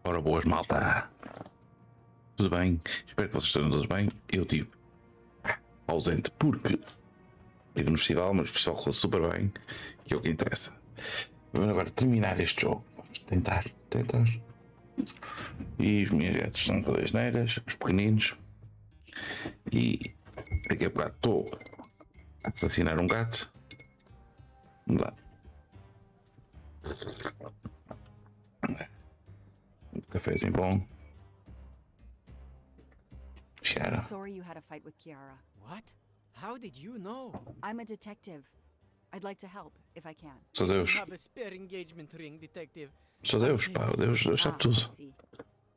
Ora boas, malta. Tudo bem? Espero que vocês estejam todos bem. Eu estive ausente porque estive no festival, mas o festival correu super bem, que é o que interessa. Vamos agora terminar este jogo. Vamos tentar. E os meus gatos são todas neiras, os pequeninos. E daqui a bocado estou a assassinar um gato. Vamos lá. Um cafezinho bom. I'm sorry you had a fight with Kiara. What? How did you know? I'm a detective. I'd like to help, if I can. Sou You Deus. have a spare engagement ring, detective. Sou Deus, pá. Deus sabe I tudo. see.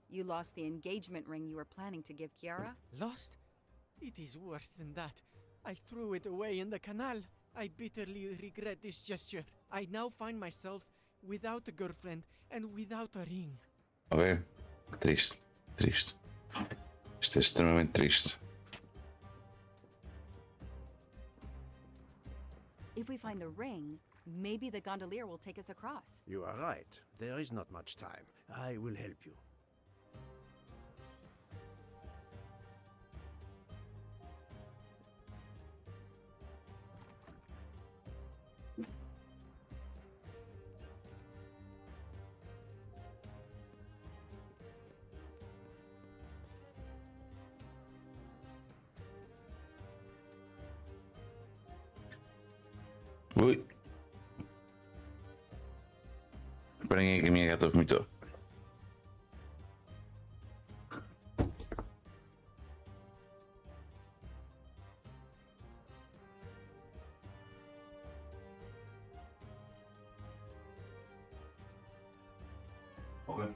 You lost the engagement ring you were planning to give Kiara? Lost? It is worse than that. I threw it away in the canal. I bitterly regret this gesture. I now find myself without a girlfriend and without a ring. Ok? Triste. Isto é extremamente triste. If we find the ring, maybe the gondolier will take us across. You are right. There is not much time. I will help you. Ui. Esperem aí que a minha gata vomitou. Ok.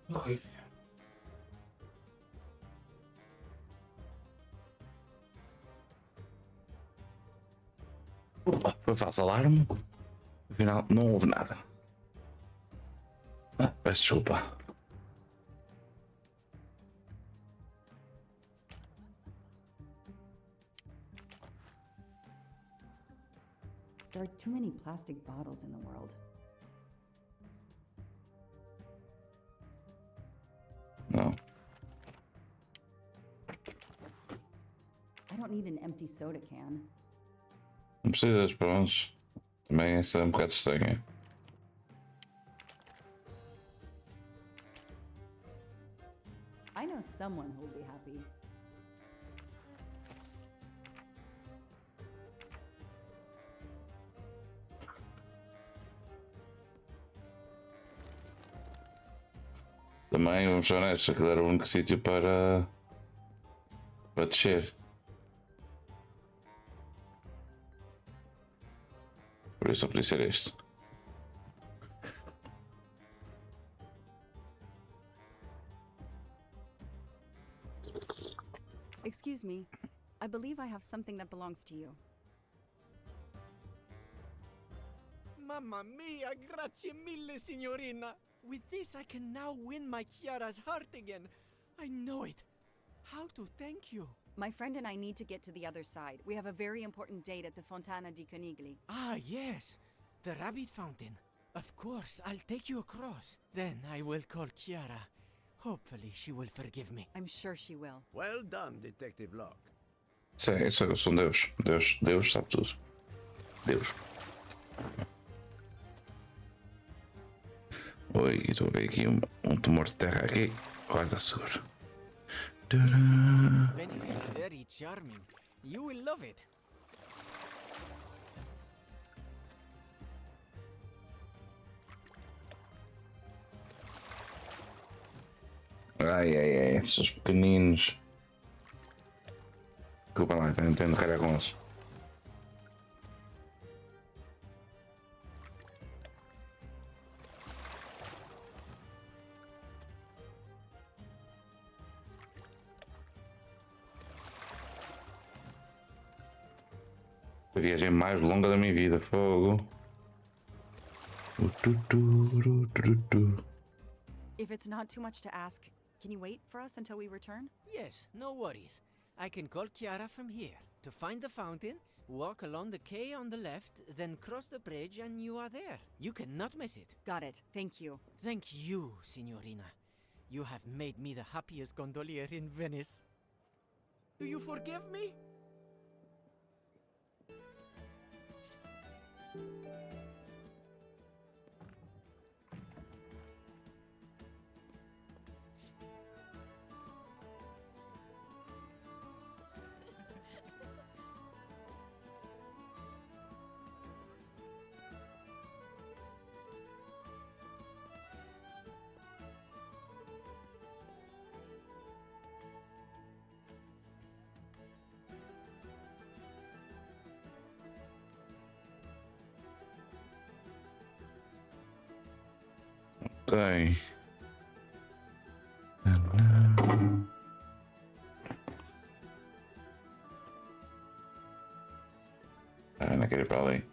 Ok. Opa, foi fácil alarme. Afinal, não houve nada. Peço desculpa. There are too many plastic bottles in the world. Não. I don't need an empty soda can. Não precisas, pronto. Também essa é um bocado estranha. I know someone who will be happy. Também, vamos ser honestos, aquele era o único sítio para descer. Por isso só podia ser este. Excuse me. I believe I have something that belongs to you. Mamma mia, grazie mille, signorina. With this, I can now win my Chiara's heart again. I know it. How to thank you? My friend and I need to get to the other side. We have a very important date at the Fontana di Conigli. Ah, yes. The rabbit fountain. Of course, I'll take you across. Then I will call Chiara. Hopefully she will forgive me. I'm sure she will. Well done, Detective Locke. Isso eu sou um Deus. Deus sabe tudo. Deus. Oi, estou a ver aqui um tumor de terra aqui. Guarda seguro. Venice is very charming. You will love it. Ai, esses pequeninos. Desculpa lá, então entendo calhar com eles. A viagem mais longa da minha vida, fogo. If it's not too much to ask, can you wait for us until we return? Yes, no worries. I can call Chiara from here. To find the fountain, walk along the quay on the left, then cross the bridge and you are there. You cannot miss it. Got it. Thank you. Thank you, Signorina. You have made me the happiest gondolier in Venice. Do you forgive me? Ok. Ah, não quero ir para ali.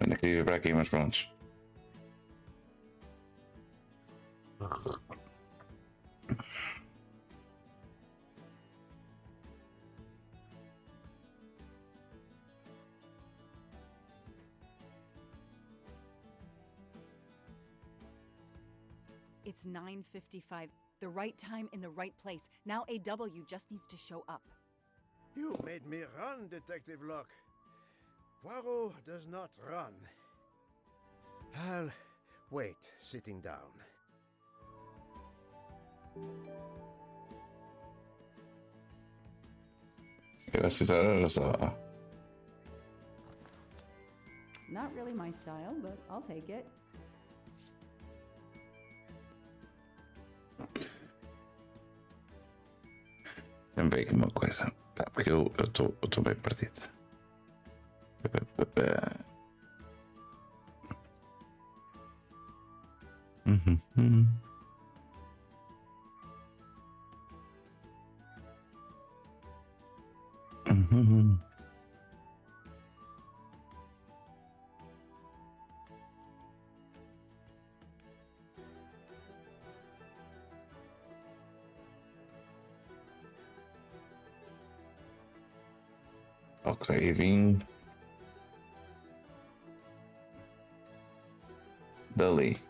Ainda queria ir para aqui, mas pronto. It's 9:55. The right time in the right place. Now AW just needs to show up. You made me run, Detective Locke. Poirot does not run. I'll wait, sitting down. Olha só. Not really my style, but I'll take it. Vamos ver aqui uma coisa. Tá, porque eu estou bem perdido. Uhum. Uhum. Ok, vim dali.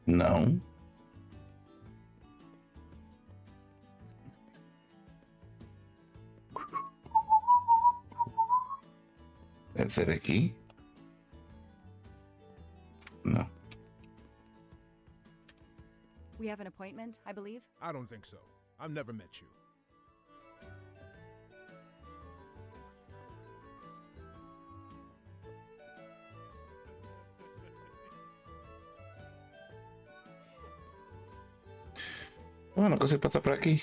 Não. Deve ser daqui? Não. We have an appointment, I believe. I don't think so. I've never met you. Oh, não consigo passar por aqui.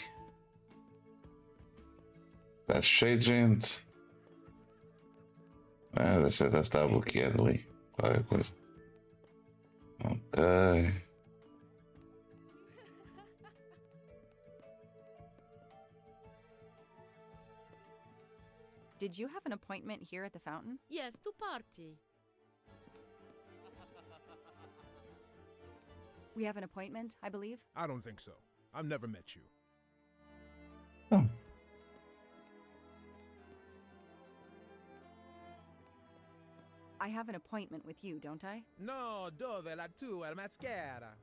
Está cheio de gente. Ah, deve estar bloqueado ali. Qualquer coisa. Ok. Did you have an appointment here at the fountain? Yes, to party. We have an appointment, I believe. I don't think so. I've never met you. Oh. I have an appointment with you, don't I? No, dove la tua mascara?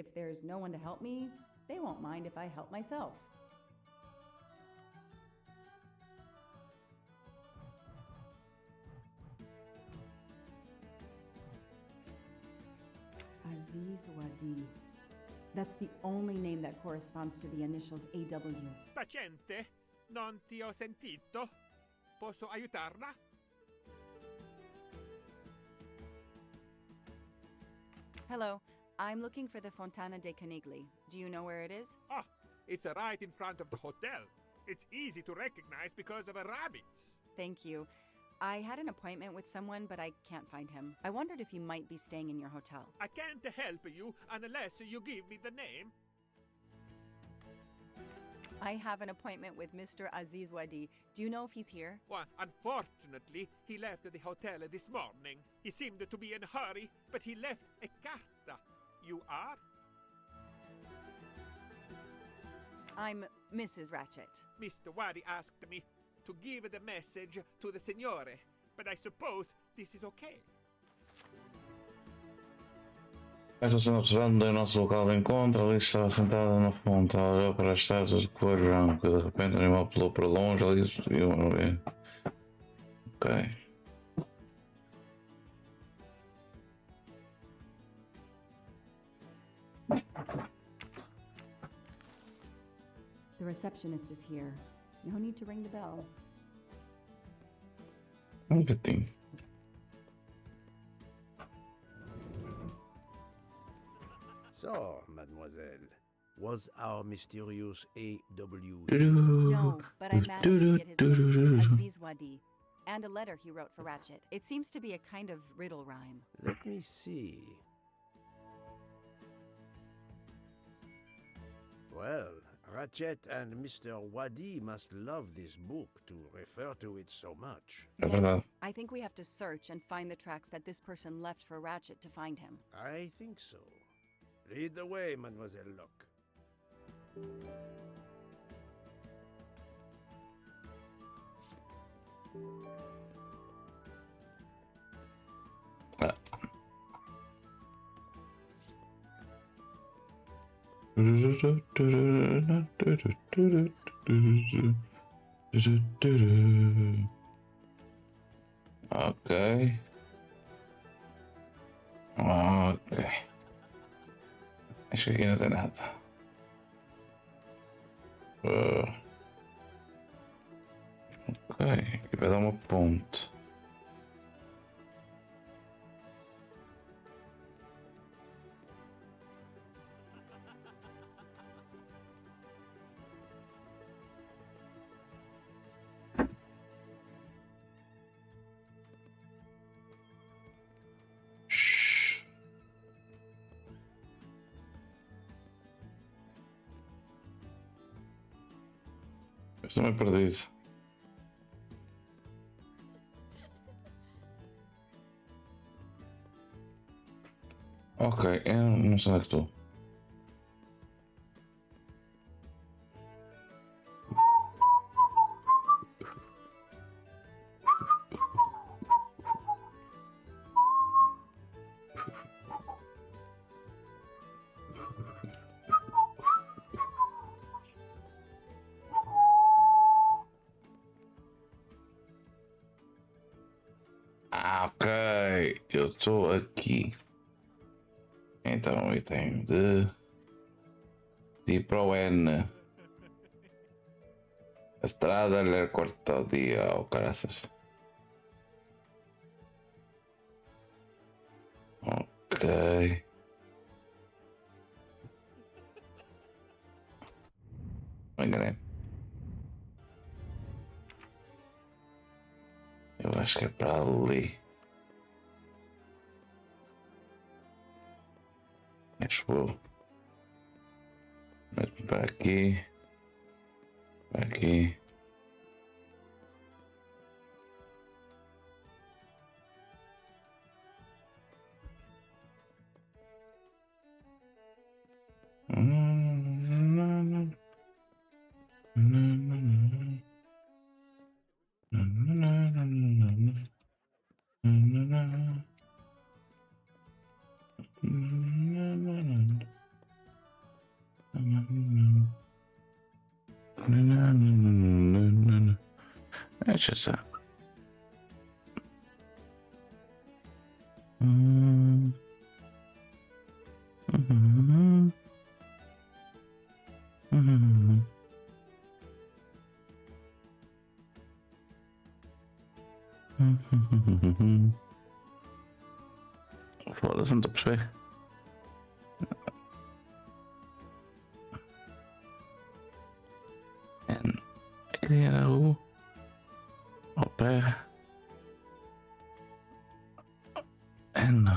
If there's no one to help me, they won't mind if I help myself. Aziz Wadi. That's the only name that corresponds to the initials AW. Paziente, non ti ho sentito. Posso aiutarla? Hello, I'm looking for the Fontana de Canigli. Do you know where it is? Ah, it's right in front of the hotel. It's easy to recognize because of the rabbits. Thank you. I had an appointment with someone, but I can't find him. I wondered if he might be staying in your hotel. I can't help you unless you give me the name. I have an appointment with Mr. Aziz Wadi. Do you know if he's here? Well, unfortunately, he left the hotel this morning. He seemed to be in a hurry, but he left a carta. You are? I'm Mrs. Ratchet. Mr. Wadi asked me to give the message to the signore, but I suppose this is okay. Esta sendo observando o nosso local de encontro, Alice estava sentada na fonte, ela olhou para as estátuas de cor branca. De repente, o animal pulou para longe, Alice viu a ver. Ok. The receptionist is here. No need to ring the bell. Good thing. So, mademoiselle, was our mysterious AW No, but I managed to get his name, Aziz Wadi, and a letter he wrote for Ratchet. It seems to be a kind of riddle rhyme. Let me see. Well, Ratchet and Mr. Wadi must love this book to refer to it so much. Yes, I think we have to search and find the tracks that this person left for Ratchet to find him. I think so. Lead the way, Mademoiselle Locke. Ok. Ok. Acho que aqui não tem nada. Ok, aqui vai dar uma ponte. Estou meio perdido. Ok, eu não sei onde é que estou. Ok, eu estou aqui. Então eu tenho de ir para o N. A estrada lhe corta o dia, oh caraças. Ok. Me enganei. Eu acho que é para ali. Acho que vou. Para aqui. Para aqui. Deixa só. Foda-se, não estou a perceber. Criar o pé. N.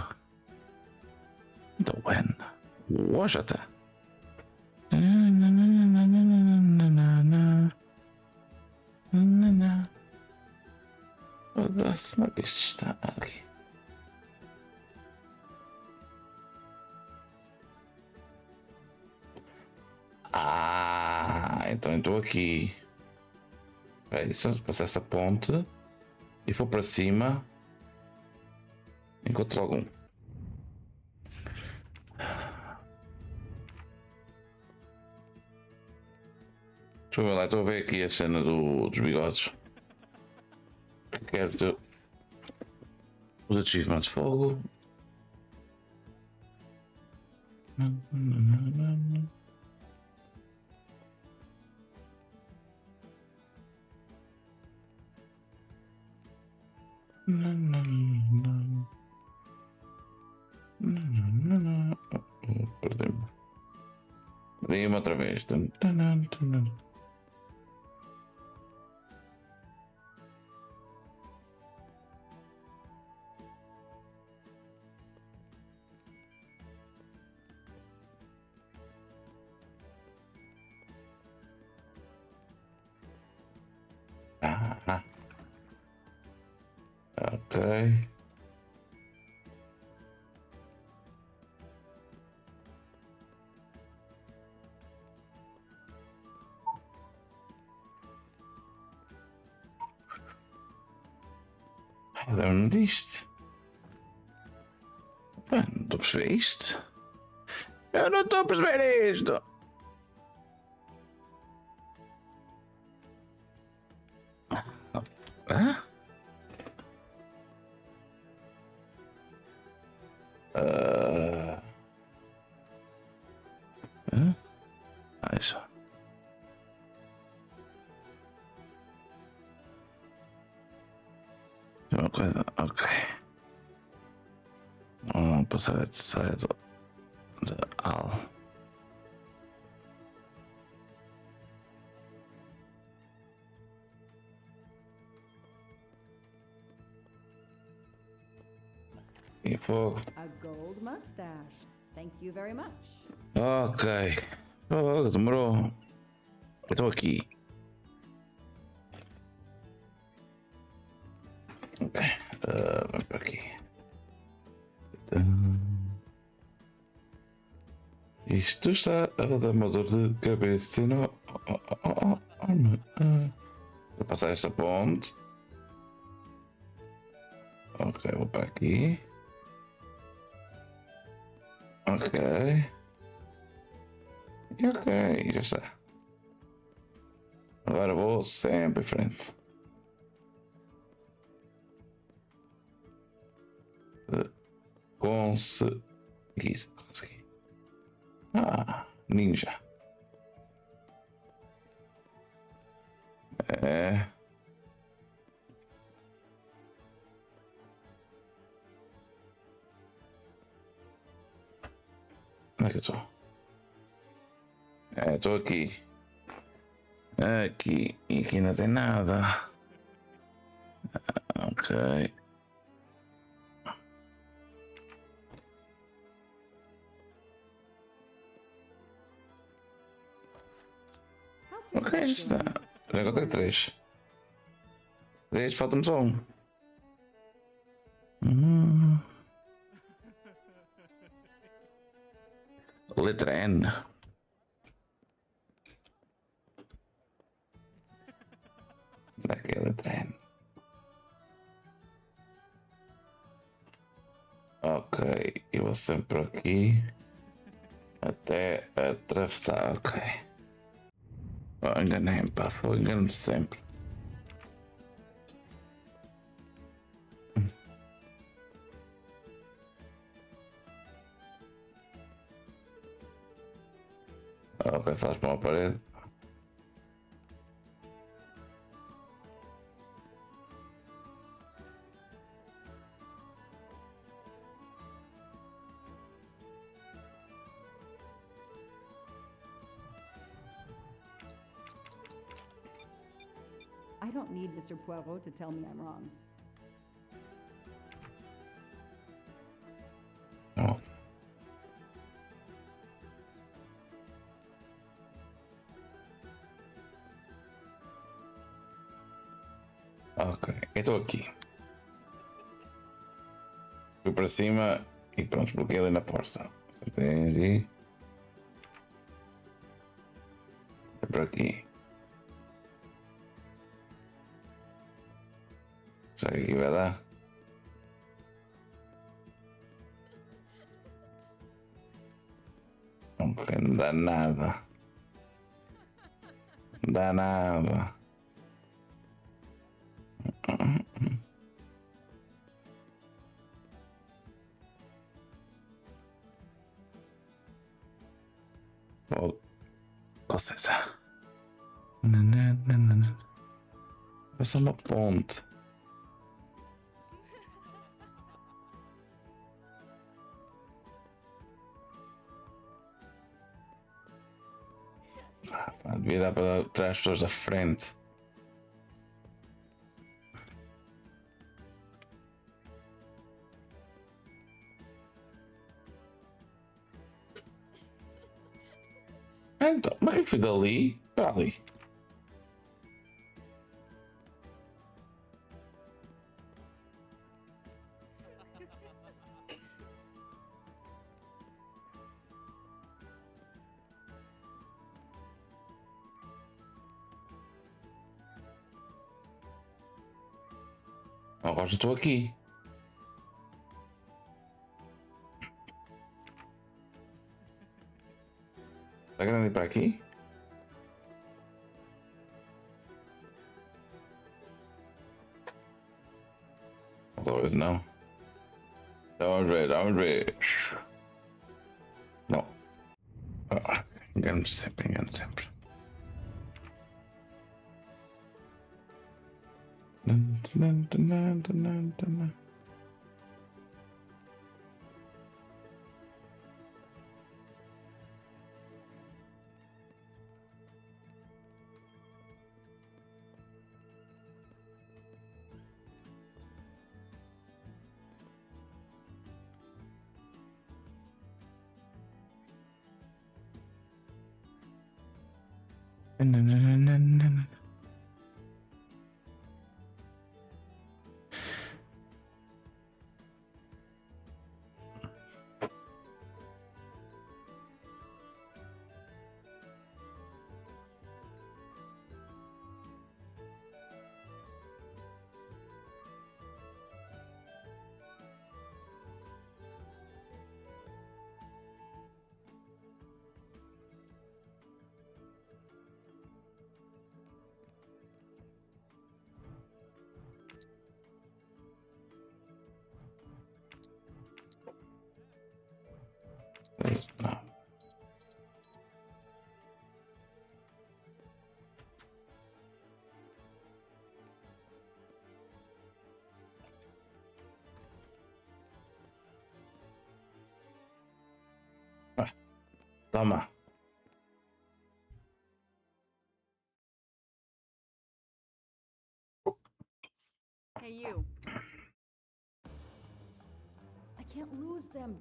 Do N. Washata. Foda-se, não é que isto está aqui. Então eu estou aqui. Espera aí, se eu passar essa ponte e for para cima, encontro algum. Deixa eu ver lá, estou a ver aqui a cena dos bigodes. Quero ter os achievements de fogo. Perdi-me. Perdi-me outra vez. Ok. Lembro-me disto. Pá, não estou a perceber isto. Eu não estou a perceber isto. Hã? Hã? Isso. Uma coisa, ok. Vamos passar de side de al. E fogo. A gold mustache. Thank you very much. Ok. Oh, demorou. Eu estou aqui. Ok. Vamos para aqui. Isto está a dar uma dor de cabeça. Não. Vou passar esta ponte. Ok, vou para aqui. Ok. E ok, já está. Agora vou sempre em frente. Conseguir. Consegui. Ninja. É. Onde é que eu estou? Estou aqui. Aqui. E aqui não tem nada. Ok. Ok, já está. Já encontrei 3. 3, falta-me só um. Letra N. Daqui a letra N. Ok, eu vou sempre por aqui. Até atravessar, ok. Oh, enganei-me, pá, engano-me sempre. Ok, faz para uma parede. I don't need Mr. Poirot to tell me I'm wrong. Oh. Ok, eu estou aqui. Fui para cima e pronto, bloqueei ali na porta. Acertei ali. É por aqui. Será que aqui vai dar? Ok, não dá nada. Não dá nada. Oh, licença. Passa uma ponte. Devia dar para tirar as pessoas da frente. Então, mas eu fui dali para ali. Agora já estou aqui. Está grande para aqui? Talvez não. Vamos ver, vamos ver. Não. Engano-me sempre, engano-me sempre. Não. Toma. Hey, you. I can't lose them.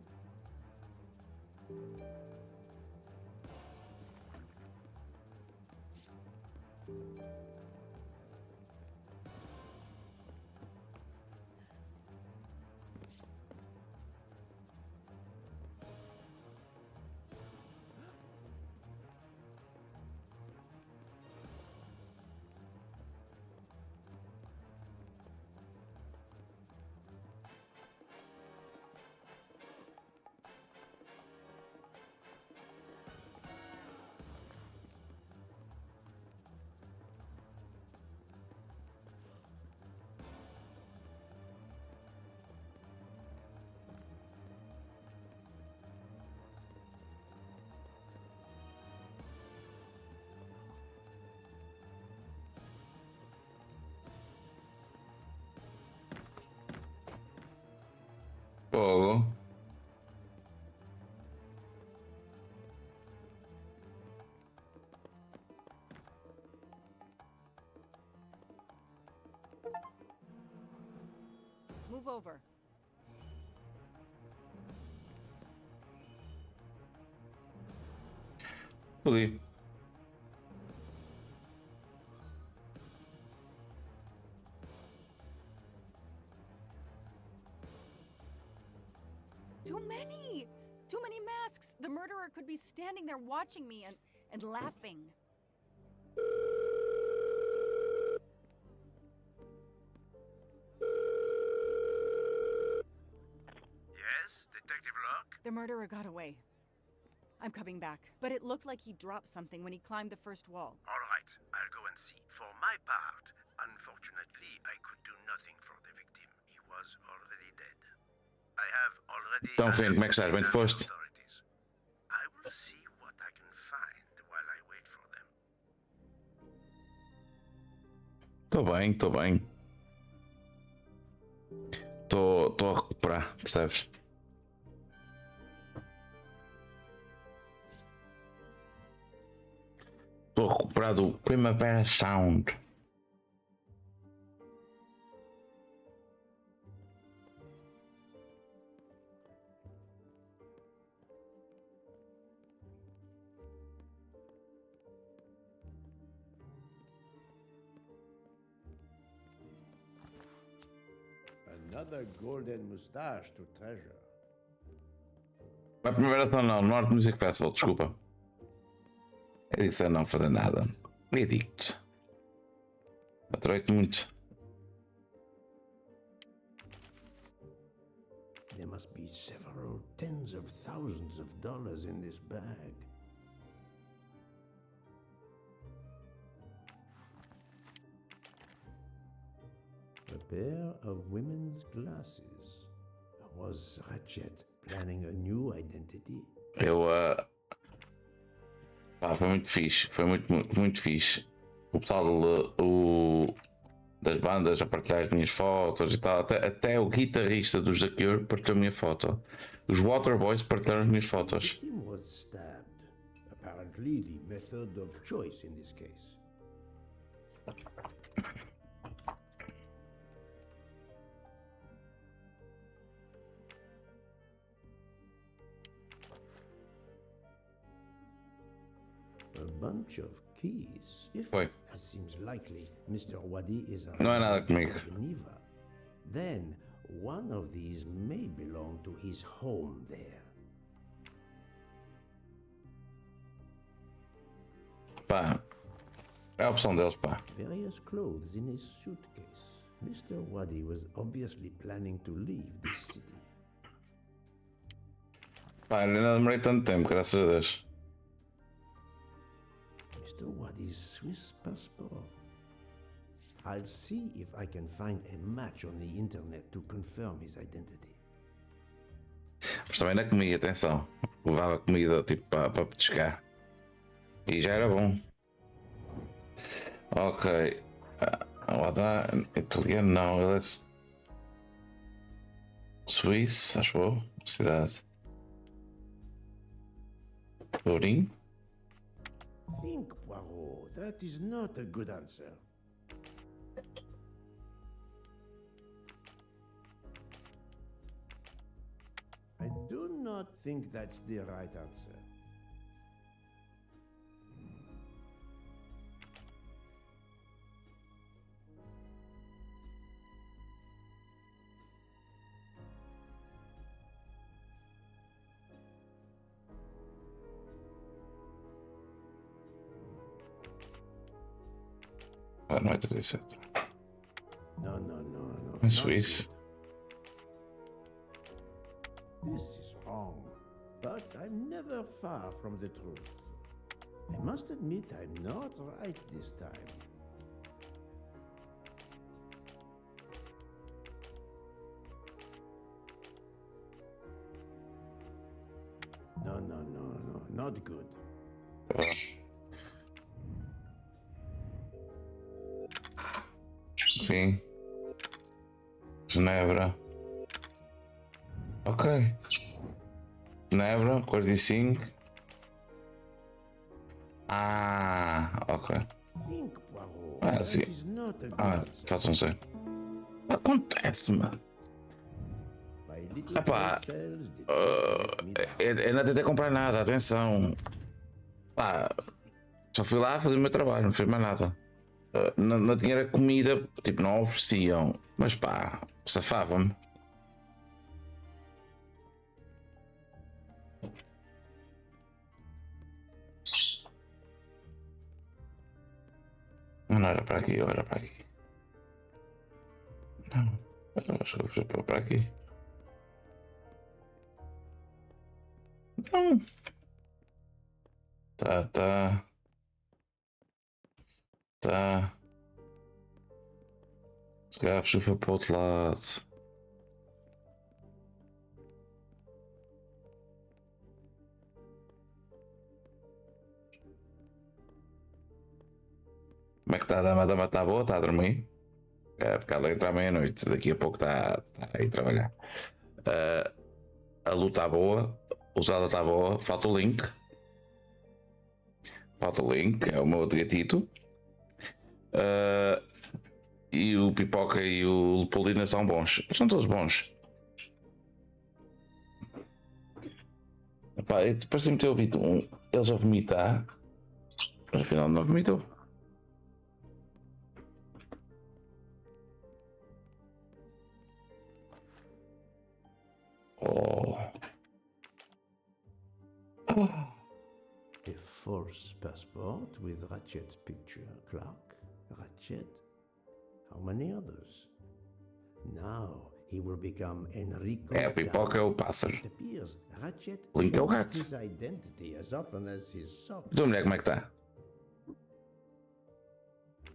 over. Ali. Too many! Too many masks! The murderer could be standing there watching me and laughing. Yes, Detective Locke? The murderer got away. I'm coming back. But it looked like he dropped something when he climbed the first wall. All right, I'll go and see. For my part, unfortunately, I could do nothing for the victim. He was already dead. I have already... Então, Finn, como é que estás? Bem disposto? authorities. I will see what I can find while I wait for them. Estou bem, estou bem. Estou a recuperar, percebes? Estou a recuperar do Primavera Sound. Another golden mustache to treasure. A Primavera Sound não, Norte Music Festival, desculpa. Eu disse a não fazer nada. Edicto. Atroi-te muito. There must be several tens of thousands of dollars in this bag. A pair of women's glasses. Was Ratchet planning a new identity? Eu. Pá, foi muito fixe. Foi muito fixe. O pessoal das bandas a partilhar as minhas fotos e tal. Até o guitarrista dos The Cure partilhou a minha foto. Os Waterboys partilharam as minhas fotos. The victim was stabbed. Apparently the method of choice in this case. A bunch of keys. If, Foi. as seems likely, Mr. Wadi is a Não é nada comigo. Geneva, then one of these may belong to his home there. Pá. É a opção deles, pá. Various clothes in his suitcase. Mr. Wadi was obviously planning to leave this city. Pá, eu não demorei tanto tempo, graças a Deus. Mr. Wadi's Swiss passport. I'll see if I can find a match on the internet to confirm his identity. Mas também não comia, atenção. Levava comida tipo para petiscar. E já era bom. Ok. Italiano não, ele é suíço, acho eu. Cidade. Turim. Think, Poirot. That is not a good answer. I do not think that's the right answer. Ah, não é 37. No, no, no, no. Em not Suíça. good. This is wrong, but I'm never far from the truth. I must admit I'm not right this time. No, no, no, no, not good. Sim. Genebra. Ok. Genebra, 45. Ah, ok. Think, Poirot. Ah, that sim. is not a good Ah, answer. façam sei. Acontece, mano. little Epá, gray cells that make me eu não tentei comprar nada, atenção. Pá, só fui lá fazer o meu trabalho, não fiz mais nada. Não tinha era comida, tipo, não ofereciam. Mas pá, safava-me. Não era para aqui, ou era para aqui. Não, eu acho que eu fui para aqui. Não. Tá, tá. Tá. Se calhar foi para o outro lado. Como é que está a dama? A dama está boa? Está a dormir? É, porque ela entra à meia-noite. Daqui a pouco está a ir trabalhar. A luz está boa. A usada está boa. Falta o link. Falta o link. É o meu outro gatito. E o Pipoca e o Leopoldina são bons. São todos bons. Epá, parece-me ter ouvido eles a vomitar. Mas afinal não vomitou. Oh. A false passport with Ratchet's picture. Clark, Ratchet. How many others? Now he will become Enrico. É, a Pipoca é o pássaro. It appears Ratchet Link é o changed gato. his identity as often as his socks. Então, mulher, como é que está?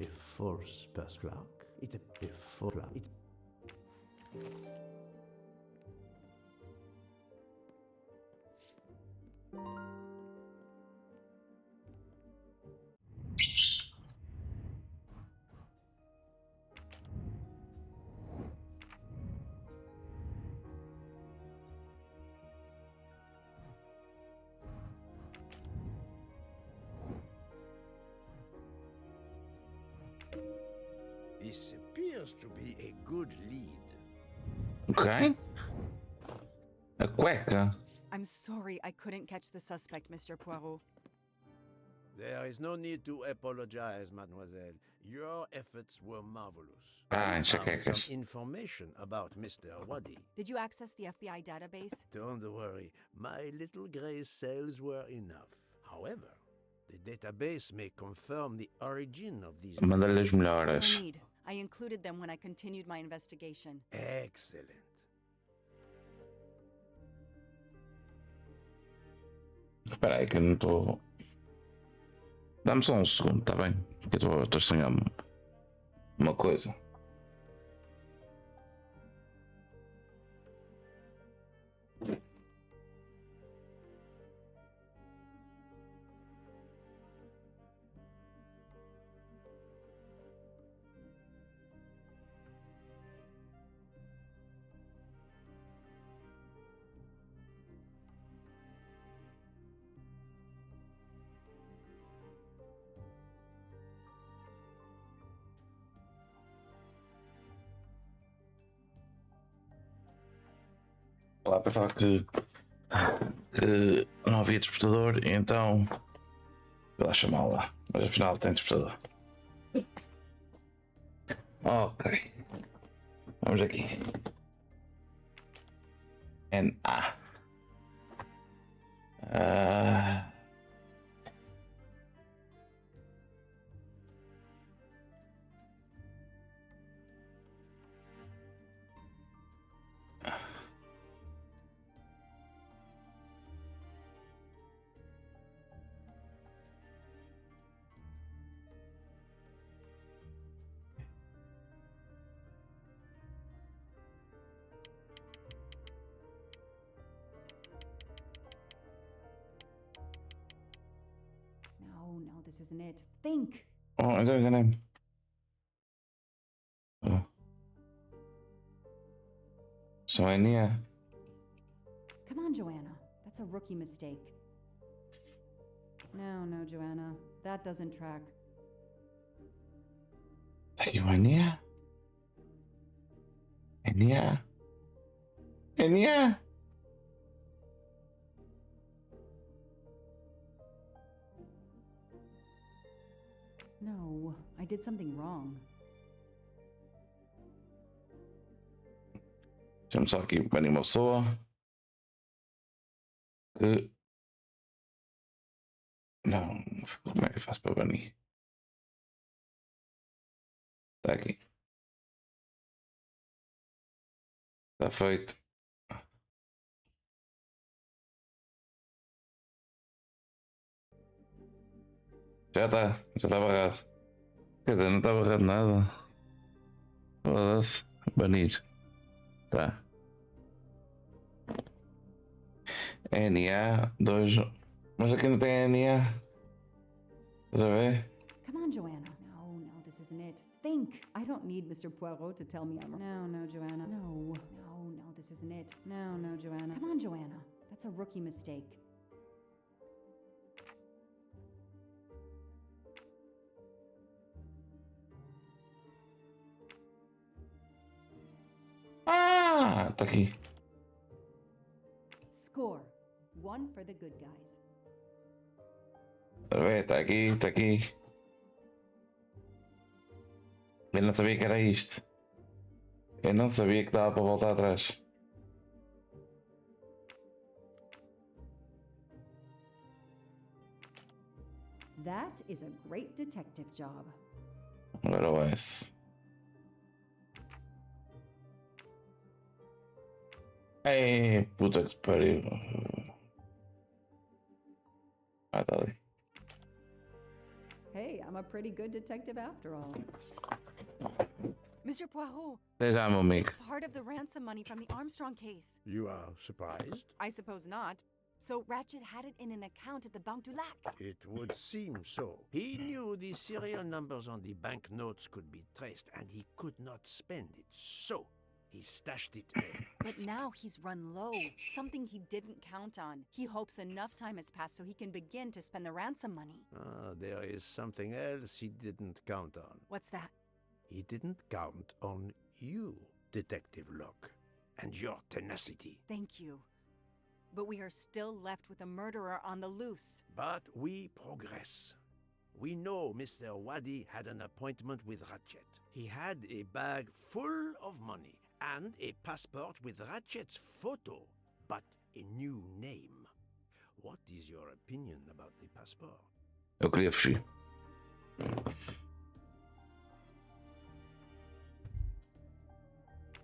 A false passport. Clark. A false. This appears to be a good lead. Ok. A cueca. I'm sorry I couldn't catch the suspect, Mr. Poirot. There is no need to apologize, mademoiselle. Your efforts were marvelous. Ah, I found enxaquecas. some information about Mr. Wadi. Did you access the FBI database? Don't worry, my little gray cells were enough. However, the database may confirm the origin of these. Manda-lhe as melhoras. No need. I included them when I continued my investigation. Excellent. Espera aí que eu não estou. Dá-me só um segundo, está bem? Porque eu estou a sonhar uma coisa. Lá pensava que não havia despertador, e então fui lá chamá-la, mas afinal tem despertador. Ok, vamos aqui. NA. No, this isn't it. Think! Oh, então enganei-me. Oh. Só NA. Come on, Joanna. That's a rookie mistake. No, Joanna. That doesn't track. Tem o NA? NA? And yeah. No, I did something wrong. Deixa-me só aqui banir uma pessoa. Que... Não, como é que eu faço para banir? Está aqui. Está feito. Já está barrado. Quer dizer, não está barrado nada. Foda-se. Banir. Tá. NA 2. Mas aqui não tem NA. Estás a ver? Come on, Joanna. No, this isn't it. Think. I don't need Mr. Poirot to tell me I'm... No, Joanna. No, this isn't it. No, Joanna. Come on, Joanna. That's a rookie mistake. Ah, está aqui. Score. 1 for the good guys. Está a ver? Está aqui, está aqui. Eu não sabia que era isto. Eu não sabia que dava para voltar atrás. That is a great detective job. Agora o S. Ei, puta que pariu. Ah, tá ali. Hey, I'm a pretty good detective after all. Mr. Poirot, Até já, meu amigo. part of the ransom money from the Armstrong case. You are surprised? I suppose not. So Ratchet had it in an account at the Banque du Lac. It would seem so. He knew the serial numbers on the banknotes could be traced, and he could not spend it. So, he stashed it there. But now he's run low, something he didn't count on. He hopes enough time has passed so he can begin to spend the ransom money. Ah, there is something else he didn't count on. What's that? He didn't count on you, Detective Locke, and your tenacity. Thank you. But we are still left with a murderer on the loose. But we progress. We know Mr. Wadi had an appointment with Ratchet. He had a bag full of money and a passport with Ratchet's photo, but a new name. What is your opinion about the passport? Eu queria fugir.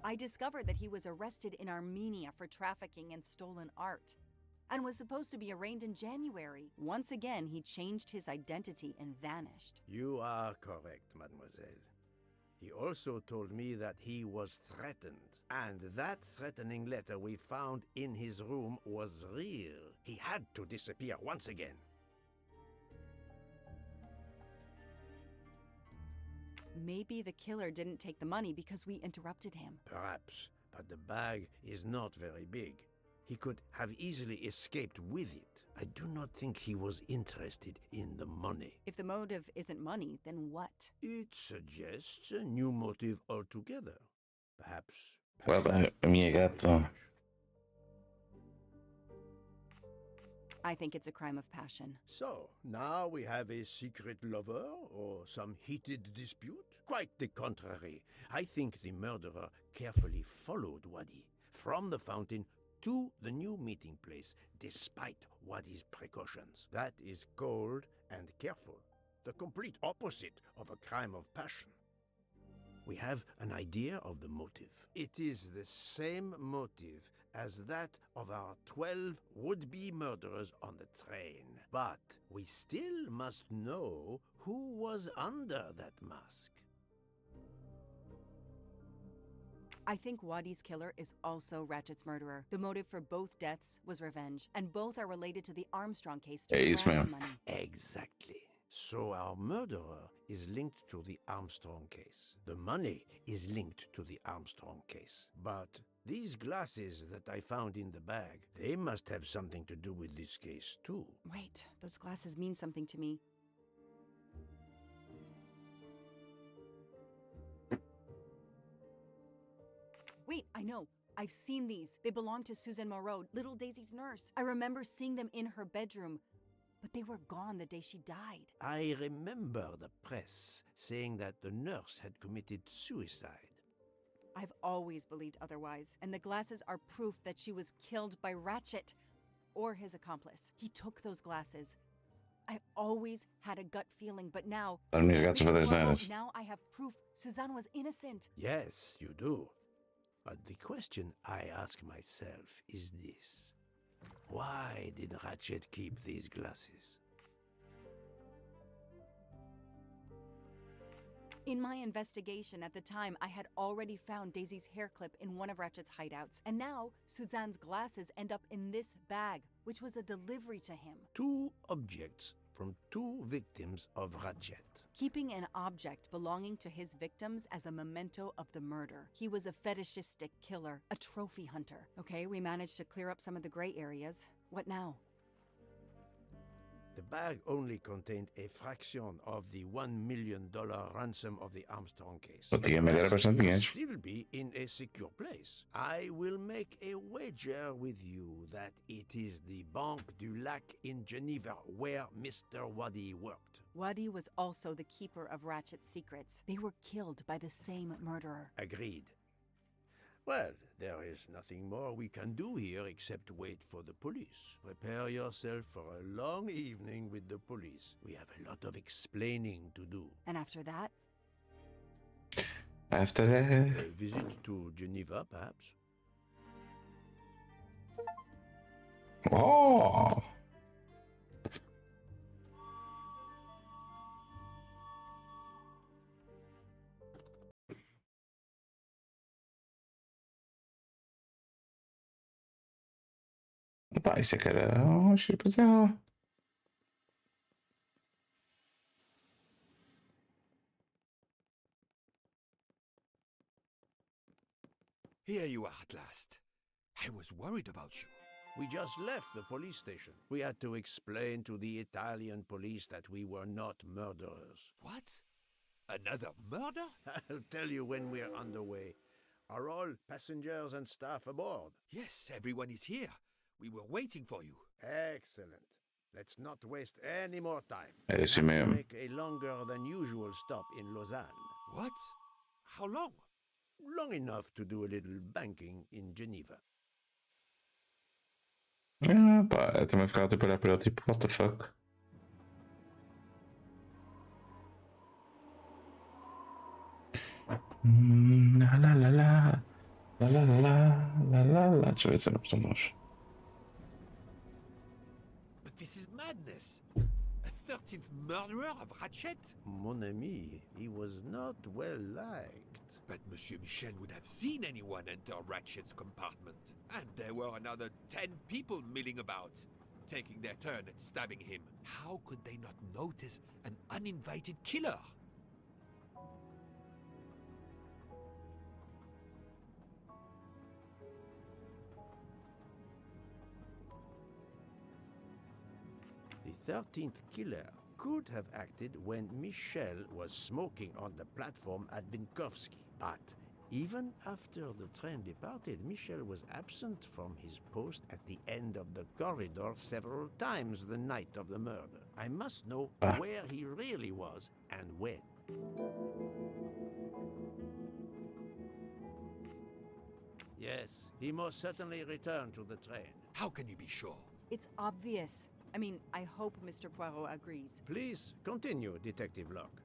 I discovered that he was arrested in Armenia for trafficking in stolen art and was supposed to be arraigned in January. Once again, he changed his identity and vanished. You are correct, mademoiselle. He also told me that he was threatened, and that threatening letter we found in his room was real. He had to disappear once again. Maybe the killer didn't take the money because we interrupted him. Perhaps, but the bag is not very big. He could have easily escaped with it. I do not think he was interested in the money. If the motive isn't money, then what? It suggests a new motive altogether. Perhaps. Guarda a minha gata. I think it's a crime of passion. So, now we have a secret lover or some heated dispute? Quite the contrary. I think the murderer carefully followed Wadi from the fountain to the new meeting place, despite Wadi's precautions. That is cold and careful. The complete opposite of a crime of passion. We have an idea of the motive. It is the same motive as that of our 12 would-be murderers on the train. But we still must know who was under that mask. I think Wadi's killer is also Ratchet's murderer. The motive for both deaths was revenge, and both are related to the Armstrong case through Yes, ransom ma'am. money. Exactly. So our murderer is linked to the Armstrong case. The money is linked to the Armstrong case. But these glasses that I found in the bag, they must have something to do with this case too. Wait, those glasses mean something to me. Wait, I know. I've seen these. They belong to Suzanne Moreau, little Daisy's nurse. I remember seeing them in her bedroom, but they were gone the day she died. I remember the press saying that the nurse had committed suicide. I've always believed otherwise, and the glasses are proof that she was killed by Ratchet, or his accomplice. He took those glasses. I always had a gut feeling, but now... Now I have proof Suzanne was innocent. Yes, you do. But the question I ask myself is this. Why did Ratchet keep these glasses? In my investigation at the time, I had already found Daisy's hair clip in one of Ratchet's hideouts, and now Suzanne's glasses end up in this bag, which was a delivery to him. 2 objects from 2 victims of Ratchet. Keeping an object belonging to his victims as a memento of the murder. He was a fetishistic killer, a trophy hunter. Okay, we managed to clear up some of the gray areas. What now? The bag only contained a fraction of the $1 million ransom of the Armstrong case. But the ML era bastante It will dinheiro. still be in a secure place. I will make a wager with you that it is the Banque du Lac in Geneva where Mr. Wadi worked. Wadi was also the keeper of Ratchet's secrets. They were killed by the same murderer. Agreed. Well, there is nothing more we can do here except wait for the police. Prepare yourself for a long evening with the police. We have a lot of explaining to do. And after that? After that. A visit to Geneva, perhaps? Oh! Pá, isso é que era um chip já. Here you are at last. I was worried about you. We just left the police station. We had to explain to the Italian police that we were not murderers. What? Another murder? I'll tell you when we're underway. Are all passengers and staff aboard? Yes, everyone is here. We were waiting for you. Excellent. Let's not waste any more time. É isso We mesmo. make a longer than usual stop in Lausanne. What? How long? Long enough to do a little banking in Geneva. Ah, pá, eu também ficava tipo a olhar para ele, tipo, what the fuck? La la la la. La la la la la la. Deixa eu ver se não estão bons. But this is madness. A 13th murderer of Ratchet? Mon ami, he was not well liked. But Monsieur Michel would have seen anyone enter Ratchet's compartment. And there were another 10 people milling about, taking their turn at stabbing him. How could they not notice an uninvited killer? The 13th killer could have acted when Michel was smoking on the platform at Vinkovsky. But even after the train departed, Michel was absent from his post at the end of the corridor several times the night of the murder. I must know where he really was and when. Yes, he most certainly returned to the train. How can you be sure? It's obvious. I mean, I hope Mr. Poirot agrees. Please continue, Detective Locke.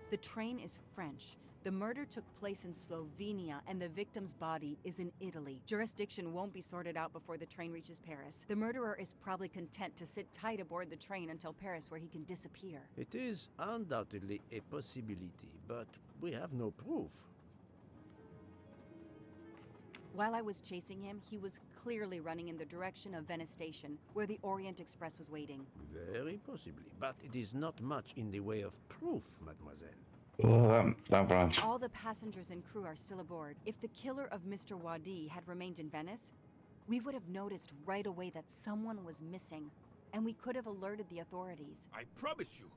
The train is French. The murder took place in Slovenia, and the victim's body is in Italy. Jurisdiction won't be sorted out before the train reaches Paris. The murderer is probably content to sit tight aboard the train until Paris, where he can disappear. It is undoubtedly a possibility, but we have no proof. While I was chasing him, he was clearly running in the direction of Venice Station, where the Orient Express was waiting. Very possibly, but it is not much in the way of proof, mademoiselle. Oh, that branch. All the passengers and crew are still aboard. If the killer of Mr. Wadi had remained in Venice, we would have noticed right away that someone was missing, and we could have alerted the authorities. I promise you,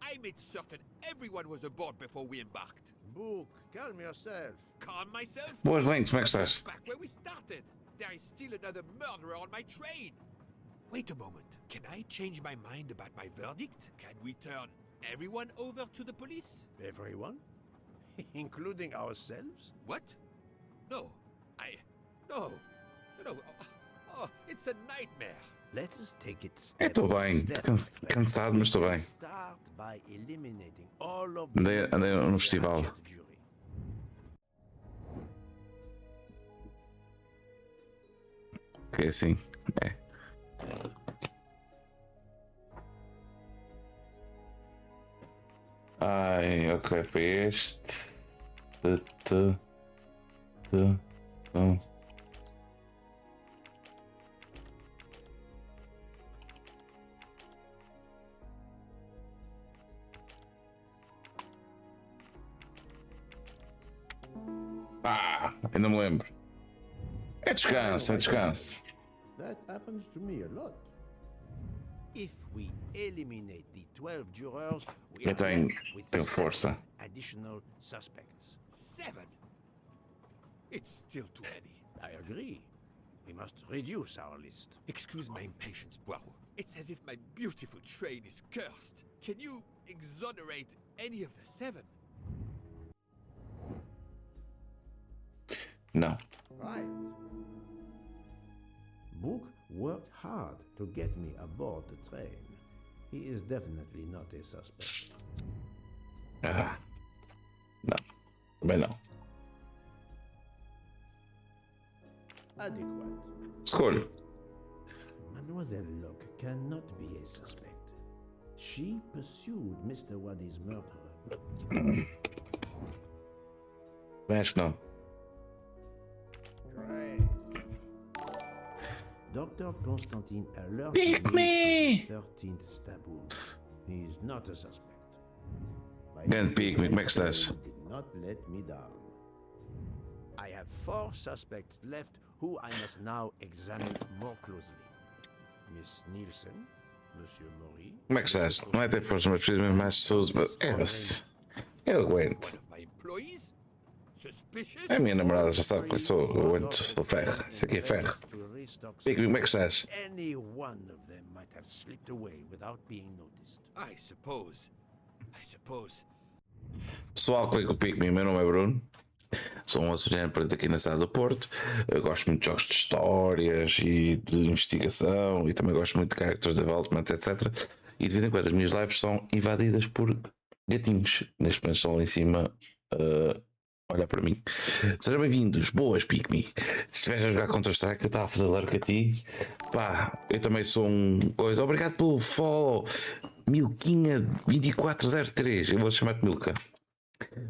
I made certain everyone was aboard before we embarked. Book, calm yourself. Calm myself? Boas, Links, como é que estás? Back where we started. There is still another murderer on my train. Wait a moment. Can I change my mind about my verdict? Can we turn everyone over to the police? Everyone? Including ourselves? What? No. No. No. Oh, it's a nightmare. Let us take it Eu step estou by bem, step, estou my friend. cansado, mas estou bem. Start by eliminating all of Andei no festival. Ratchet jury. Que é assim. É. Ai, ok, foi este. T. Ainda me lembro. É descanso, é descanso. That happens to me a lot. If we eliminate the 12 jurors, we Eu are tenho left with tenho 7 força. additional suspects. 7. It's still too many. I agree. We must reduce our list. Excuse my impatience, Poirot. It's as if my beautiful train is cursed. Can you exonerate any of the 7? Não. Right. Book worked hard to get me aboard the train. He is definitely not a suspect. Não. Também não. Adequate. Escolho. Mademoiselle Locke cannot be a suspect. She pursued Mr. Waddy's murderer. Acho que não. Great. Dr. Constantine alerted Pick me! to the 13th stab wound. He is not a suspect. Grande pick me, como é que estás? Did not let me down. I have 4 suspects left who I must now examine more closely. Miss Nielsen, Monsieur Maury. Como é que estás? Não é ter força, mas preciso mesmo mais pessoas. Eu aguento. One of my employees? Suspicious? A minha namorada já sabe que eu sou. Eu aguento. Sou ferro. Isso aqui é ferro. Pick me, como é que estás? Any one of them might have slipped away without being noticed. I suppose. Pessoal, clica o Pick Me. Meu nome é Bruno. Sou um açoriano preto aqui na cidade do Porto. Eu gosto muito de jogos de histórias e de investigação. E também gosto muito de characters development, etc. E de vez em quando as minhas lives são invadidas por gatinhos. Neste momento estão lá em cima. Olha para mim. Sejam bem-vindos. Boas, Pick Me. Se estiveres a jogar Counter-Strike, eu estava a fazer larga a ti. Pá, eu também sou um coisa. Obrigado pelo follow. Milquinha2403. Eu vou chamar-te Milka.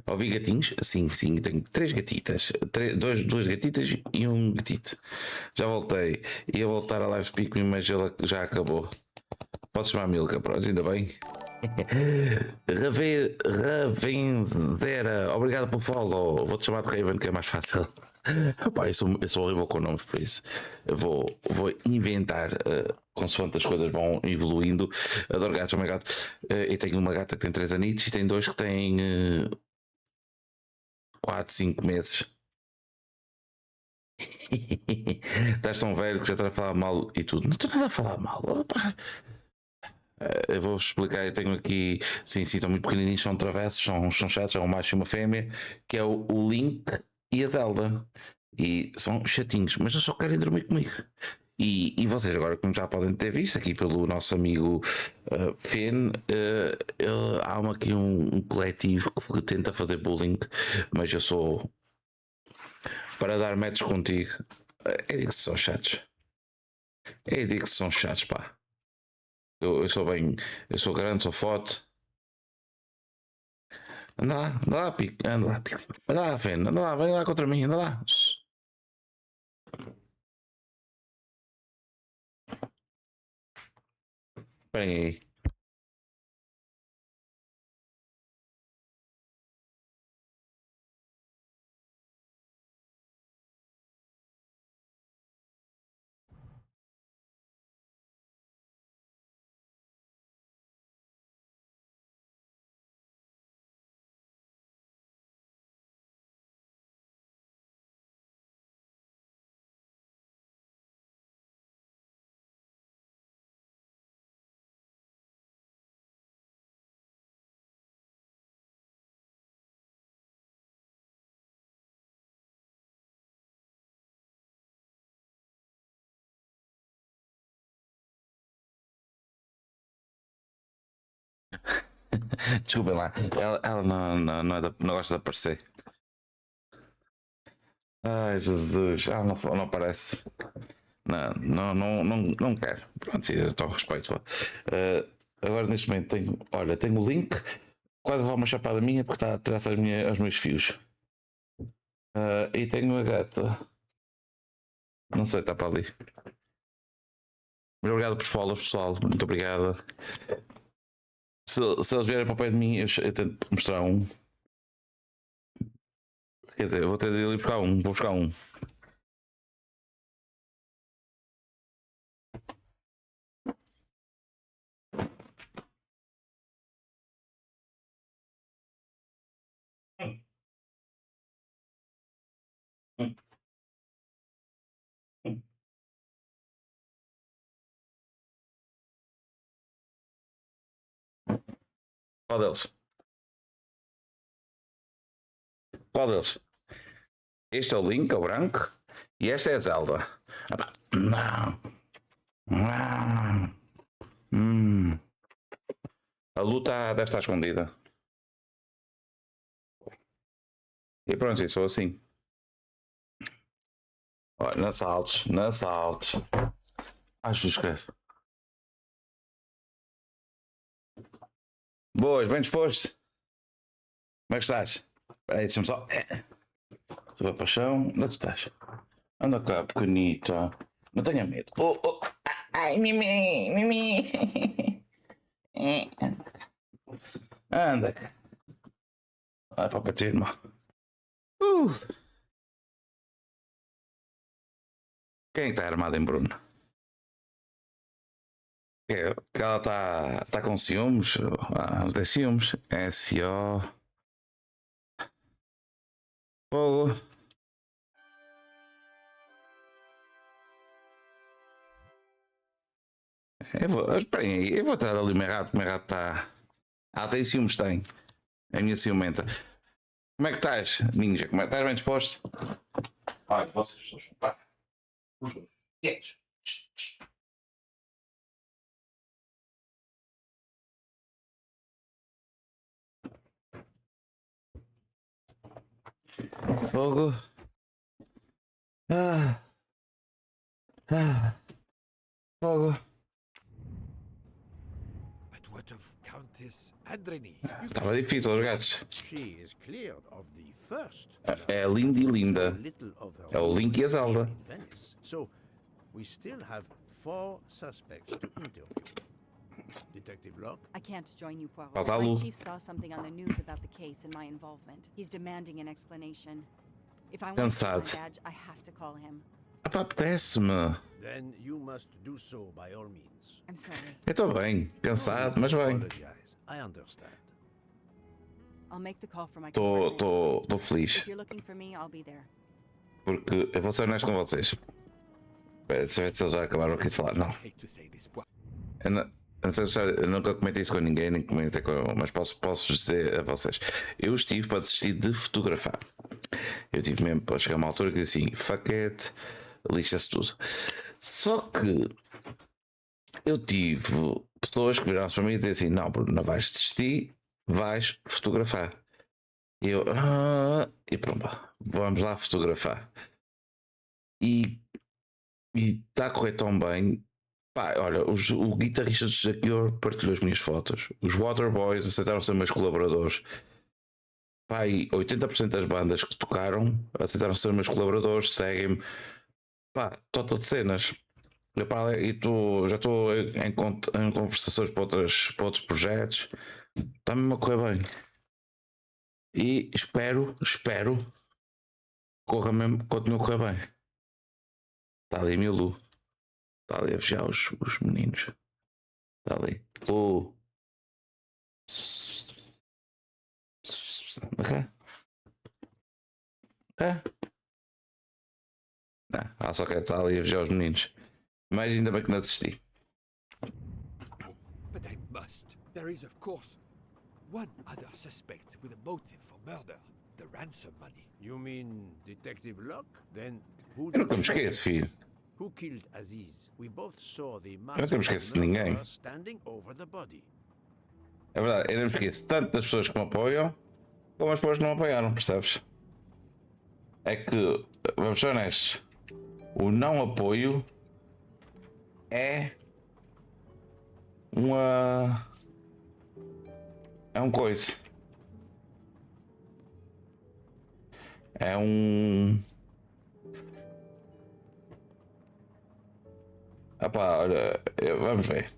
Ouvi gatinhos? Sim, tenho 3 gatitas. 2 gatitas e um gatito. Já voltei. Ia voltar a live Speak Me, mas ela já acabou. Posso chamar Milka, pronto, ainda bem. Ravendera, obrigado pelo follow. Vou-te chamar de Raven, que é mais fácil. Pá, eu sou horrível com nomes, por isso eu vou inventar consoante as coisas vão evoluindo. Adoro gatos, oh my God. Eu tenho uma gata que tem 3 anitos e tem 2 que têm 4, 5 meses. Estás tão velho que já estás a falar mal e tudo. Não estou nada a falar mal. Opa. Eu vou-vos explicar. Eu tenho aqui, sim, estão muito pequenininhos, são travessos, são chatos, é um macho e uma fêmea, que é o Link e a Zelda. E são chatinhos, mas não só querem dormir comigo. E vocês agora, como já podem ter visto aqui pelo nosso amigo Finn, há aqui um coletivo que tenta fazer bullying, mas eu sou para dar metros contigo. Eu digo que são chatos. Eu digo que são chatos, pá. Eu sou grande, sou forte. Anda lá, Pico. Anda lá, Finn. Anda lá, vem lá contra mim, anda lá. Esperem aí. Desculpem lá. Ela não gosta de aparecer. Ai, Jesus. Ela não aparece. Não quero. Pronto, eu estou respeito. Agora neste momento tenho o link. Quase vou uma chapada minha porque está a tirar os meus fios. E tenho a gata. Não sei, está para ali. Muito obrigado por follows, pessoal. Muito obrigado. Se eles vierem para o pé de mim, eu tento mostrar um. Quer dizer, eu vou ter de ir buscar um. Vou buscar um. Qual deles? Qual deles? Este é o Link, é o branco. E esta é a Zelda. Não. A luta deve estar escondida. E pronto, isso sou assim. Olha, não saltes. Acho que esquece. Boas, bem disposto? Como é que estás? Espera aí, deixa-me só. Tu vai para o chão. Onde é que tu estás? Anda cá, pequenita. Não tenha medo. Ai, Mimi. Anda cá. Vai para o pé, irmão. Quem é que está armado em Bruno? Que ela está com ciúmes? Ela tem ciúmes. S.O. Fogo. Esperem aí, eu vou estar ali o meu rato está. Ela tem ciúmes, tem. É a minha ciumenta. Como é que estás, ninja? Estás bem disposto? Olha, vocês dois. Os dois. Quietos. Fogo. Fogo. But what of Countess Andreni? Estava difícil, os gatos. She is cleared of the first. É linda e linda. Little of her É o Link e a Zelda. in Venice. So, we still have 4 suspects to interview. Detective Locke? I can't join you, Poirot. Falta a My luz. chief saw something on the news about the case and my involvement. He's demanding an explanation. If I want Cansado. to my badge, I have to call him. Apetece-me. Then you must do so by all means. I'm sorry. Eu estou bem, cansado, mas bem. Apologize. I understand. I'll make the call for my Estou feliz. If you're looking for me, I'll be there. Porque eu vou ser honesto com vocês. Deixa eu ver se eles já acabaram aqui de falar. Não. I hate to say this, but Eu nunca comentei isso com ninguém, nem comentei mas posso dizer a vocês. Eu estive para desistir de fotografar. Eu tive mesmo para chegar a uma altura que disse assim: fuck it, lixa-se tudo. Só que eu tive pessoas que viraram-se para mim e diziam assim: não, Bruno, não vais desistir, vais fotografar. E eu, e pronto, vamos lá fotografar. E está a correr tão bem. Pá, olha, o guitarrista do Secure partilhou as minhas fotos. Os Waterboys aceitaram ser meus colaboradores. Pá, e 80% das bandas que tocaram aceitaram ser meus colaboradores, seguem-me. Pá, estou de cenas. Já estou em conversações para outros projetos. Está mesmo a correr bem. E espero corra mesmo, continue a correr bem. Está ali Milu. Está ali a fechar os meninos. Está ali. Não, ela só quer estar ali a fechar os meninos. Mas ainda bem que não assisti. but I must. There is, of course, one other suspect with a motive for murder. The ransom money. You mean Detective Locke? Then who Eu nunca me esqueço, filho. Who killed Aziz? We both saw the nunca me esqueço de ninguém. standing over the body. É verdade, eu não esqueço tanto das pessoas que me apoiam, como as pessoas que não me apoiaram, percebes? É que, vamos ser honestos, o não apoio é uma. É um coisa. É um. Ah pá, olha, vamos ver.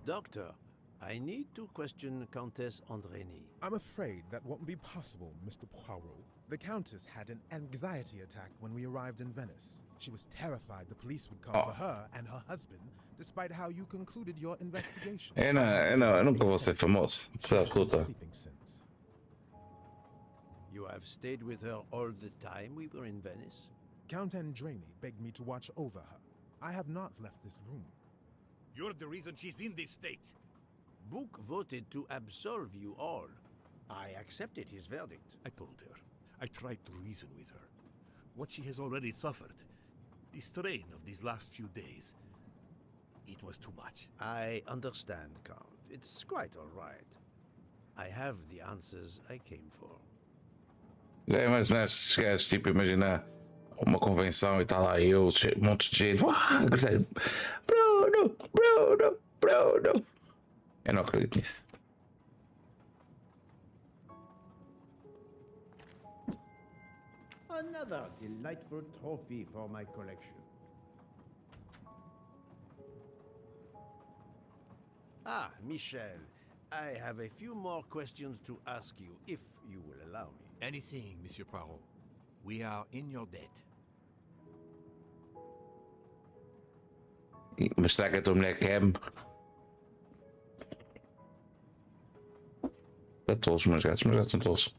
Doctor, I need to question Countess Andreni. I'm afraid that won't be possible, Mr. Poirot. The Countess had an anxiety attack when we arrived in Venice. She was terrified the police would come for her and her husband, despite how you concluded your investigation. Eu nunca vou ser famoso. She has been Puta. sleeping since. You have stayed with her all the time we were in Venice? Count Andreni begged me to watch over her. I have not left this room. You're the reason she's in this state. Book voted to absolve you all. I accepted his verdict. I told her. I tried to reason with her. What she has already suffered, the strain of these last few days, it was too much. I understand, Count. It's quite all right. I have the answers I came for. Já imaginaste esses gajos, tipo, imagina uma convenção e está lá eu, um monte de gente, a gritar, Bruno. Eu não acredito nisso. Another delightful trophy for my collection. Ah, Michel, I have a few more questions to ask you, if you will allow me. Anything, Monsieur Poirot. We are in your debt. Mas será que a tua mulher quer-me? Está tolos, meus gatos são tolos.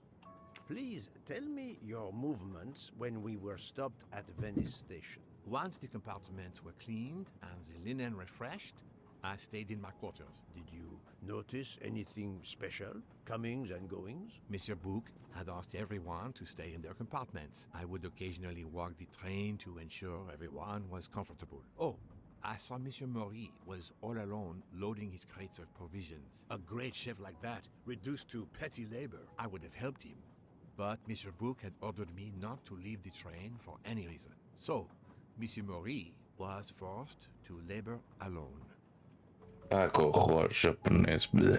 Please tell me your movements when we were stopped at Venice Station. Once the compartments were cleaned and the linen refreshed, I stayed in my quarters. Did you notice anything special? Comings and goings? Monsieur Bouc had asked everyone to stay in their compartments. I would occasionally walk the train to ensure everyone was comfortable. Oh, I saw Monsieur Maury was all alone loading his crates of provisions. A great chef like that, reduced to petty labor. I would have helped him, but Monsieur Bouc had ordered me not to leave the train for any reason. So, Monsieur Maury was forced to labor alone. Ah, que horror, japonês. Bleh.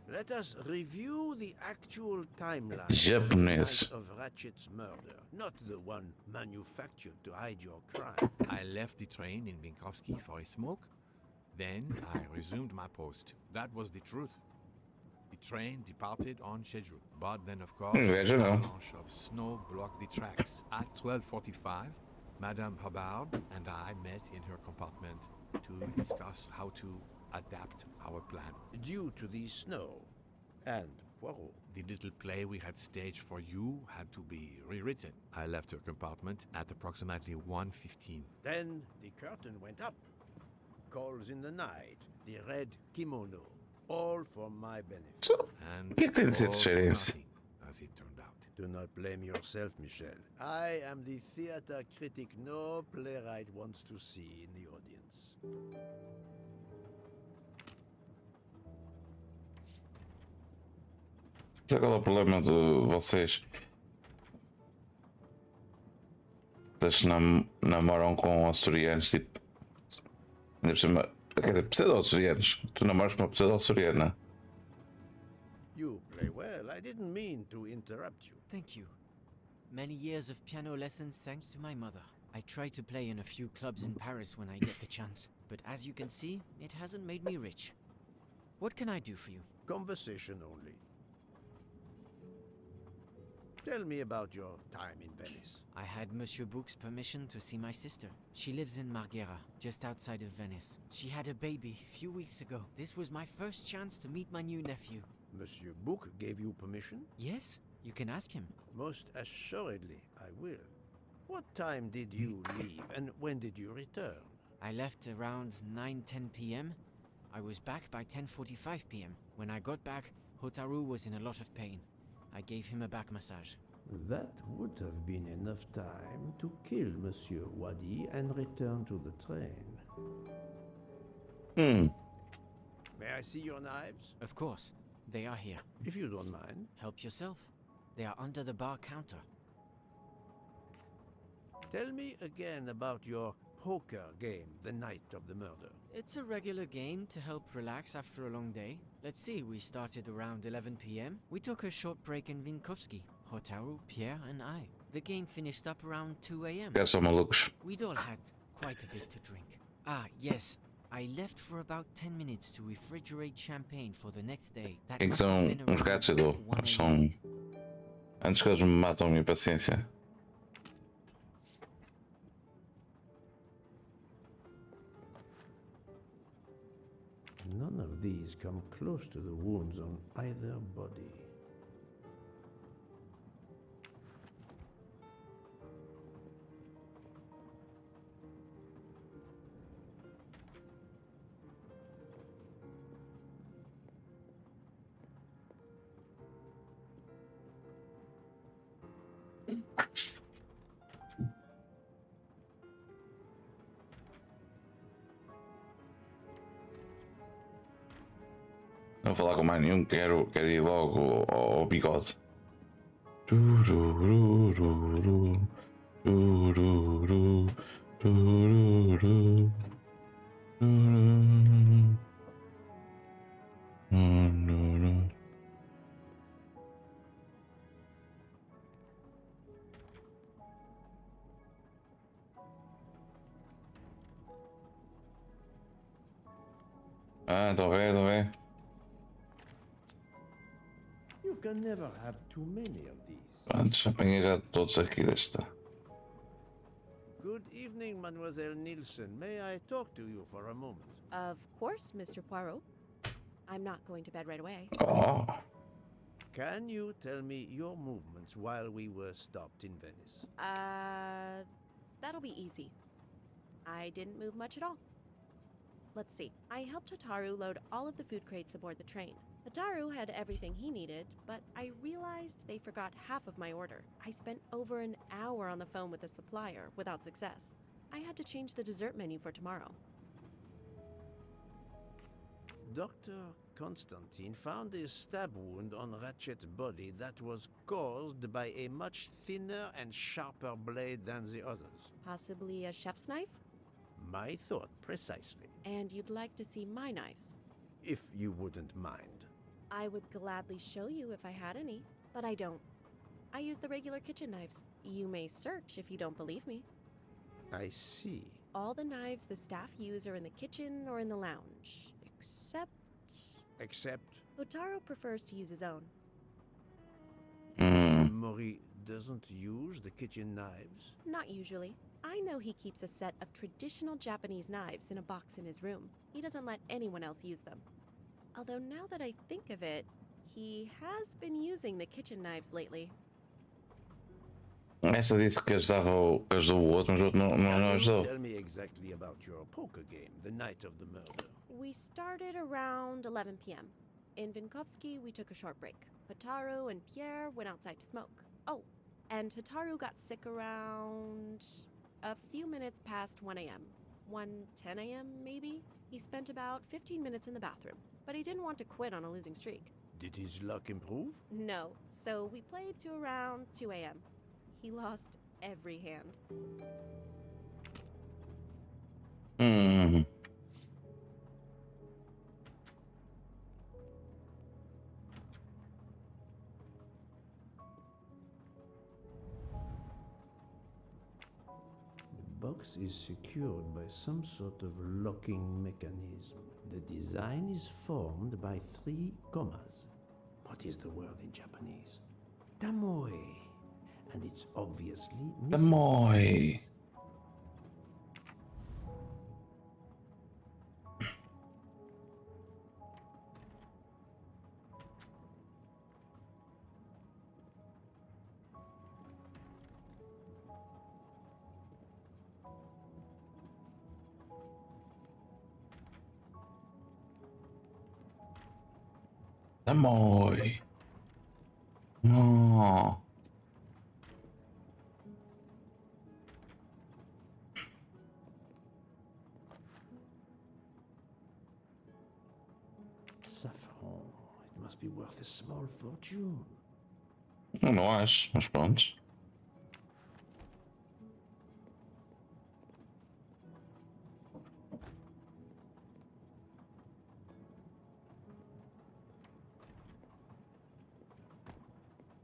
Let us review the actual timeline Japonês. of Ratchet's murder, not the one manufactured to hide your crime. I left the train in Vinkovsky for a smoke. Then I resumed my post. That was the truth. The train departed on schedule. But then, of course, Veja an não. avalanche of snow blocked the tracks. At 12:45, Madame Hubbard and I met in her compartment to discuss how to adapt our plan. Due to the snow and Poirot. The little play we had staged for you had to be rewritten. I left her compartment at approximately 1:15. Then the curtain went up. Calls in the night, the red kimono, all for my benefit. So, And o que é que tem de ser all for diferença? nothing, as it turned out. Do not blame yourself, Michel. I am the theater critic no playwright wants to see in the audience. Sabe qual é o problema de vocês? Vocês namoram com açorianos, tipo. Ainda por cima. Quer dizer, pseudo-açorianos. Tu namoras com uma pseudo-açoriana. You play well. I didn't mean to interrupt you. Thank you. Many years of piano lessons thanks to my mother. I try to play in a few clubs in Paris when I get the chance, but as you can see, it hasn't made me rich. What can I do for you? Conversation only. Tell me about your time in Venice. I had Monsieur Bouc's permission to see my sister. She lives in Marghera, just outside of Venice. She had a baby a few weeks ago. This was my first chance to meet my new nephew. Monsieur Bouc gave you permission? Yes? You can ask him. Most assuredly, I will. What time did you leave, and when did you return? I left around 9:10 p.m. I was back by 10:45 p.m. When I got back, Hotaru was in a lot of pain. I gave him a back massage. That would have been enough time to kill Monsieur Wadi and return to the train. May I see your knives? Of course, they are here. If you don't mind. Help yourself. They are under the bar counter. Tell me again about your poker game the night of the murder. It's a regular game to help relax after a long day. Let's see, we started around 11 p.m. We took a short break in Vinkovsky. Hotaru, Pierre, and I. The game finished up around 2 a.m. É só malucos. We'd all had quite a bit to drink. Ah, yes. I left for about 10 minutes to refrigerate champagne for the next day. That Quem que must have são been uns around gatos do? 1 Eles a.m. são. Antes que eles me matam a minha paciência. None of these come close to the wounds on either body. Não vou falar com mais nenhum, quero ir logo ao bigode. Turururu, tururu, tururu, tururu, tururu. Ah, estão a ver, estão a ver. You can never have too many of these. Antes apanhei já todos aqui desta. Good evening, Mademoiselle Nielsen. May I talk to you for a moment? Of course, Mr. Poirot. I'm not going to bed right away. Oh, Can you tell me your movements while we were stopped in Venice? That'll be easy. I didn't move much at all. Let's see. I helped Hotaru load all of the food crates aboard the train. Hotaru had everything he needed, but I realized they forgot half of my order. I spent over an hour on the phone with the supplier without success. I had to change the dessert menu for tomorrow. Dr. Constantine found a stab wound on Ratchet's body that was caused by a much thinner and sharper blade than the others. Possibly a chef's knife? My thought precisely. And you'd like to see my knives? If you wouldn't mind. I would gladly show you if I had any, but I don't. I use the regular kitchen knives. You may search if you don't believe me. I see. All the knives the staff use are in the kitchen or in the lounge, except Except Hotaru prefers to use his own. Mori doesn't use the kitchen knives. Not usually. I know he keeps a set of traditional Japanese knives in a box in his room. He doesn't let anyone else use them. Although now that I think of it, he has been using the kitchen knives lately. esta disse que ajudou o outro, mas o outro não Can you ajudou. tell me exactly about your poker game the night of the murder? We started around 11 p.m. In Vinkovsky, we took a short break. Hotaru and Pierre went outside to smoke. Oh, and Hotaru got sick around a few minutes past 1 a.m. 1:10 a.m. maybe? He spent about 15 minutes in the bathroom, but he didn't want to quit on a losing streak. Did his luck improve? No, so we played to around 2 a.m. He lost every hand. The box is secured by some sort of locking mechanism. The design is formed by 3 commas. What is the word in Japanese? Tamoe. And it's obviously missing. Tamoe. Amor. No. Saffron. It must be worth a small fortune. Eu não acho, mas pronto.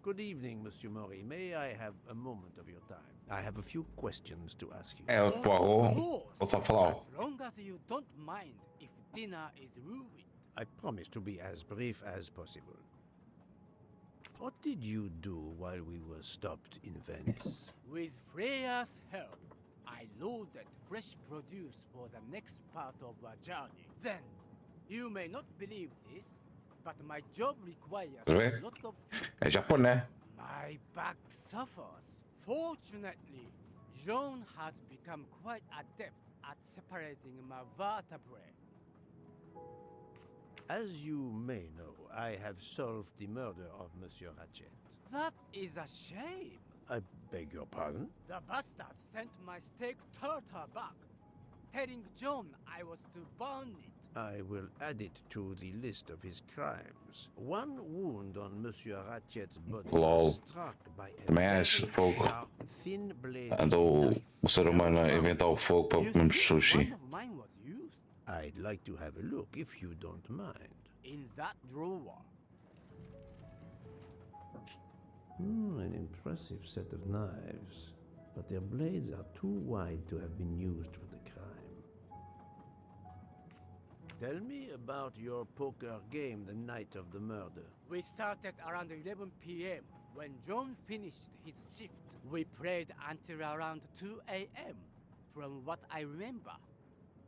Good evening, Monsieur Maury. May I have a moment of your time? I have a few questions to ask you. É o Poirot. Vou só falar. As long as you don't mind if dinner is ruined. I promise to be as brief as possible. What did you do while we were stopped in Venice? With Freya's help, I loaded fresh produce for the next part of our journey. Then, you may not believe this, but my job requires Vê? a lot of food. É japonês. My back suffers. Fortunately, Jean has become quite adept at separating my vertebrae. As you may know, I have solved the murder of Monsieur Ratchet. That is a shame. I beg your pardon? The bastard sent my steak tartar back, telling John I was to burn it. I will add it to the list of his crimes. One wound on Monsieur Ratchet's body Lol. was struck by a Também acho very fogo. sharp, thin-bladed Andou knife. o ser humano a inventar o fogo para You comermos see, sushi. one of mine was used I'd like to have a look if you don't mind. in that drawer. An impressive set of knives, but their blades are too wide to have been used for the crime. Tell me about your poker game the night of the murder. We started around 11 p.m. When John finished his shift. We played until around 2 a.m. From what I remember,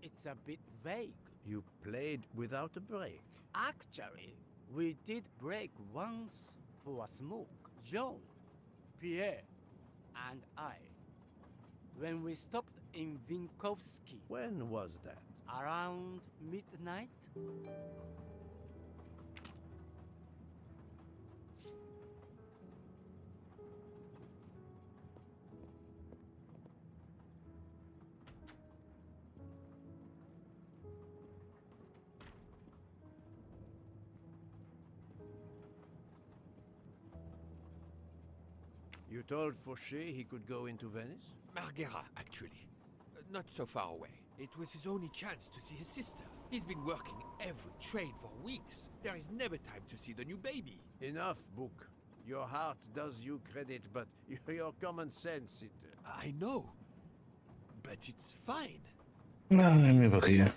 it's a bit vague. You played without a break. Actually, we did break once for a smoke. John, Pierre, and I. When we stopped in Vinkovsky When was that? around midnight. You told Fauché he could go into Venice? Marguerite, actually. Not so far away. It was his only chance to see his sister. He's been working every trade for weeks. There is never time to see the new baby. Enough, Book. Your heart does you credit, but your common sense, it... I know. But it's fine. Não, é minha barriga.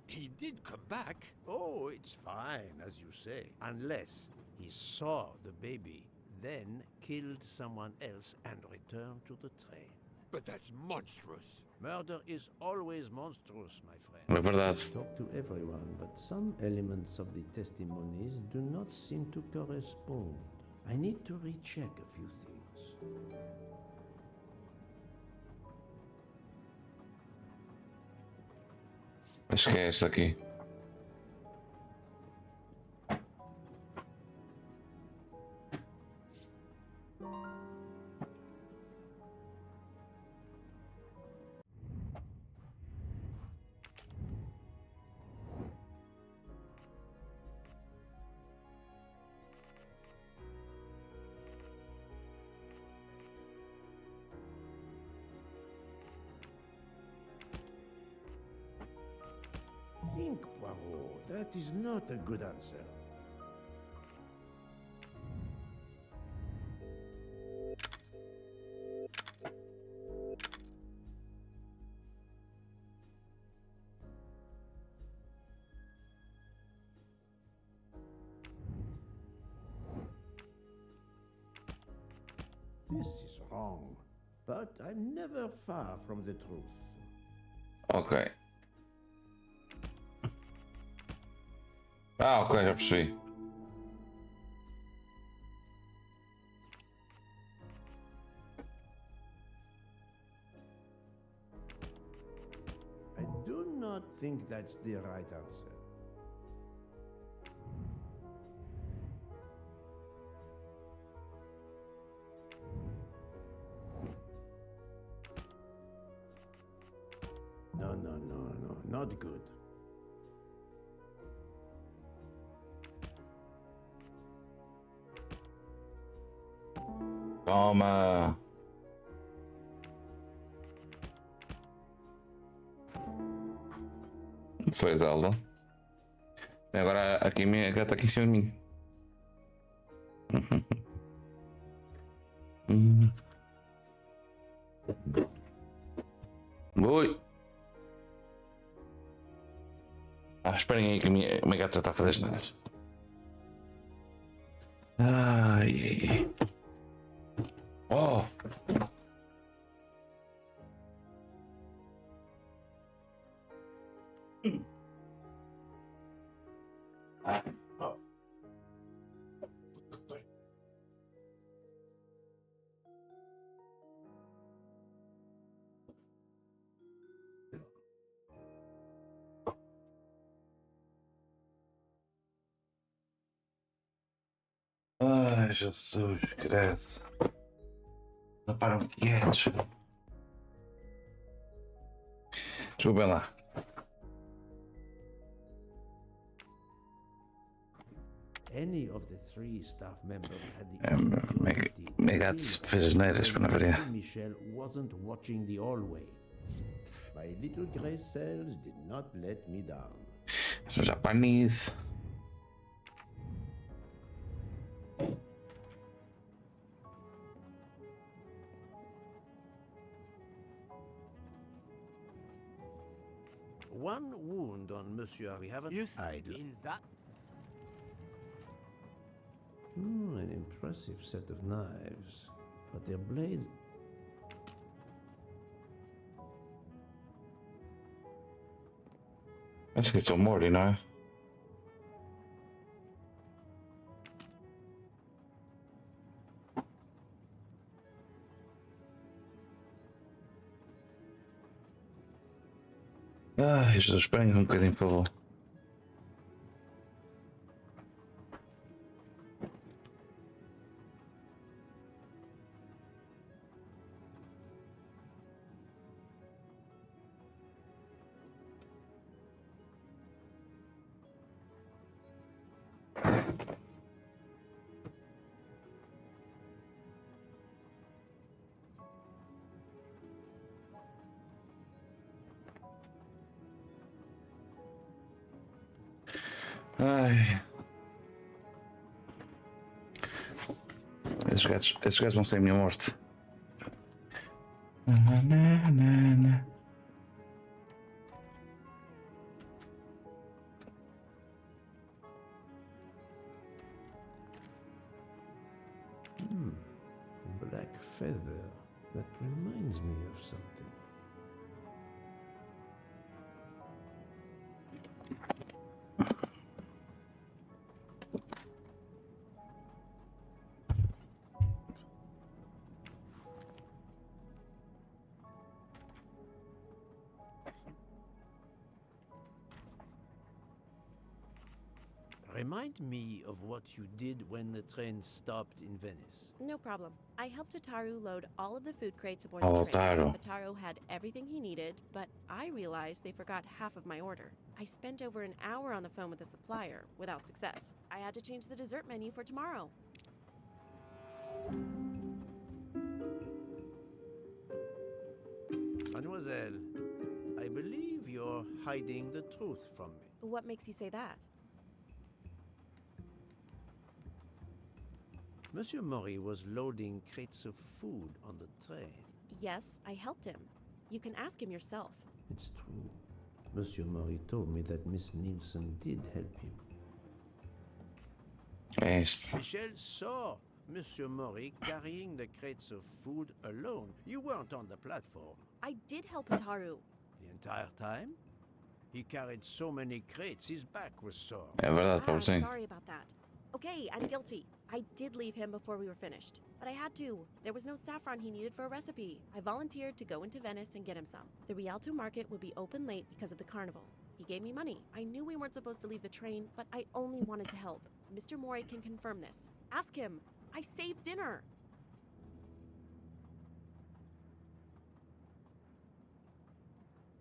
He did come back. Oh, it's fine, as you say. Unless he saw the baby, then killed someone else and returned to the train. But that's monstrous. Murder is always monstrous, my friend. É verdade. Talk to everyone, but some elements of the testimonies do not seem to correspond. I need to recheck a few things. Acho que é esta aqui. Think, Poirot. That is not a good answer. This is wrong, but I'm never far from the truth. Ok. Ah, ok, já percebi. I do not think that's the right answer. not good. Toma! Foi, Zelda. Agora aqui a gata aqui em cima de mim. Oi! Esperem aí que a minha gata já está a fazer as neiras. Ai. Oh! Ai, Jesus, credo. Não param quietos. Desculpem lá. Any of the three staff members had the opportunity Meu gato fez as neiras para não variar. Michel wasn't watching the hallway. My little grey cells did not let me down. São japoneses. One wound on Monsieur. We haven't idle. In that An impressive set of knives, but their blades. Acho que it's Morty, não é? Ai, Jesus, esperem um bocadinho, por favor. Ai. Esses gajos vão ser a minha morte. Black feather. That reminds me of something. Remind me of what you did when the train stopped in Venice. No problem. I helped Ataru load all of the food crates aboard Oh, the train. Taro. Ataru had everything he needed, but I realized they forgot half of my order. I spent over an hour on the phone with the supplier, without success. I had to change the dessert menu for tomorrow. Mademoiselle, I believe you're hiding the truth from me. What makes you say that? Monsieur Maury was loading crates of food on the train. Yes, I helped him. You can ask him yourself. It's true. Monsieur Maury told me that Miss Nielsen did help him. Yes. Michel saw Monsieur Maury carrying the crates of food alone. You weren't on the platform. I did help Ataru. The entire time? He carried so many crates, his back was sore. É verdade, pobre sim. Sorry about that. Okay, I'm guilty. I did leave him before we were finished. But I had to. There was no saffron he needed for a recipe. I volunteered to go into Venice and get him some. The Rialto market would be open late because of the carnival. He gave me money. I knew we weren't supposed to leave the train, but I only wanted to help. Mr. Mori can confirm this. Ask him. I saved dinner.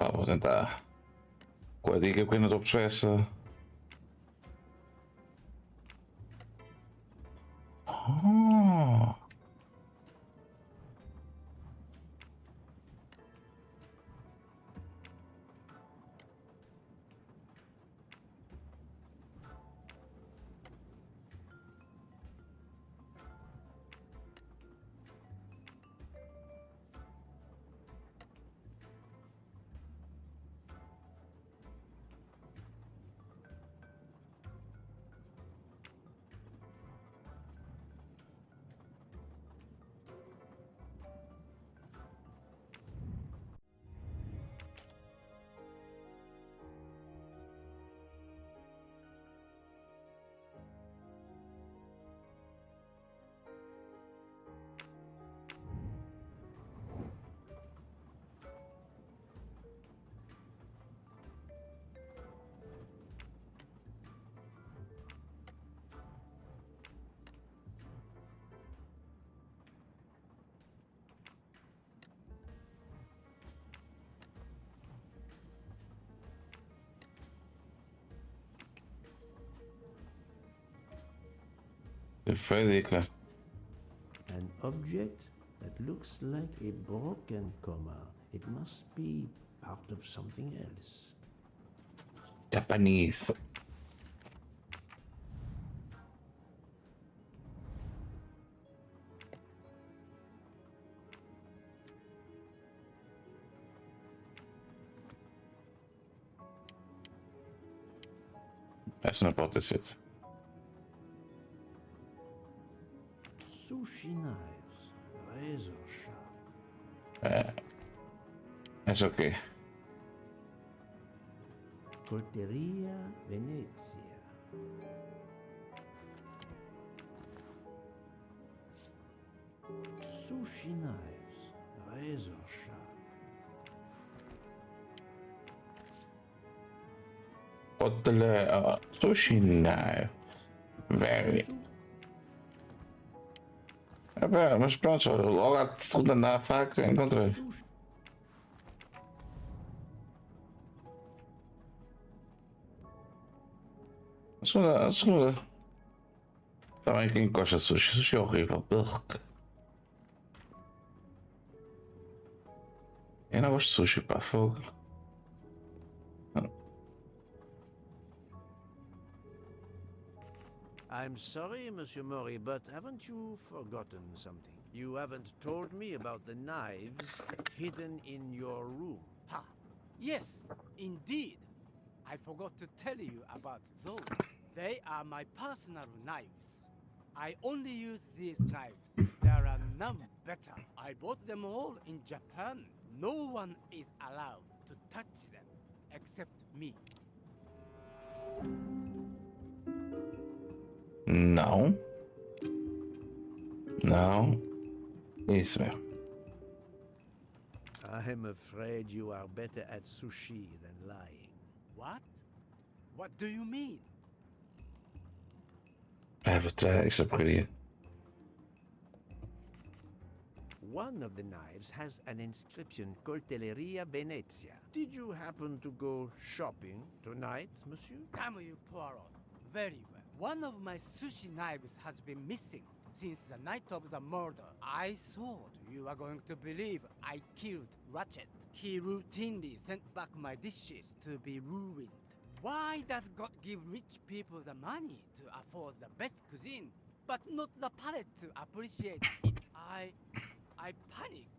Pá, vou tentar. Com a dica que eu não estou a perceber essa. Ah. Foi a dica. An object that looks like a broken comma. It must be part of something else. Japanese. Essa não pode ter sido. Sushi knives, razor sharp. Essa o quê? Colteria Venezia. Sushi knives, razor sharp. Hotel sushi knife. Very. Mas pronto, logo à segunda na faca encontrei. A segunda. Também quem gosta de sushi? Sushi é horrível. Ugh. Eu não gosto de sushi, pá, fogo. I'm sorry, Monsieur Mori, but haven't you forgotten something? You haven't told me about the knives hidden in your room. Ha! Yes, indeed. I forgot to tell you about those. They are my personal knives. I only use these knives. There are none better. I bought them all in Japan. No one is allowed to touch them except me. Não. Não. Isso mesmo. I'm afraid you are better at sushi than lying. What? What do you mean? Vou tirar esta porcaria. One of the knives has an inscription, Coltelleria Venezia. Did you happen to go shopping tonight, monsieur? Damn you, Poirot. Very well. One of my sushi knives has been missing since the night of the murder. I thought you were going to believe I killed Ratchet. He routinely sent back my dishes to be ruined. Why does God give rich people the money to afford the best cuisine, but not the palate to appreciate it? I panicked.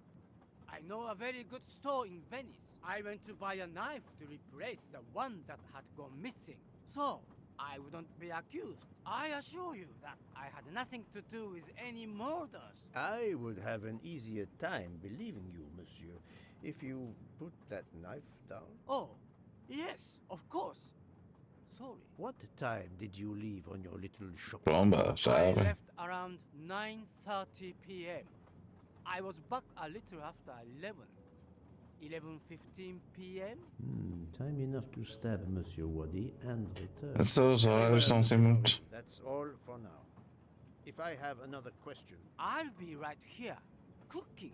I know a very good store in Venice. I went to buy a knife to replace the one that had gone missing. So, I wouldn't be accused. I assure you that I had nothing to do with any murders. I would have an easier time believing you, monsieur, if you put that knife down. Oh, yes, of course. Sorry. What time did you leave on your little shopping? Bomba, I sabe? left around 9:30 p.m. I was back a little after 11:15 p.m. Time enough to stab Monsieur Wadi and return. Essas horas não sei muito. That's all for now. If I have another question, I'll be right here, cooking.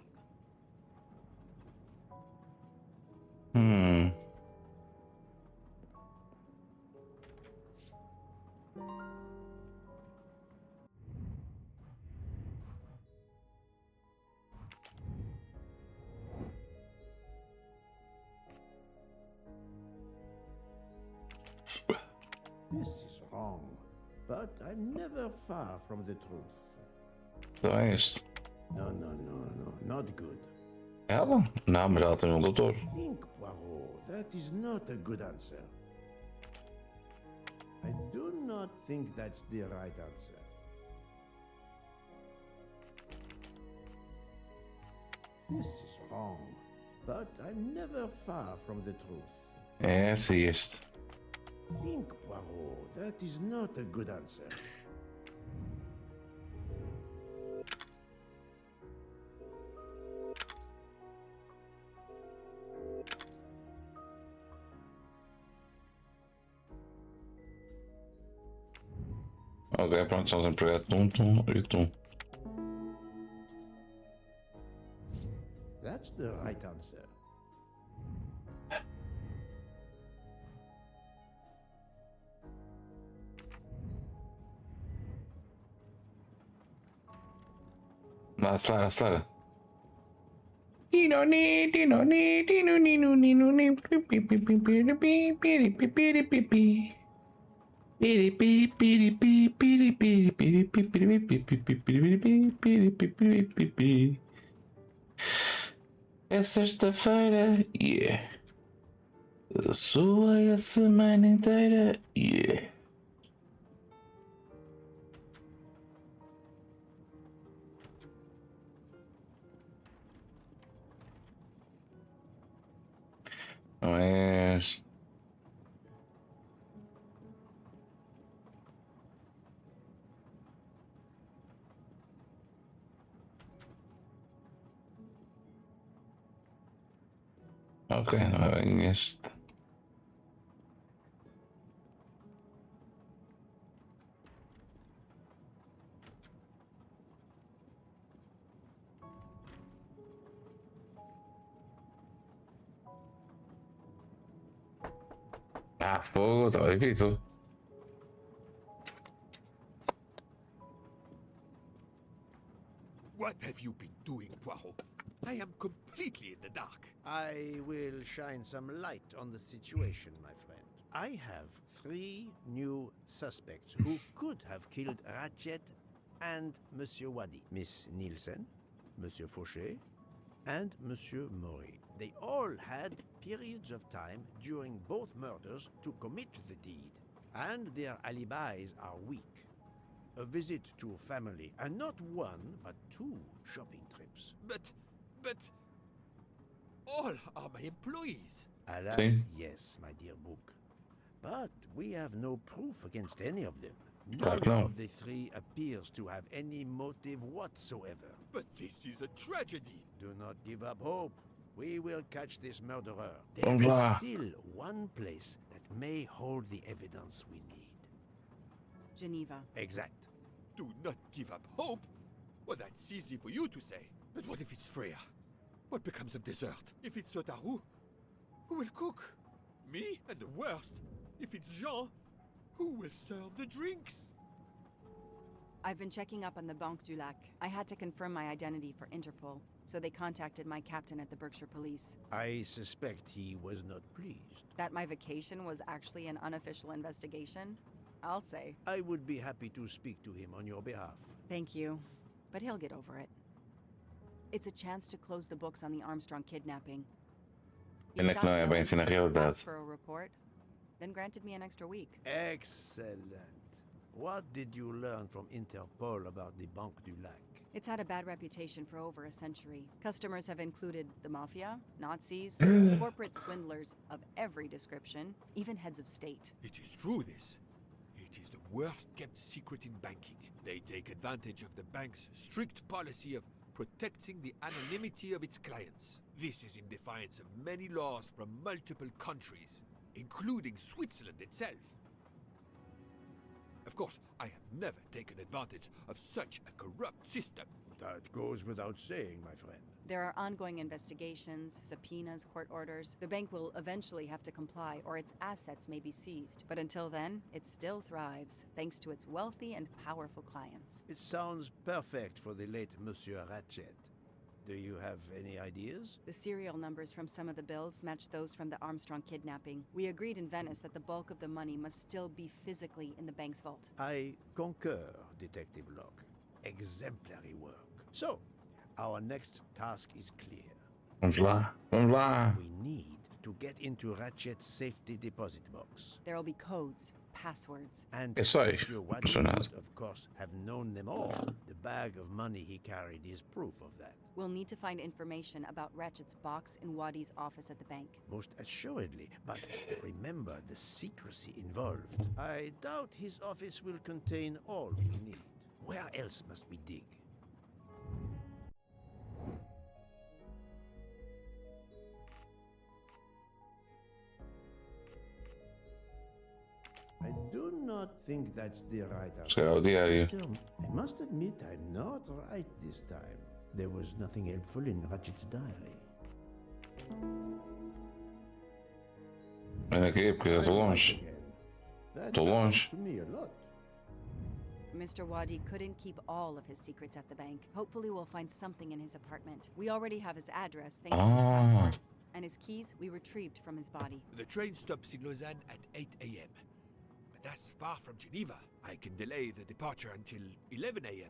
Hmm. This is wrong, but I'm never far from the truth. Então é este. No, no, no, no, not good. Ela? Não, mas ela tem um doutor. Think, Poirot, that is not a good answer. I do not think that's the right answer. This is wrong, but I'm never far from the truth. É este e este. Think, Poirot, that is not a good answer. Ok, pronto, estamos empregados tum e tum. That's the right answer. Vá, acelera. É sexta-feira, yeah. Soa a semana inteira, yeah. Não é este. Ok, não é bem este. Ah, fogo, estava difícil. What have you been doing, Poirot? I am completely in the dark. I will shine some light on the situation, my friend. I have 3 new suspects who could have killed Ratchet and Monsieur Wadi. Miss Nielsen, Monsieur Fauché, and Monsieur Maury. They all had periods of time during both murders to commit the deed, and their alibis are weak. A visit to family, and not 1, but 2 shopping trips. But all are my employees. Alas, See? yes, my dear book. But we have no proof against any of them. Claro None que não. of the 3 appears to have any motive whatsoever. But this is a tragedy. Do not give up hope. We will catch this murderer. There Vamos is lá. still one place that may hold the evidence we need. Geneva. Exact. Do not give up hope. Well, that's easy for you to say. But what if it's Freya? What becomes of dessert? If it's Sotaru, who will cook? Me? And the worst, if it's Jean, who will serve the drinks? I've been checking up on the Banque du Lac. I had to confirm my identity for Interpol, so they contacted my captain at the Berkshire Police. I suspect he was not pleased. That my vacation was actually an unofficial investigation? I'll say. I would be happy to speak to him on your behalf. Thank you, but he'll get over it. It's a chance to close the books on the Armstrong kidnapping. He Pena que não é stopped bem assim na knowing, realidade. asked for a report, then granted me an extra week. Excellent. What did you learn from Interpol about the Banque du Lac? It's had a bad reputation for over a century. Customers have included the mafia, Nazis, corporate swindlers of every description, even heads of state. It is true, this. It is the worst kept secret in banking. They take advantage of the bank's strict policy of protecting the anonymity of its clients. This is in defiance of many laws from multiple countries, including Switzerland itself. Of course, I have never taken advantage of such a corrupt system. That goes without saying, my friend. There are ongoing investigations, subpoenas, court orders. The bank will eventually have to comply, or its assets may be seized. But until then, it still thrives, thanks to its wealthy and powerful clients. It sounds perfect for the late Monsieur Ratchet. Do you have any ideas? The serial numbers from some of the bills match those from the Armstrong kidnapping. We agreed in Venice that the bulk of the money must still be physically in the bank's vault. I concur, Detective Locke. Exemplary work. So, our next task is clear. Vamos lá, vamos lá. We need to get into Ratchet's safety deposit box. There will be codes, passwords. And Eu sei, Monsieur não sou Wadi nada. would, of course, have known them all. The bag of money he carried is proof of that. We'll need to find information about Ratchet's box in Wadi's office at the bank. Most assuredly, but remember the secrecy involved. I doubt his office will contain all you need. Where else must we dig? I do not think that's the right answer. Será o diário. Still, I must admit I'm not right this time. There was nothing helpful in Ratchet's diary. Vem aqui, porque eu estou longe. That Tô longe. happens to me a lot. Mr. Wadi couldn't keep all of his secrets at the bank. Hopefully we'll find something in his apartment. We already have his address thanks to his passport. And his keys we retrieved from his body. The train stops in Lausanne at 8 a.m. But that's far from Geneva. I can delay the departure until 11 a.m.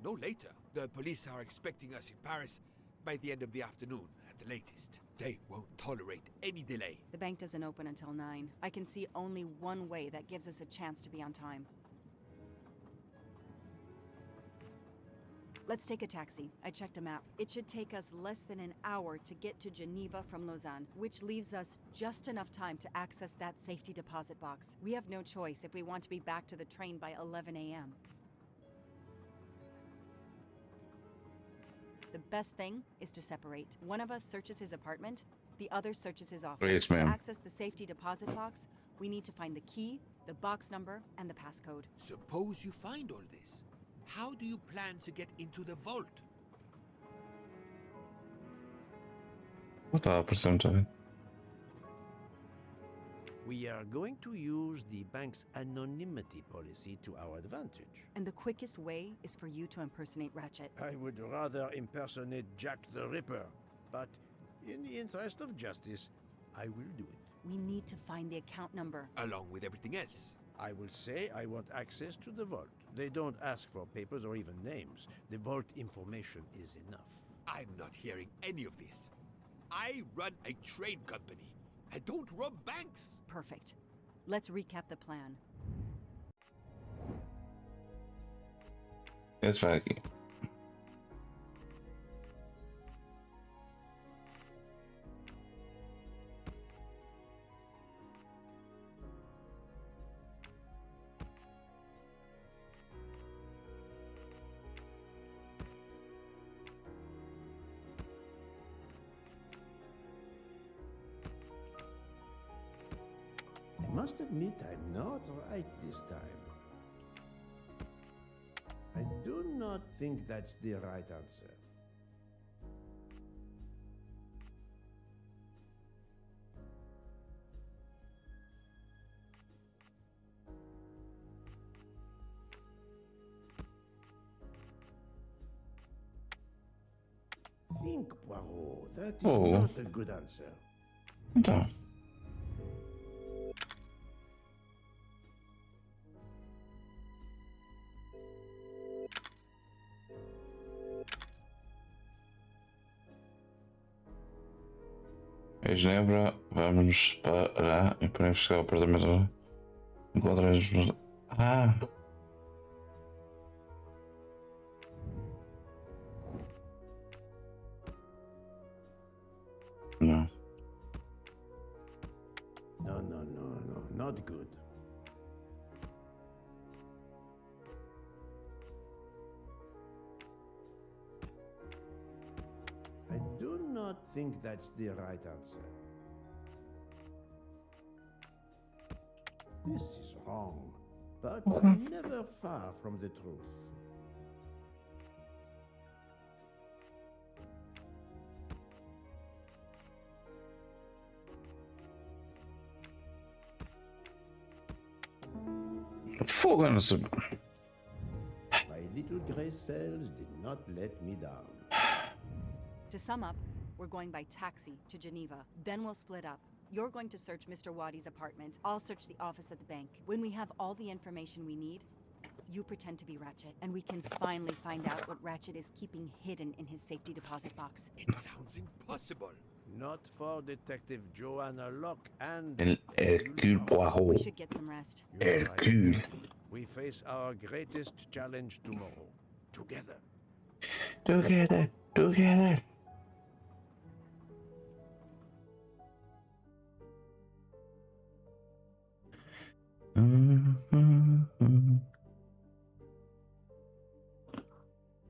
No later. The police are expecting us in Paris by the end of the afternoon at the latest. They won't tolerate any delay. The bank doesn't open until 9. I can see only one way that gives us a chance to be on time. Let's take a taxi. I checked a map. It should take us less than an hour to get to Geneva from Lausanne, which leaves us just enough time to access that safety deposit box. We have no choice if we want to be back to the train by 11 a.m. The best thing is to separate. One of us searches his apartment, the other searches his office. Yes, To ma'am. access the safety deposit box, we need to find the key, the box number, and the passcode. Suppose you find all this. How do you plan to get into the vault? Estava a aparecer muito bem. We are going to use the bank's anonymity policy to our advantage. And the quickest way is for you to impersonate Ratchet. I would rather impersonate Jack the Ripper, but in the interest of justice, I will do it. We need to find the account number. Along with everything else. I will say I want access to the vault. They don't ask for papers or even names. The vault information is enough. I'm not hearing any of this. I run a train company. I don't rob banks. Perfect. Let's recap the plan. Esse vai aqui. I must admit I'm not right this time. I do not think that's the right answer. Think, Poirot. That is Oh. not a good answer. Então. Em Genebra, vamos para e para investigar o apartamento. Encontramos. Ah! Não. No, not good. I do not think that's the right answer. This is wrong, but never far from the truth. Fogo, eu não sei. My little gray cells did not let me down. To sum up, we're going by taxi to Geneva. Then we'll split up. You're going to search Mr. Wadi's apartment. I'll search the office at the bank. When we have all the information we need, you pretend to be Ratchet, and we can finally find out what Ratchet is keeping hidden in his safety deposit box. It sounds impossible. Not for Detective Joanna Locke and Hercule We Poirot. should get some rest. You're right. Hercule. We face our greatest challenge tomorrow. Together. Together, together. Mm-hmm.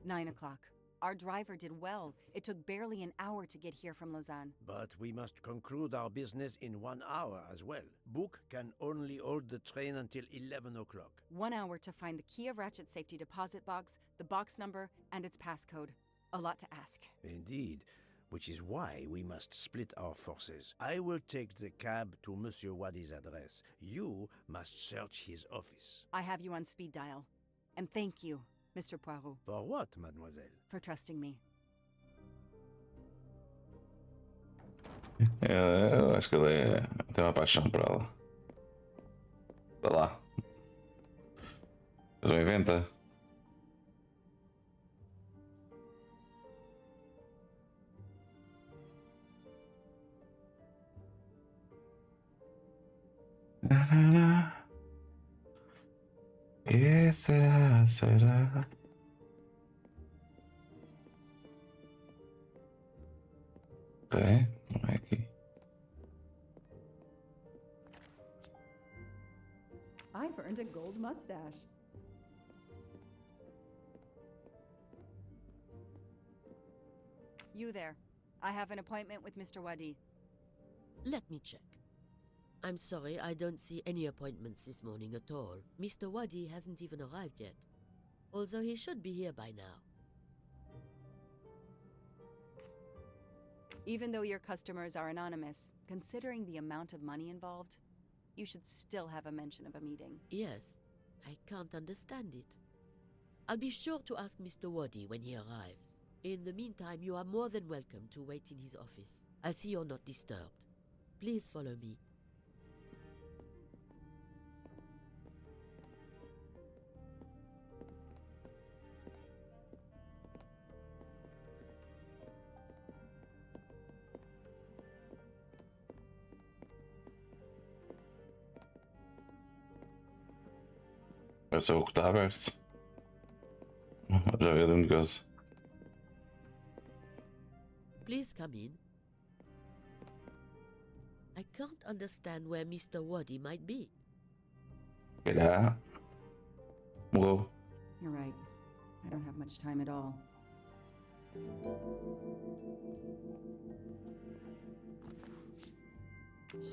9 o'clock. Our driver did well. It took barely an hour to get here from Lausanne. But we must conclude our business in 1 hour as well. Book can only hold the train until 11 o'clock. 1 hour to find the key of Ratchet's safety deposit box, the box number, and its passcode. A lot to ask. Indeed, which is why we must split our forces. I will take the cab to Monsieur Wadi's address. You must search his office. I have you on speed dial. And thank you, Mr. Poirot, For what, mademoiselle? for trusting me. Eu acho que ele tem uma paixão por ela. Está lá. Mas não inventa. Que será, será? Ok, não é aqui. I've earned a gold mustache. You there. I have an appointment with Mr. Wadi. Let me check. I'm sorry, I don't see any appointments this morning at all. Mr. Wadi hasn't even arrived yet. Although he should be here by now. Even though your customers are anonymous, considering the amount of money involved, you should still have a mention of a meeting. Yes, I can't understand it. I'll be sure to ask Mr. Wadi when he arrives. In the meantime, you are more than welcome to wait in his office. I'll see you're not disturbed. Please follow me. Vai ser o que está aberto. Já vi dentro de casa. Please come in. I can't understand where Mr. Wadi might be. Calhar. Morreu. You're right. I don't have much time at all.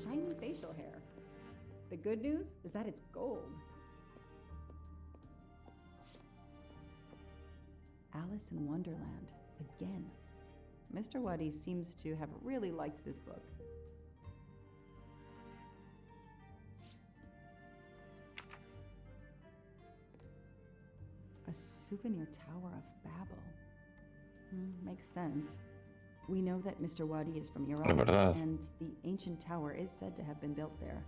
Shiny facial hair. The good news is that it's gold. Alice in Wonderland. Again. Mr. Wadi seems to have really liked this book. A souvenir tower of Babel. Makes sense. We know that Mr. Wadi is from Europe, verdad. and the ancient tower is said to have been built there.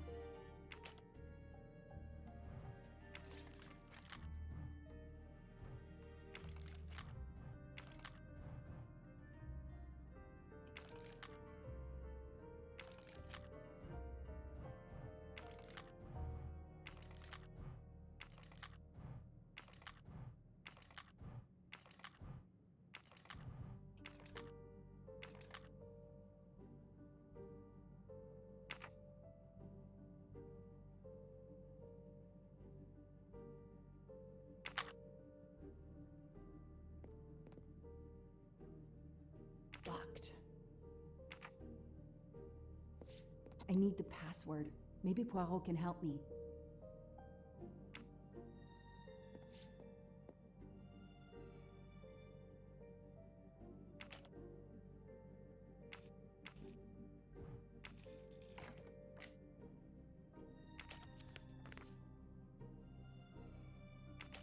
Locked. I need the password. Maybe Poirot can help me.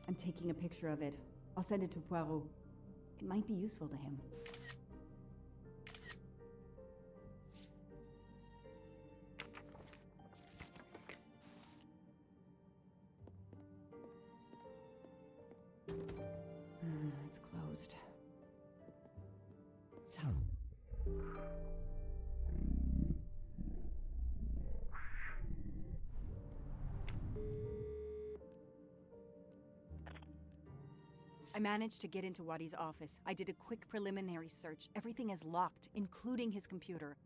I'm taking a picture of it. I'll send it to Poirot. It might be useful to him. It's closed. I managed to get into Wadi's office. I did a quick preliminary search. Everything is locked, including his computer.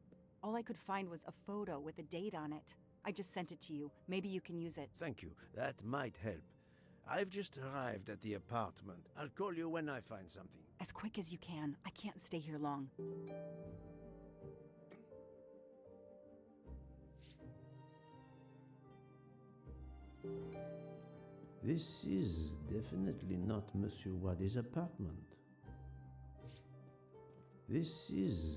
All I could find was a photo with a date on it. I just sent it to you. Maybe you can use it. Thank you. That might help. I've just arrived at the apartment. I'll call you when I find something. As quick as you can. I can't stay here long. This is definitely not Monsieur Wadi's apartment. This is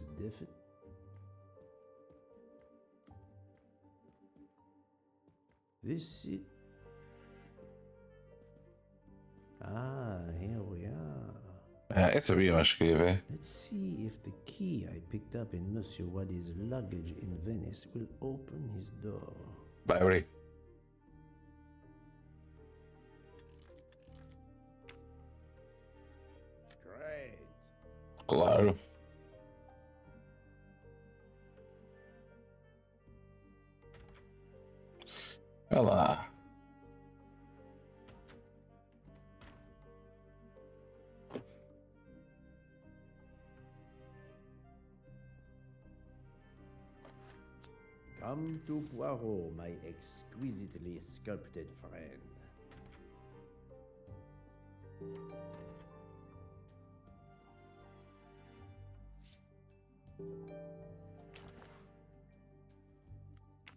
This is... Ah, here we are. Essa sabia, mas queria ver. Let's see if the key I picked up in Monsieur Wadi's luggage in Venice will open his door. Vai abrir. Great. Claro. Olha lá. Come to Poirot, my exquisitely sculpted friend.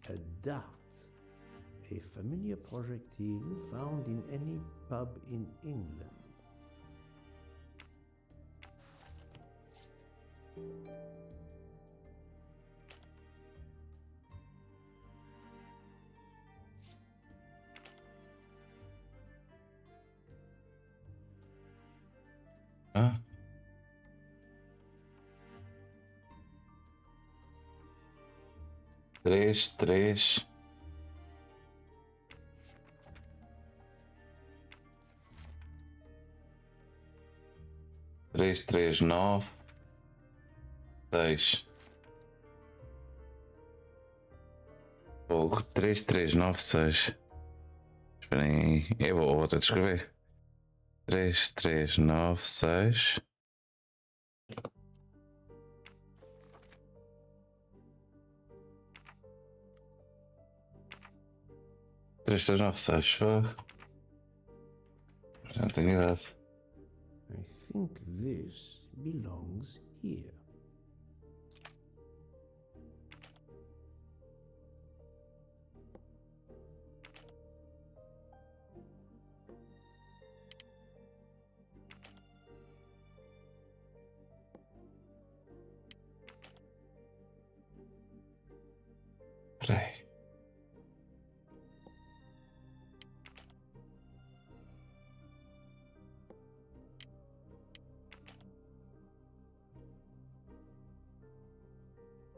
A dart. A familiar projectile found in any pub in England. Hã? Três. 339 6. Fogo 3396. Esperem aí. Eu vou ter de escrever. 3396. Três, três, nove, seis. Já não tenho idade. I think this belongs here. Peraí.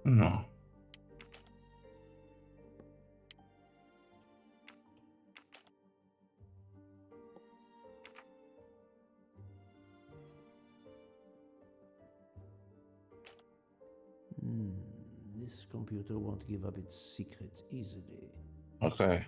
Não. This computer won't give up its secrets easily. Ok.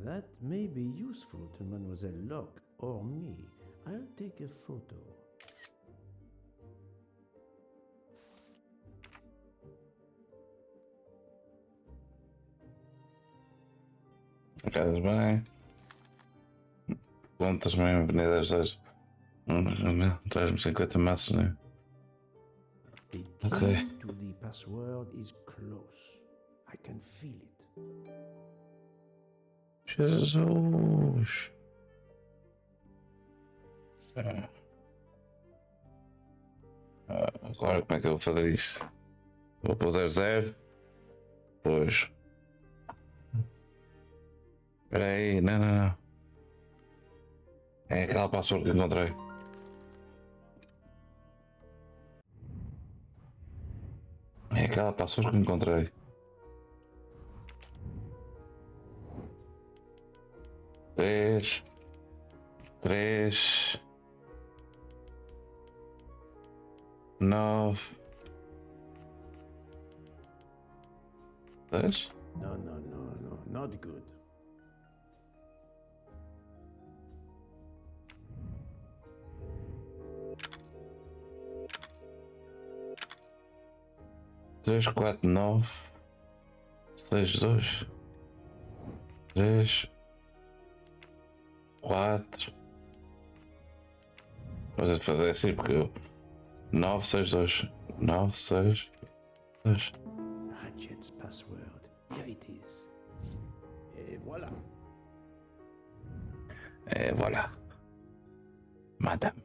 That may be useful to Mademoiselle Locke or me. I'll take a photo. Ficadas bem. Quantas mesmo avenidas das. 50 maços, né? The key Okay. to the password is close. I can feel it. Jesus. Agora como é que eu vou fazer isso? Vou pôr 00. Pois. Espera aí, não. É aquela password que encontrei. É aquela password que encontrei. 3, 9, 10. No, not good. Três, 4, 9, 6, 2, 3, 4. Vamos fazer assim porque eu. 9, 6, 2, 9, 6, 2. Ratchet's password. Here it is. Et voilà. Et voilà. Madame.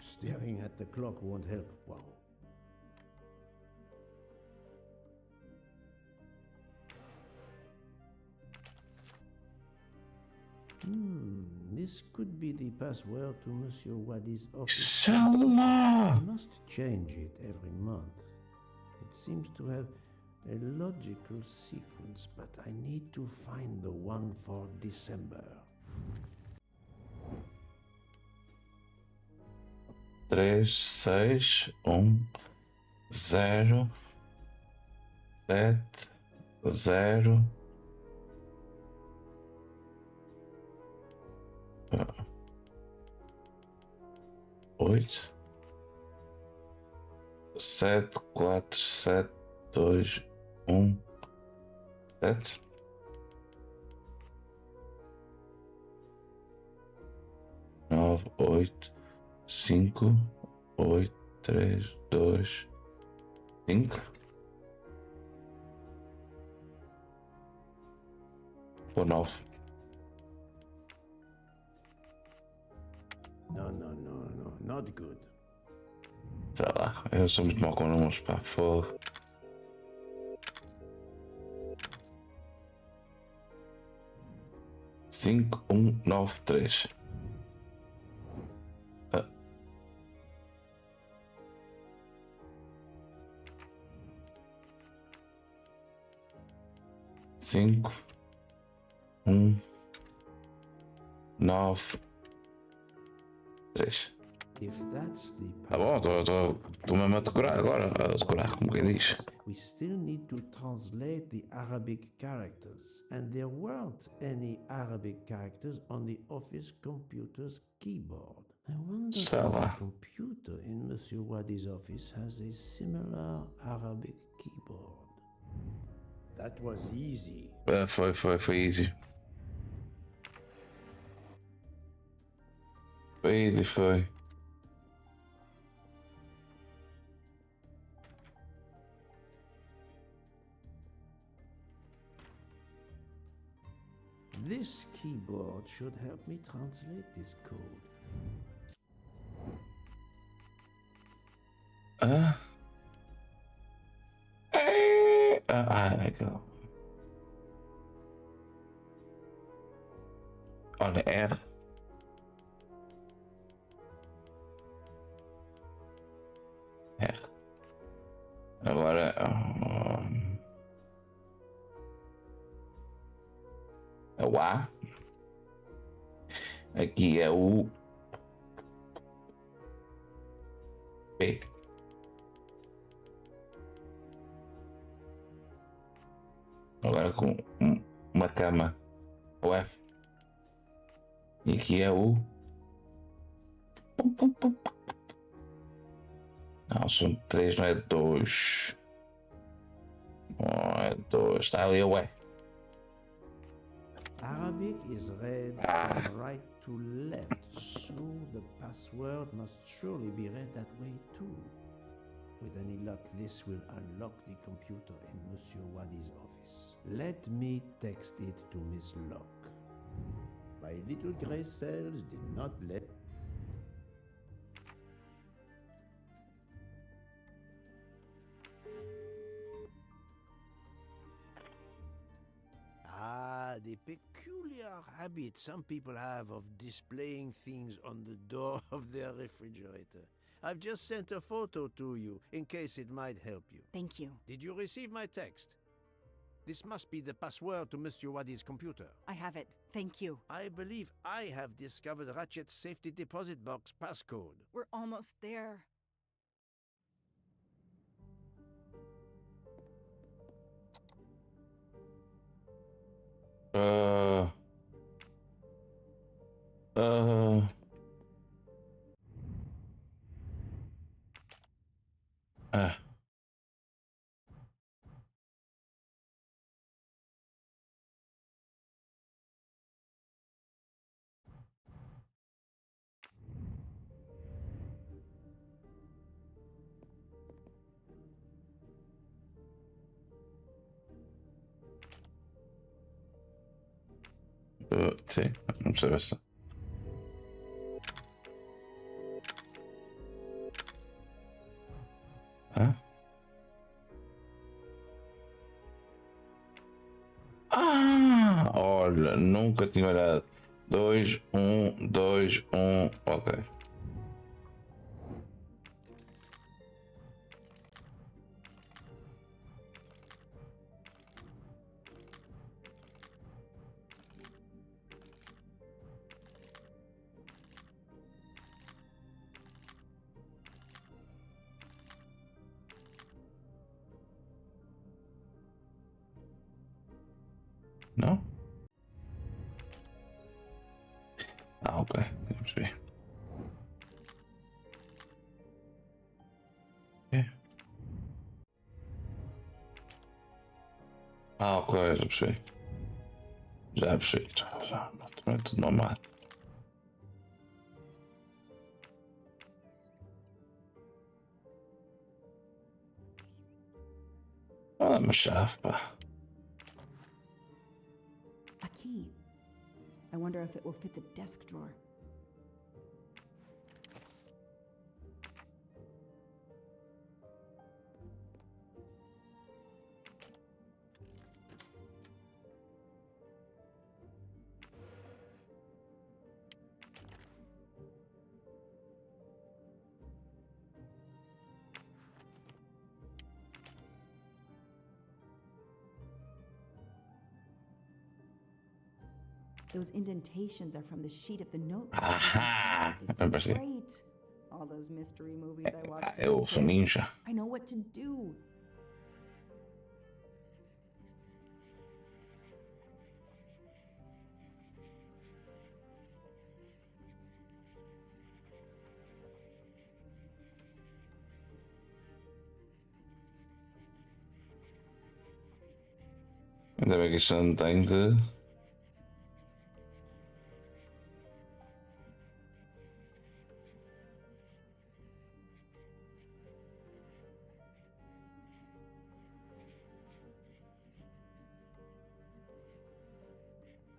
Staring at the clock won't help, Poirot. This could be the password to Monsieur Wadi's office. Inshallah. I must change it every month. It seems to have a logical sequence, but I need to find the one for December. 3, 6, 1, 0, 7, 0. 8, 7, 4, 7, 2, 1, 7. 9, 8, 5, 8, 3, 2, 5. Ou 9. No, not good. Sei lá, eu sou muito mal com números, pá, fogo. Cinco, 1, 9, 3. 5, 1, 9, 3. If that's the Tá bom, estou mesmo a decorar agora, a decorar como quem diz. we still need to translate the Arabic characters, and there weren't any Arabic characters on the office computer's keyboard. I wonder if the computer in Monsieur Wadi's office has a similar Arabic keyboard. That was easy. Foi easy. Foi easy, foi. This keyboard should help me translate this code. Legal. Olha, R. R. Agora. É o A. Aqui é o P. Agora com uma cama. O F. E aqui é o. Não, são 3, não é 2. Não é 2. Está ali o E. Arabic is read from right to left, so the password must surely be read that way too. With any luck, this will unlock the computer in Monsieur Wadi's office. Let me text it to Miss Locke. My little gray cells did not let... Ah, the peculiar habit some people have of displaying things on the door of their refrigerator. I've just sent a photo to you, in case it might help you. Thank you. Did you receive my text? This must be the password to Mr. Wadi's computer. I have it. Thank you. I believe I have discovered Ratchet's safety deposit box passcode. We're almost there. Uh. Sì, non serve questo. Ah, olha, nunca tinha olhado. 2, 1, 2, 1, ok. Não? Ah, ok, vamos ver. É. Ah, ok, já percebi. Já percebi. Já, também tudo normal. Ah, uma chave, pá. A key. I wonder if it will fit the desk drawer. Those indentations are from the sheet of the notebook. Aha! This is great. All those mystery movies I watched. Eu sou ninja. I know what to do. Ainda bem que isto não tem de.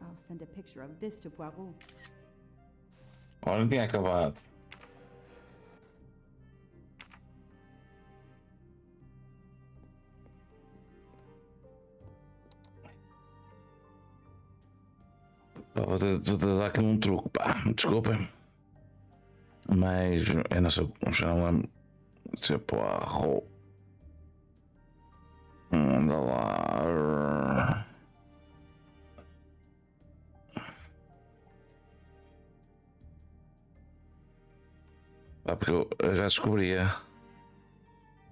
I'll send a picture of this to Poirot. Olha, não tinha acabado. Pá, vou dar aqui um truque, pá. Desculpem. Mas eu não sei, já não lembro. Se é Poirot. Anda lá. Pá, porque eu já descobria.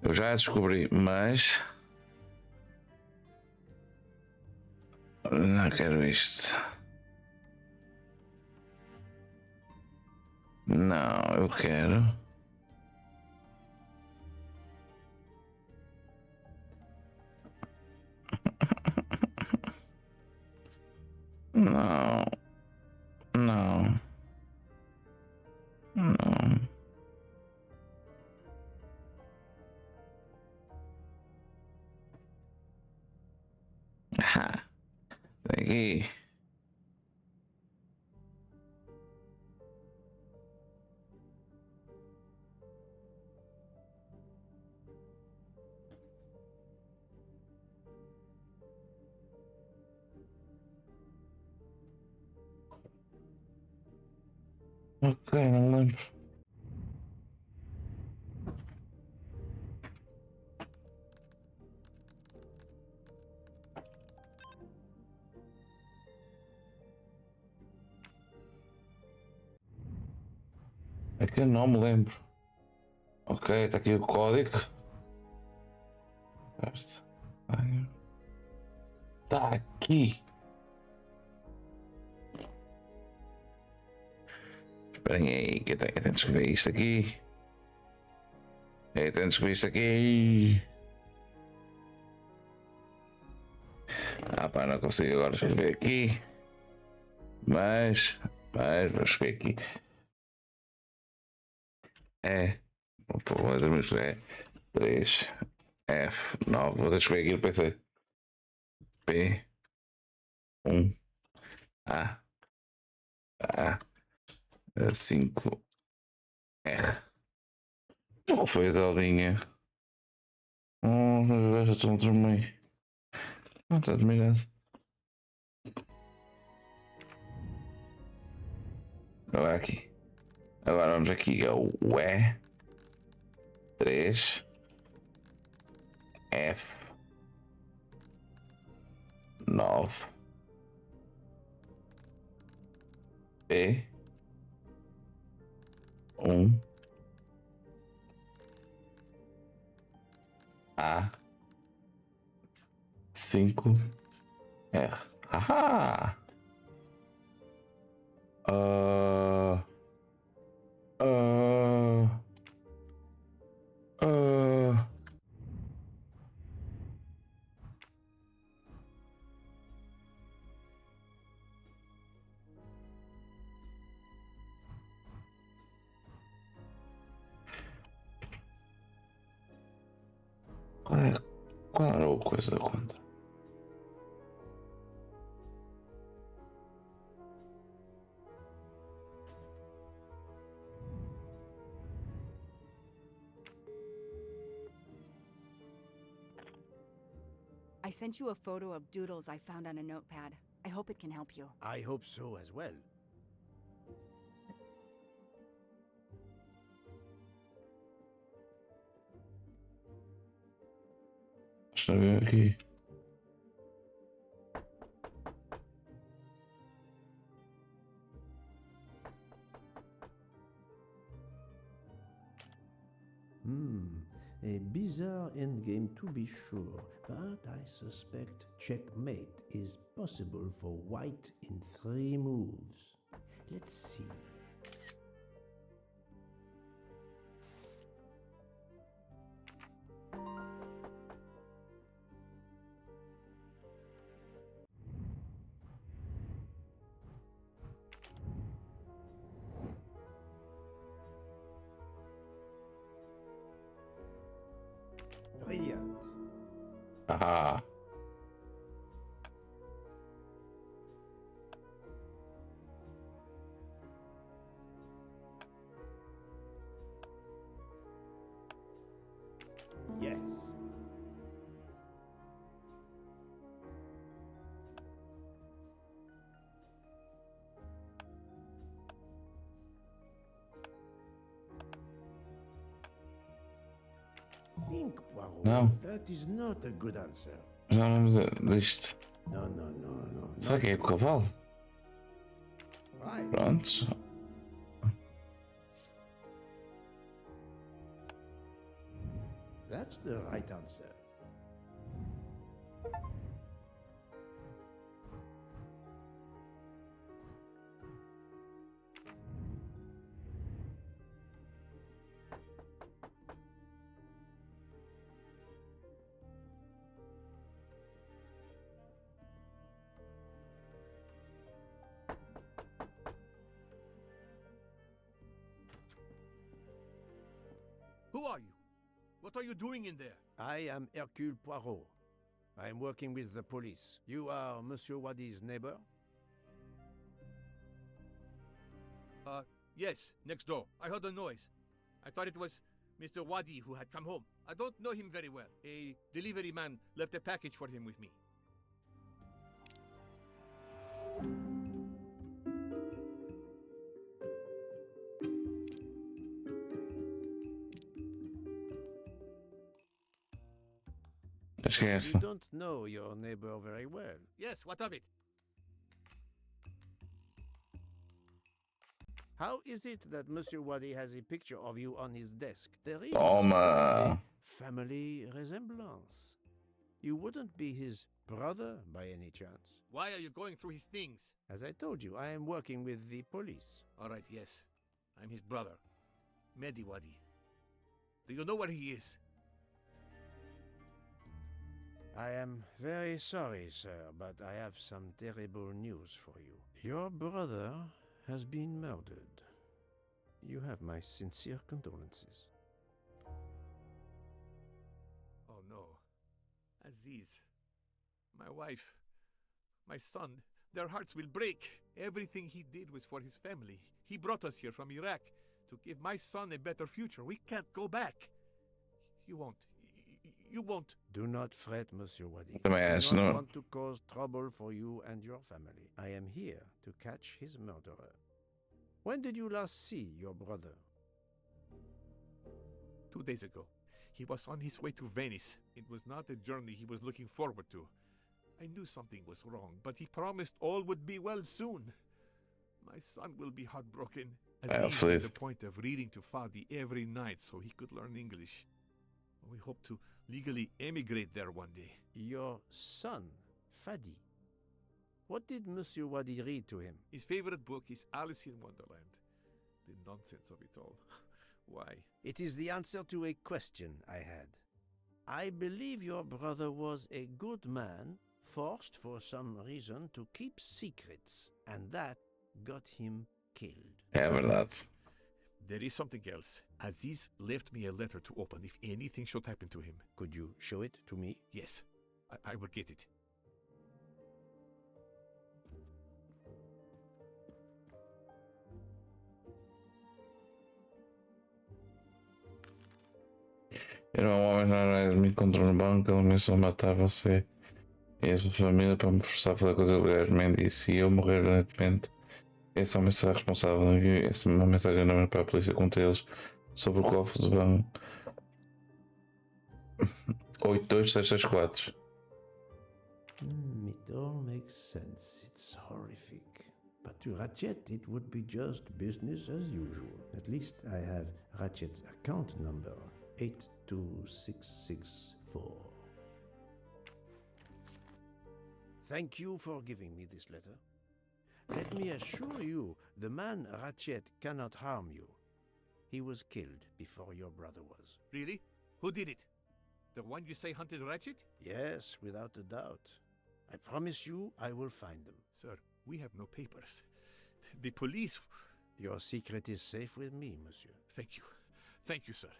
Eu já descobri, mas. Não quero isto. Não, eu quero. Não. Não. Não. aqui. Ok, não lembro. É que eu não me lembro. Ok, está aqui o código. Está aqui. Esperem aí, que eu tenho de escrever isto aqui. Eu tenho de escrever isto aqui. Ah pá, não consigo agora escrever aqui. Mas vou escrever aqui. É. É 3 F9. Vou escrever aqui no PC. P1 A 5 R. Qual foi a telinha? Já estou a dormir. Não está dormindo. Agora aqui. Agora vamos aqui. É o E3 F9 P1 A 5 R. Haha! Uh, uh, uh. Qual era a coisa da conta? I sent you a photo of doodles I found on a notepad. I hope it can help you. I hope so as well. Deixa eu ver aqui. A bizarre endgame to be sure, but I suspect checkmate is possible for white in 3 moves. Let's see. Brilliant. Haha. Yes. Think, Poirot. No. That is not a good answer. Já vamos disto. No. Será que é o cavalo? Right. Pronto. That's the right answer. Who are you? What are you doing in there? I am Hercule Poirot. I'm working with the police. You are Monsieur Wadi's neighbor? Yes, next door. I heard a noise. I thought it was Mr. Wadi who had come home. I don't know him very well. A delivery man left a package for him with me. You don't know your neighbor very well. Yes, what of it? How is it that Monsieur Wadi has a picture of you on his desk? There is Toma. a family resemblance. You wouldn't be his brother by any chance. Why are you going through his things? As I told you, I am working with the police. All right, yes. I'm his brother, Mehdi Wadi. Do you know where he is? I am very sorry, sir, but I have some terrible news for you. Your brother has been murdered. You have my sincere condolences. Oh no. Aziz, my wife, my son, their hearts will break. Everything he did was for his family. He brought us here from Iraq to give my son a better future. We can't go back. You won't. You won't. Do not fret, Monsieur Wadi. Também I acho, do not não. want to cause trouble for you and your family. I am here to catch his murderer. When did you last see your brother? 2 days ago. He was on his way to Venice. It was not a journey he was looking forward to. I knew something was wrong, but he promised all would be well soon. My son will be heartbroken. Aziz made the point of reading to Fadi every night so he could learn English. We hope to legally emigrate there one day. Your son, Fadi. What did Monsieur Wadi read to him? His favorite book is Alice in Wonderland. The nonsense of it all. Why? It is the answer to a question I had. I believe your brother was a good man, forced for some reason to keep secrets, and that got him killed. É verdade. There is something else. Aziz left me a letter to open if anything should happen to him. Could you show it to me? Yes, I will get it. Era um homem na me encontrou no banco, ele começou a matar você e a sua família para me forçar a fazer coisas ilegalmente. E se eu morrer lentamente, esse homem será responsável. Envio uma mensagem anônima para a polícia contra eles sobre o cofre do banco 82664. It all makes sense. It's horrific. But to Ratchet, it would be just business as usual. At least I have Ratchet's account number, 82664. Thank you for giving me this letter. Let me assure you, the man Ratchet cannot harm you. He was killed before your brother was. Really? Who did it? The one you say hunted Ratchet? Yes, without a doubt. I promise you I will find them. Sir, we have no papers. The police... Your secret is safe with me, monsieur. Thank you. Thank you, sir.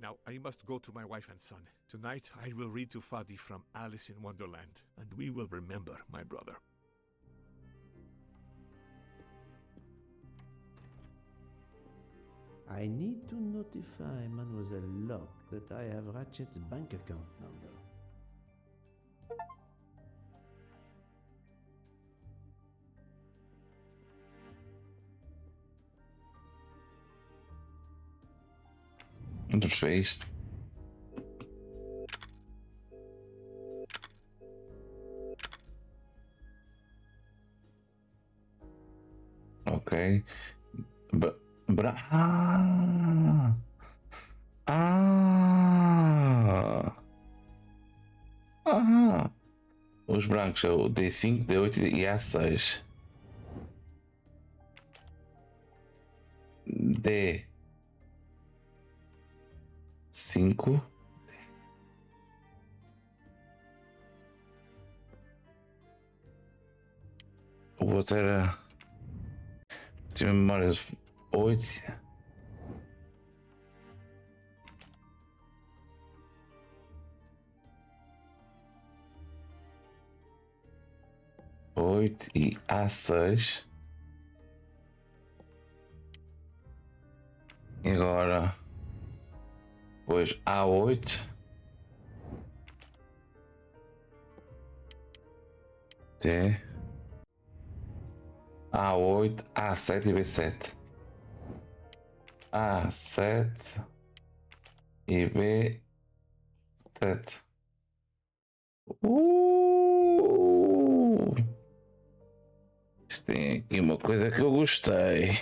Now, I must go to my wife and son. Tonight, I will read to Fadi from Alice in Wonderland, and we will remember my brother. I need to notify Mademoiselle Locke that I have Ratchet's bank account number. Interface. Ok. Os brancos é o D5, D8 e A6. D5. O outro era. Tinha memórias 8. 8 e A6. E agora, depois A8. T. A8, A7 e B7. A7 e B7. Isto tem aqui uma coisa que eu gostei.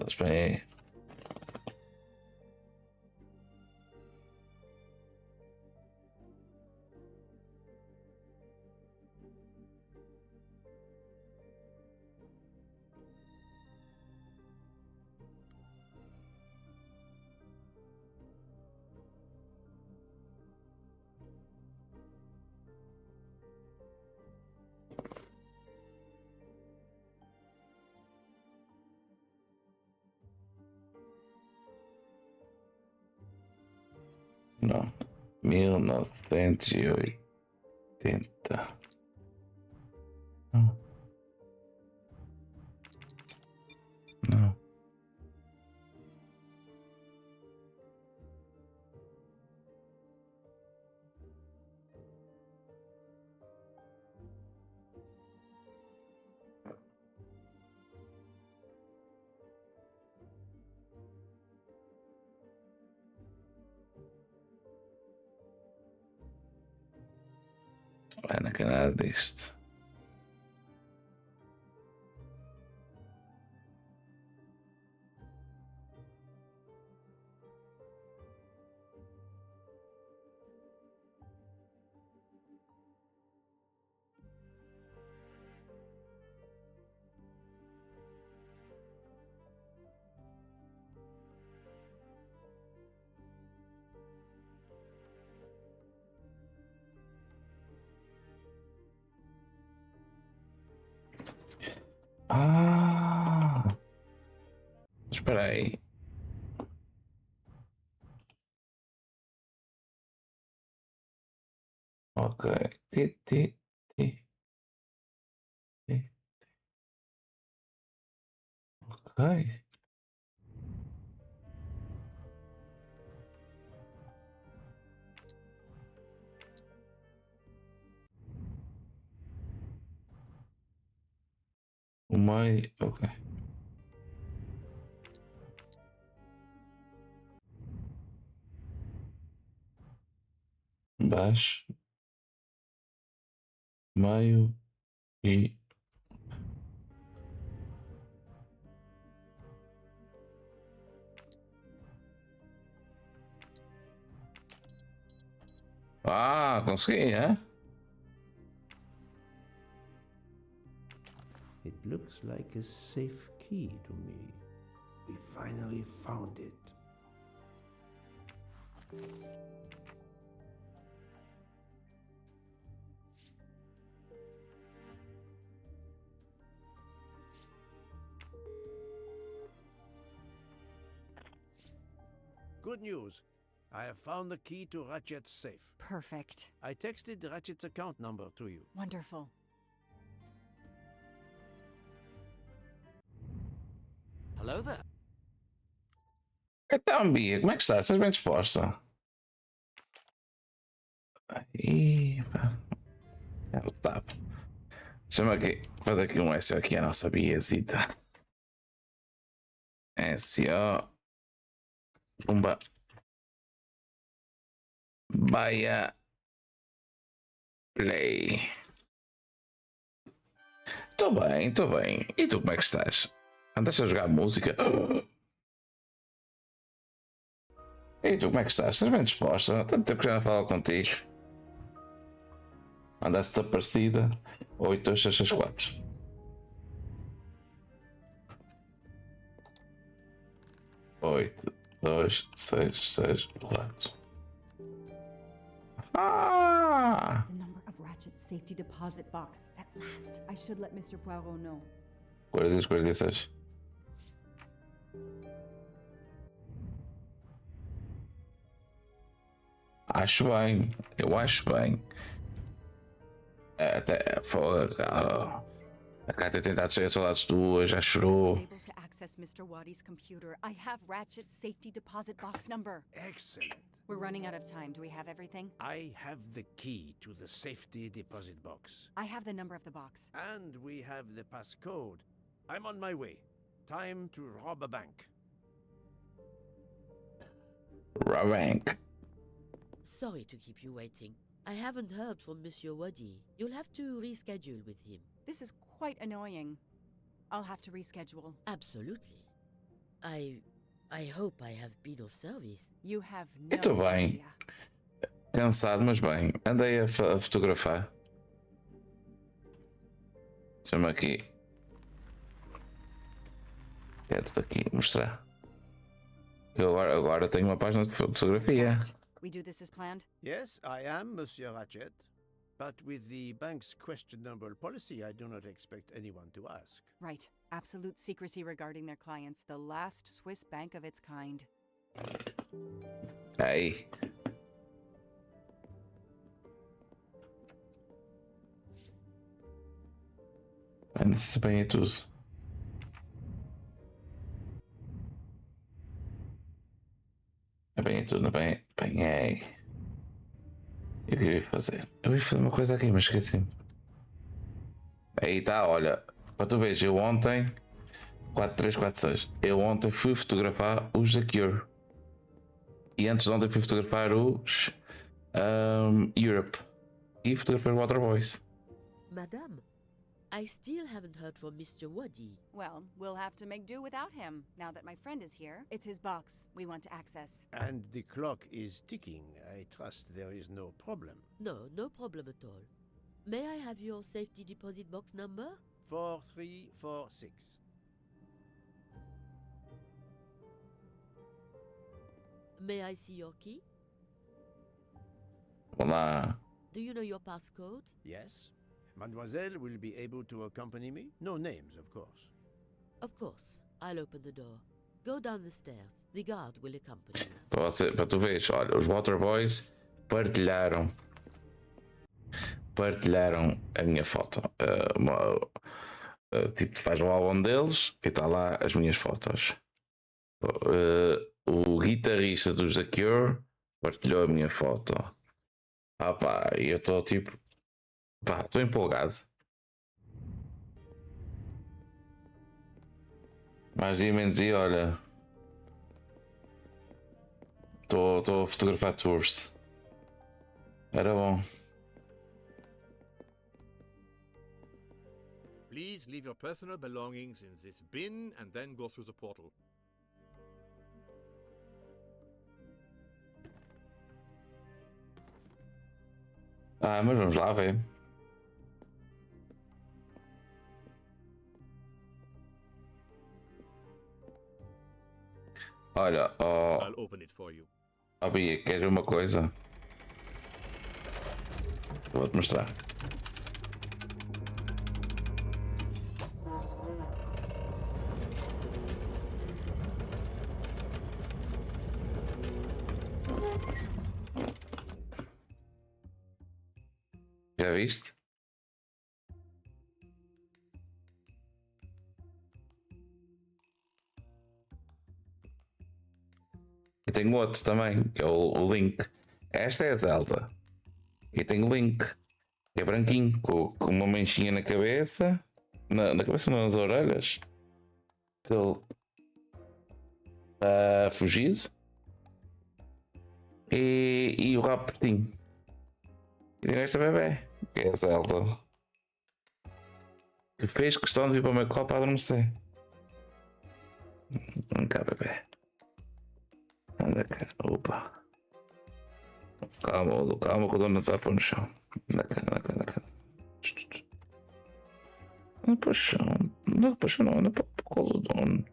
Espera aí. Não, 1980. Não. Não. Vai na canal disto. Ah! Espera aí. Ok. Ti, ti, ti, ti. Ok. O meio. Ok. Baixo. Meio e. Ah, consegui, hein? It looks like a safe key to me. We finally found it. Good news. I have found the key to Ratchet's safe. Perfect. I texted Ratchet's account number to you. Wonderful. Hello there. Então, Bia, como é que estás? Estás bem disposta? Aí, pá. É o tap. Chama aqui. Fazer aqui um SO aqui a nossa Biazita. SO. Pumba. Baia. Play. Estou bem, estou bem. E tu como é que estás? Andaste a jogar música? E tu como é que estás? Estás bem disposta? Tanto tempo que já não falo contigo. Andaste desaparecida. 8264. Oito, dois, seis, quatro. Ah! The number of Ratchet's safety deposit box. At last. I should let Mr. Poirot know. 46. Acho bem. Eu acho bem. Até a Kate tem estado cheia de saudades tuas, já chorou. Able to access Mr. Waddy's computer. I have Ratchet's safety deposit box number. Excellent. We're running out of time. Do we have everything? I have the key to the safety deposit box. I have the number of the box. And we have the passcode. I'm on my way. Time to rob a bank. Rank. Sorry to keep you waiting. I haven't heard from Monsieur Waddy. You'll have to reschedule with him. This is quite annoying. I'll have to reschedule. Absolutely. I hope I have been of service. You have no Muito bem. idea. Cansado, mas bem. Andei a fotografar. Chama aqui. Quero-te aqui mostrar. Eu agora tenho uma página de fotografia. We do this as planned? Yes, I am, Monsieur Ratchet. But with the bank's question number policy, I do not expect anyone to ask. Right. Absolute secrecy regarding their clients. The last Swiss bank of its kind. Ei. Antes bem tudo. Bem tudo, bem. Apanhei. Eu ia fazer uma coisa aqui, mas esqueci. Aí tá, olha. Para tu veres, eu ontem. 4346. Eu ontem fui fotografar os da Cure. E antes de ontem fui fotografar os. Europe. E fotografei o Waterboys. Madame, I still haven't heard from Mr. Waddy. Well, we'll have to make do without him, now that my friend is here. It's his box we want to access. And the clock is ticking. I trust there is no problem. No problem at all. May I have your safety deposit box number? 4346. May I see your key? Olá. Do you know your passcode? Yes. Mademoiselle will be able to accompany me? No names, of course. Of course. I'll open the door. Go down the stairs. The guard will accompany you. Para tu veres, olha, os Waterboys partilharam a minha foto. Tipo, faz um álbum deles e está lá as minhas fotos. O guitarrista dos The Cure partilhou a minha foto. Ah pá, e eu estou tipo. Pá, estou empolgado. Mais dia menos dia, olha. Estou a fotografar tours. Era bom. Please leave your personal belongings in this bin and then go through the portal. Mas vamos lá ver. Olha, I'll open it for you. Bia, queres ver uma coisa? Eu vou-te mostrar. Já viste? E tenho outro também, que é o Link. Esta é a Zelda. E tenho o Link, que é branquinho, com uma manchinha na cabeça. Na cabeça, não, nas orelhas. Ele fugido. E o rabo pertinho. E tenho esta bebê, que é a Zelda. Que fez questão de vir para o meu colo para adormecer. Vem cá, bebê. Anda cá, opa. Calma, calma que o dono não está a pôr no chão. Anda cá, anda cá, anda cá. Anda para o chão. Anda para o chão, não, anda para o colo do dono.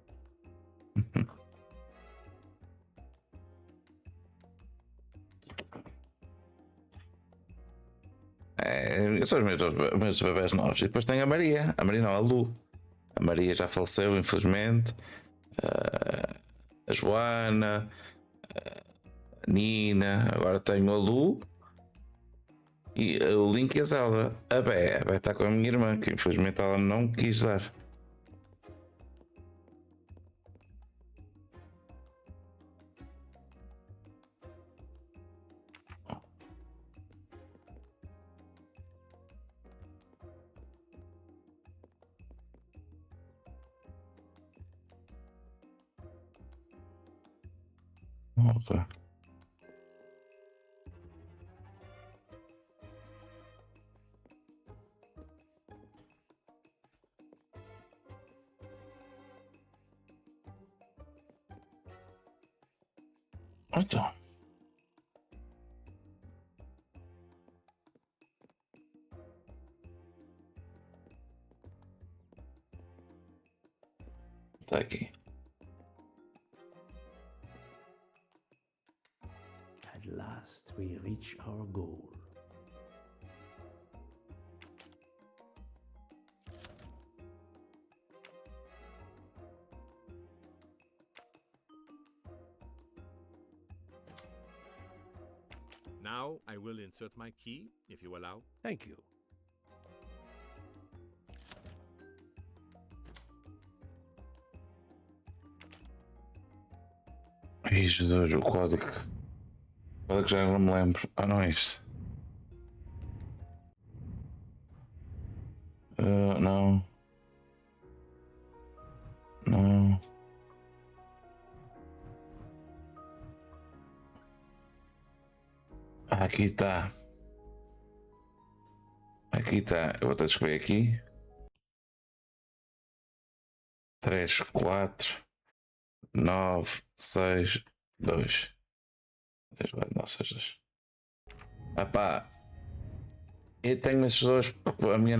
São os meus bebés novos. E depois tem a Maria. A Maria não, a Lu. A Maria já faleceu, infelizmente. A Joana. A Nina. Agora tenho a Lu. E o Link e a Zelda. A Bé está com a minha irmã, que infelizmente ela não quis dar. Ok. Então. Tá aqui. At last we reach our goal. Now I will insert my key, if you allow. Thank you. Ai, Jesus, o código. O código já não me lembro. Ah, não é isto. Não. Não. Aqui está. Aqui está. Eu vou ter de escrever aqui. 3, 4, 9, 6, 2. 3, 4, 9, 6, 2. Epá. Eu tenho esses dois porque a minha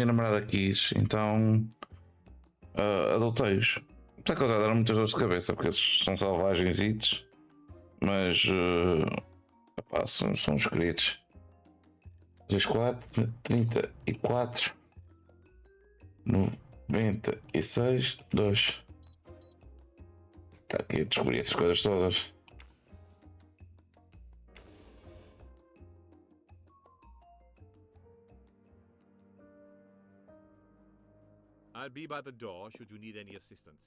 namorada quis, então adotei-os. Apesar que eles já deram muitas dores de cabeça, porque esses são selvagens, mas epá, são os queridos. 3, 4, 34, 96, 2. Está aqui a descobrir essas coisas todas. I'll be by the door should you need any assistance.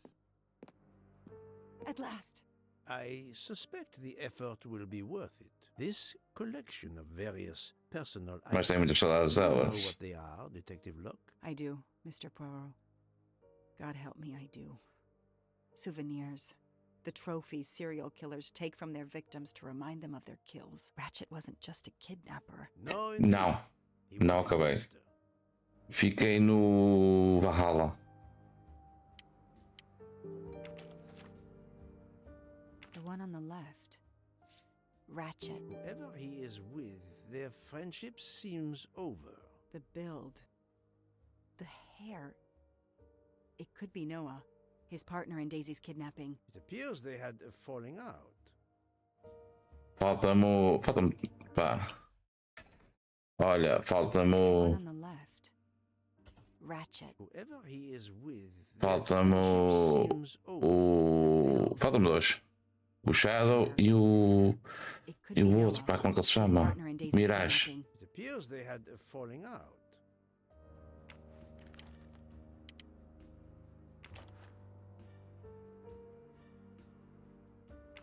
At last. I suspect the effort will be worth it. This collection of various personal Mas tem muitas saudades You know delas. what they are, Detective Locke? I do, Mr. Poirot. God help me, I do. Souvenirs. The trophies serial killers take from their victims to remind them of their kills. Ratchet wasn't just a kidnapper. No, Não. he was Não a acabei. monster. Fiquei no Valhalla. The one on the left. Ratchet. Whoever he is with, their friendship seems over. The build. The hair. It could be Noah, his partner in Daisy's kidnapping. It appears they had a falling out. Falta-me. Pá. Olha, falta-me. The one on the left. Ratchet. Whoever he is with, their Falta-me friendship seems over. Falta-me dois. O Shadow e o. It could E be o Noah, outro, pá, como é que ele se his chama? partner in Daisy's Mirage. kidnapping. It appears they had a falling out.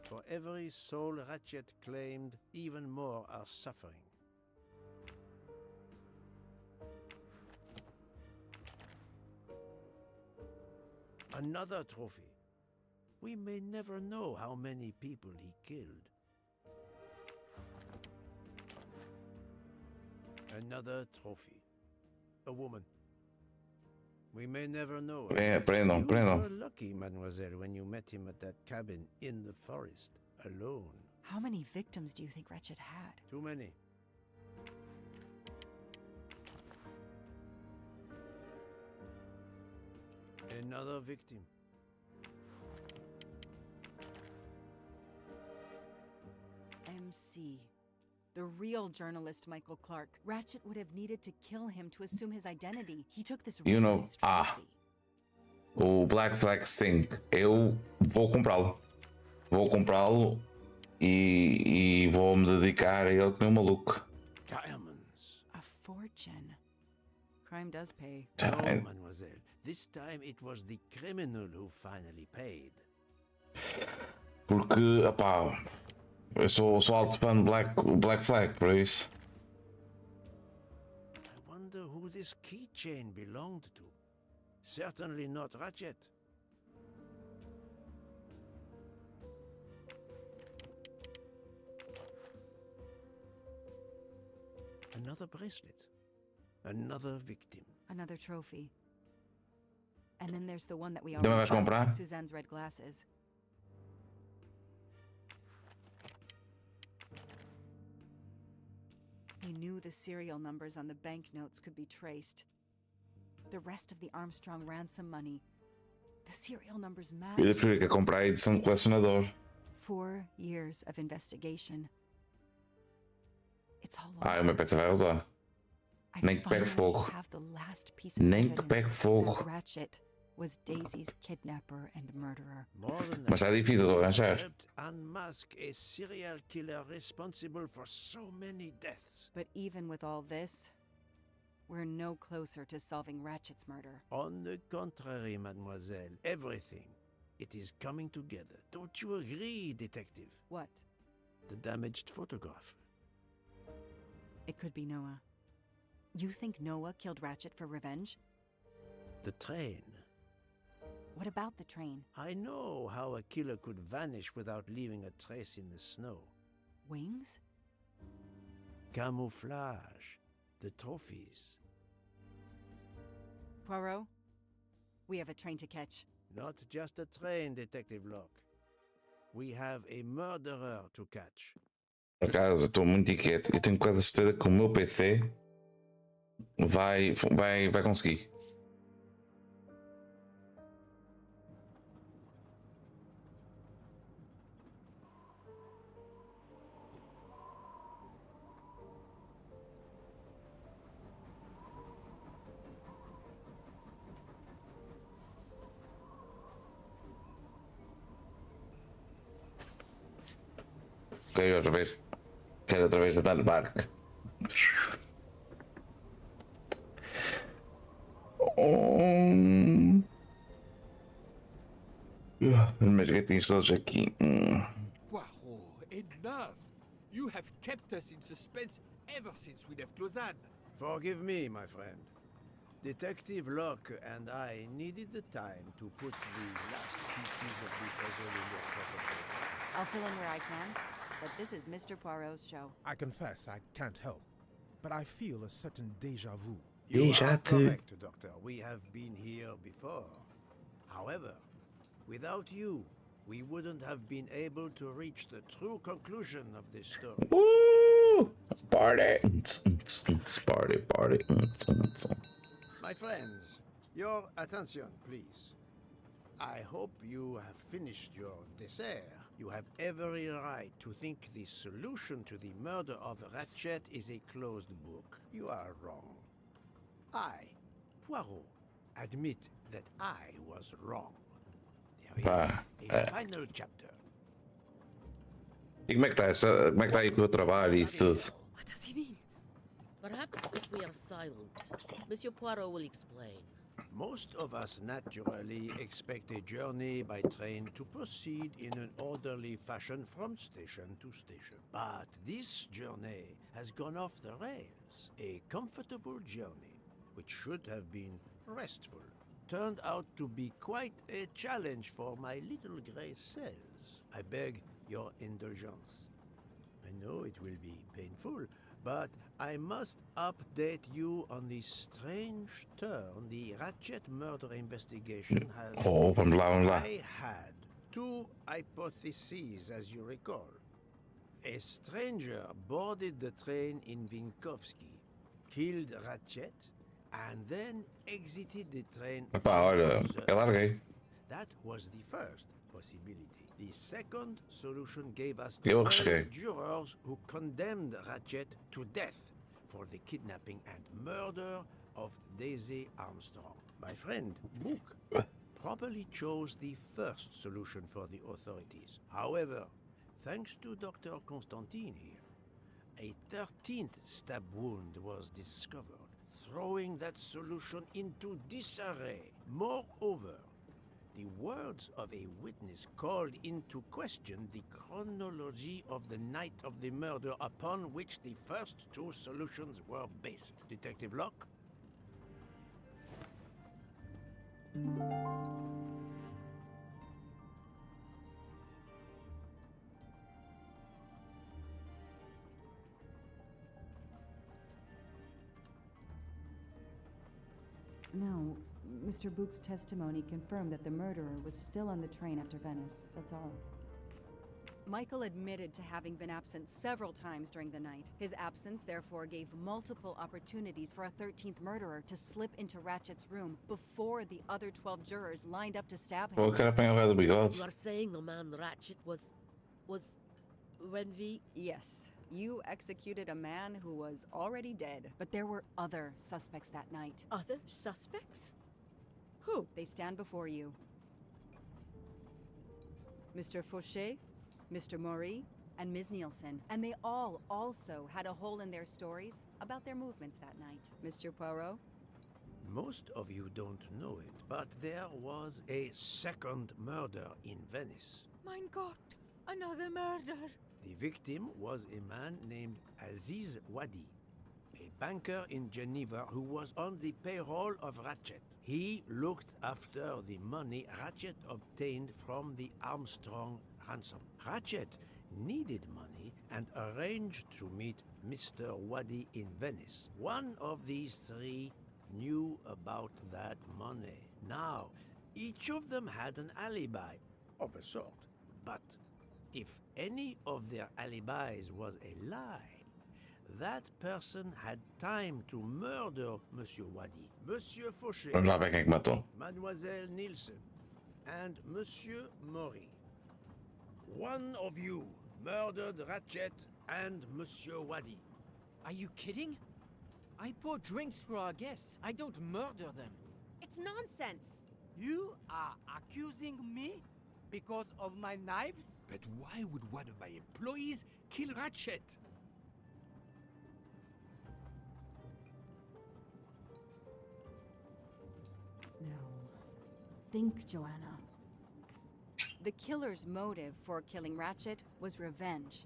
For every soul Ratchet claimed, even more are suffering. Another trophy. We may never know how many people he killed. Another trophy. A woman. We may never know. Prendam, You prendam. were lucky, mademoiselle, when you met him at that cabin in the forest, alone. How many victims do you think Ratchet had? Too many. Another victim. MC. The real journalist Michael Clark. Ratchet would have needed to kill him to assume his identity. He took this You ring know, as his trophy. O Black Flag Sync, eu vou comprá-lo. Vou comprá-lo e vou me dedicar a ele que nem um maluco. Diamonds. A fortune. Crime does pay. No, mademoiselle. This time it was the criminal who finally paid. Porque, opá, eu sou alto fã de Black Flag, por isso. I wonder who this keychain belonged to. Certainly not Ratchet. Another bracelet. Another victim. Another trophy. And then there's the one that we Também already vais comprar? found, Suzanne's red glasses. He knew the serial numbers on the banknotes could be traced. The rest of the Armstrong ransom money. The serial numbers Eu matched. prefiro que comprar a edição de colecionador. 4 years of investigation. It's all Ah, over. o meu PC vai usar. I Nem que pegue finally fogo. have the last piece of Nem que evidence pegue fogo. that Ratchet was Daisy's kidnapper and murderer. More than Mas está difícil de arranjar. helped unmask a serial killer responsible for so many deaths. But even with all this, we're no closer to solving Ratchet's murder. On the contrary, mademoiselle, everything. It is coming together. Don't you agree, detective? What? The damaged photograph. It could be Noah. You think Noah killed Ratchet for revenge? The train. What about the train? I know how a killer could vanish without leaving a trace in the snow. Wings? Camouflage. The trophies. Poirot? We have a train to catch. Not just a train, Detective Locke. We have a murderer to catch. Por acaso, estou muito inquieto e tenho quase certeza que o meu PC vai conseguir. Quero outra vez andar no barco. Meus gatinhos todos aqui. Poirot, enough! You have kept us in suspense ever since we left Lausanne. Forgive me, my friend. Detective Locke and I needed the time to put the last pieces of the puzzle in their proper place. I'll fill in where I can, but this is Mr. Poirot's show. I confess I can't help, but I feel a certain déjà vu. You are correct, Doctor. We have been here before. However, without you, we wouldn't have been able to reach the true conclusion of this story. Woo! Party! Party! My friends, your attention, please. I hope you have finished your dessert. You have every right to think the solution to the murder of Ratchet is a closed book. You are wrong. I, Poirot, admit that I was wrong. There is a final chapter. E como é que está aí com o trabalho e isso tudo? What does he mean? Perhaps if we are silent, Monsieur Poirot will explain. Most of us naturally expect a journey by train to proceed in an orderly fashion from station to station. But this journey has gone off the rails. A comfortable journey, which should have been restful, turned out to be quite a challenge for my little gray cells. I beg your indulgence. I know it will be painful, but I must update you on the strange turn the Ratchet murder investigation has. Oh, vamos lá. I had two hypotheses, as you recall. A stranger boarded the train in Vinkovsky, killed Ratchet, and then exited the train. Epá, olha, eu larguei. That was the first possibility. The second solution gave us Eu 12 cheguei. jurors who condemned Ratchet to death for the kidnapping and murder of Daisy Armstrong. My friend, Book, properly chose the first solution for the authorities. However, thanks to Dr. Constantine here, a 13th stab wound was discovered, throwing that solution into disarray. Moreover, the words of a witness called into question the chronology of the night of the murder upon which the first two solutions were based. Detective Locke? No, Mr. Book's testimony confirmed that the murderer was still on the train after Venice. That's all. Michael admitted to having been absent several times during the night. His absence therefore gave multiple opportunities for a 13th murderer to slip into Ratchet's room before the other 12 jurors lined up to stab him. Eu quero apanhar o rei do bigode. You are saying the man Ratchet was when we... Yes, you executed a man who was already dead. But there were other suspects that night. Other suspects? Who? They stand before you. Mr. Fauché, Mr. Maury, and Ms. Nielsen. And they all also had a hole in their stories about their movements that night. Mr. Poirot? Most of you don't know it, but there was a second murder in Venice. Mein Gott, another murder. The victim was a man named Aziz Wadi, a banker in Geneva who was on the payroll of Ratchet. He looked after the money Ratchet obtained from the Armstrong ransom. Ratchet needed money and arranged to meet Mr. Wadi in Venice. One of these three knew about that money. Now, each of them had an alibi of a sort, but if any of their alibis was a lie, that person had time to murder Monsieur Wadi, Monsieur Fauché, Vamos lá ver quem é que matou. Mademoiselle Nielsen, and Monsieur Maury. One of you murdered Ratchet and Monsieur Wadi. Are you kidding? I pour drinks for our guests. I don't murder them. It's nonsense. You are accusing me because of my knives? But why would one of my employees kill Ratchet? No. Think, Joanna. The killer's motive for killing Ratchet was revenge,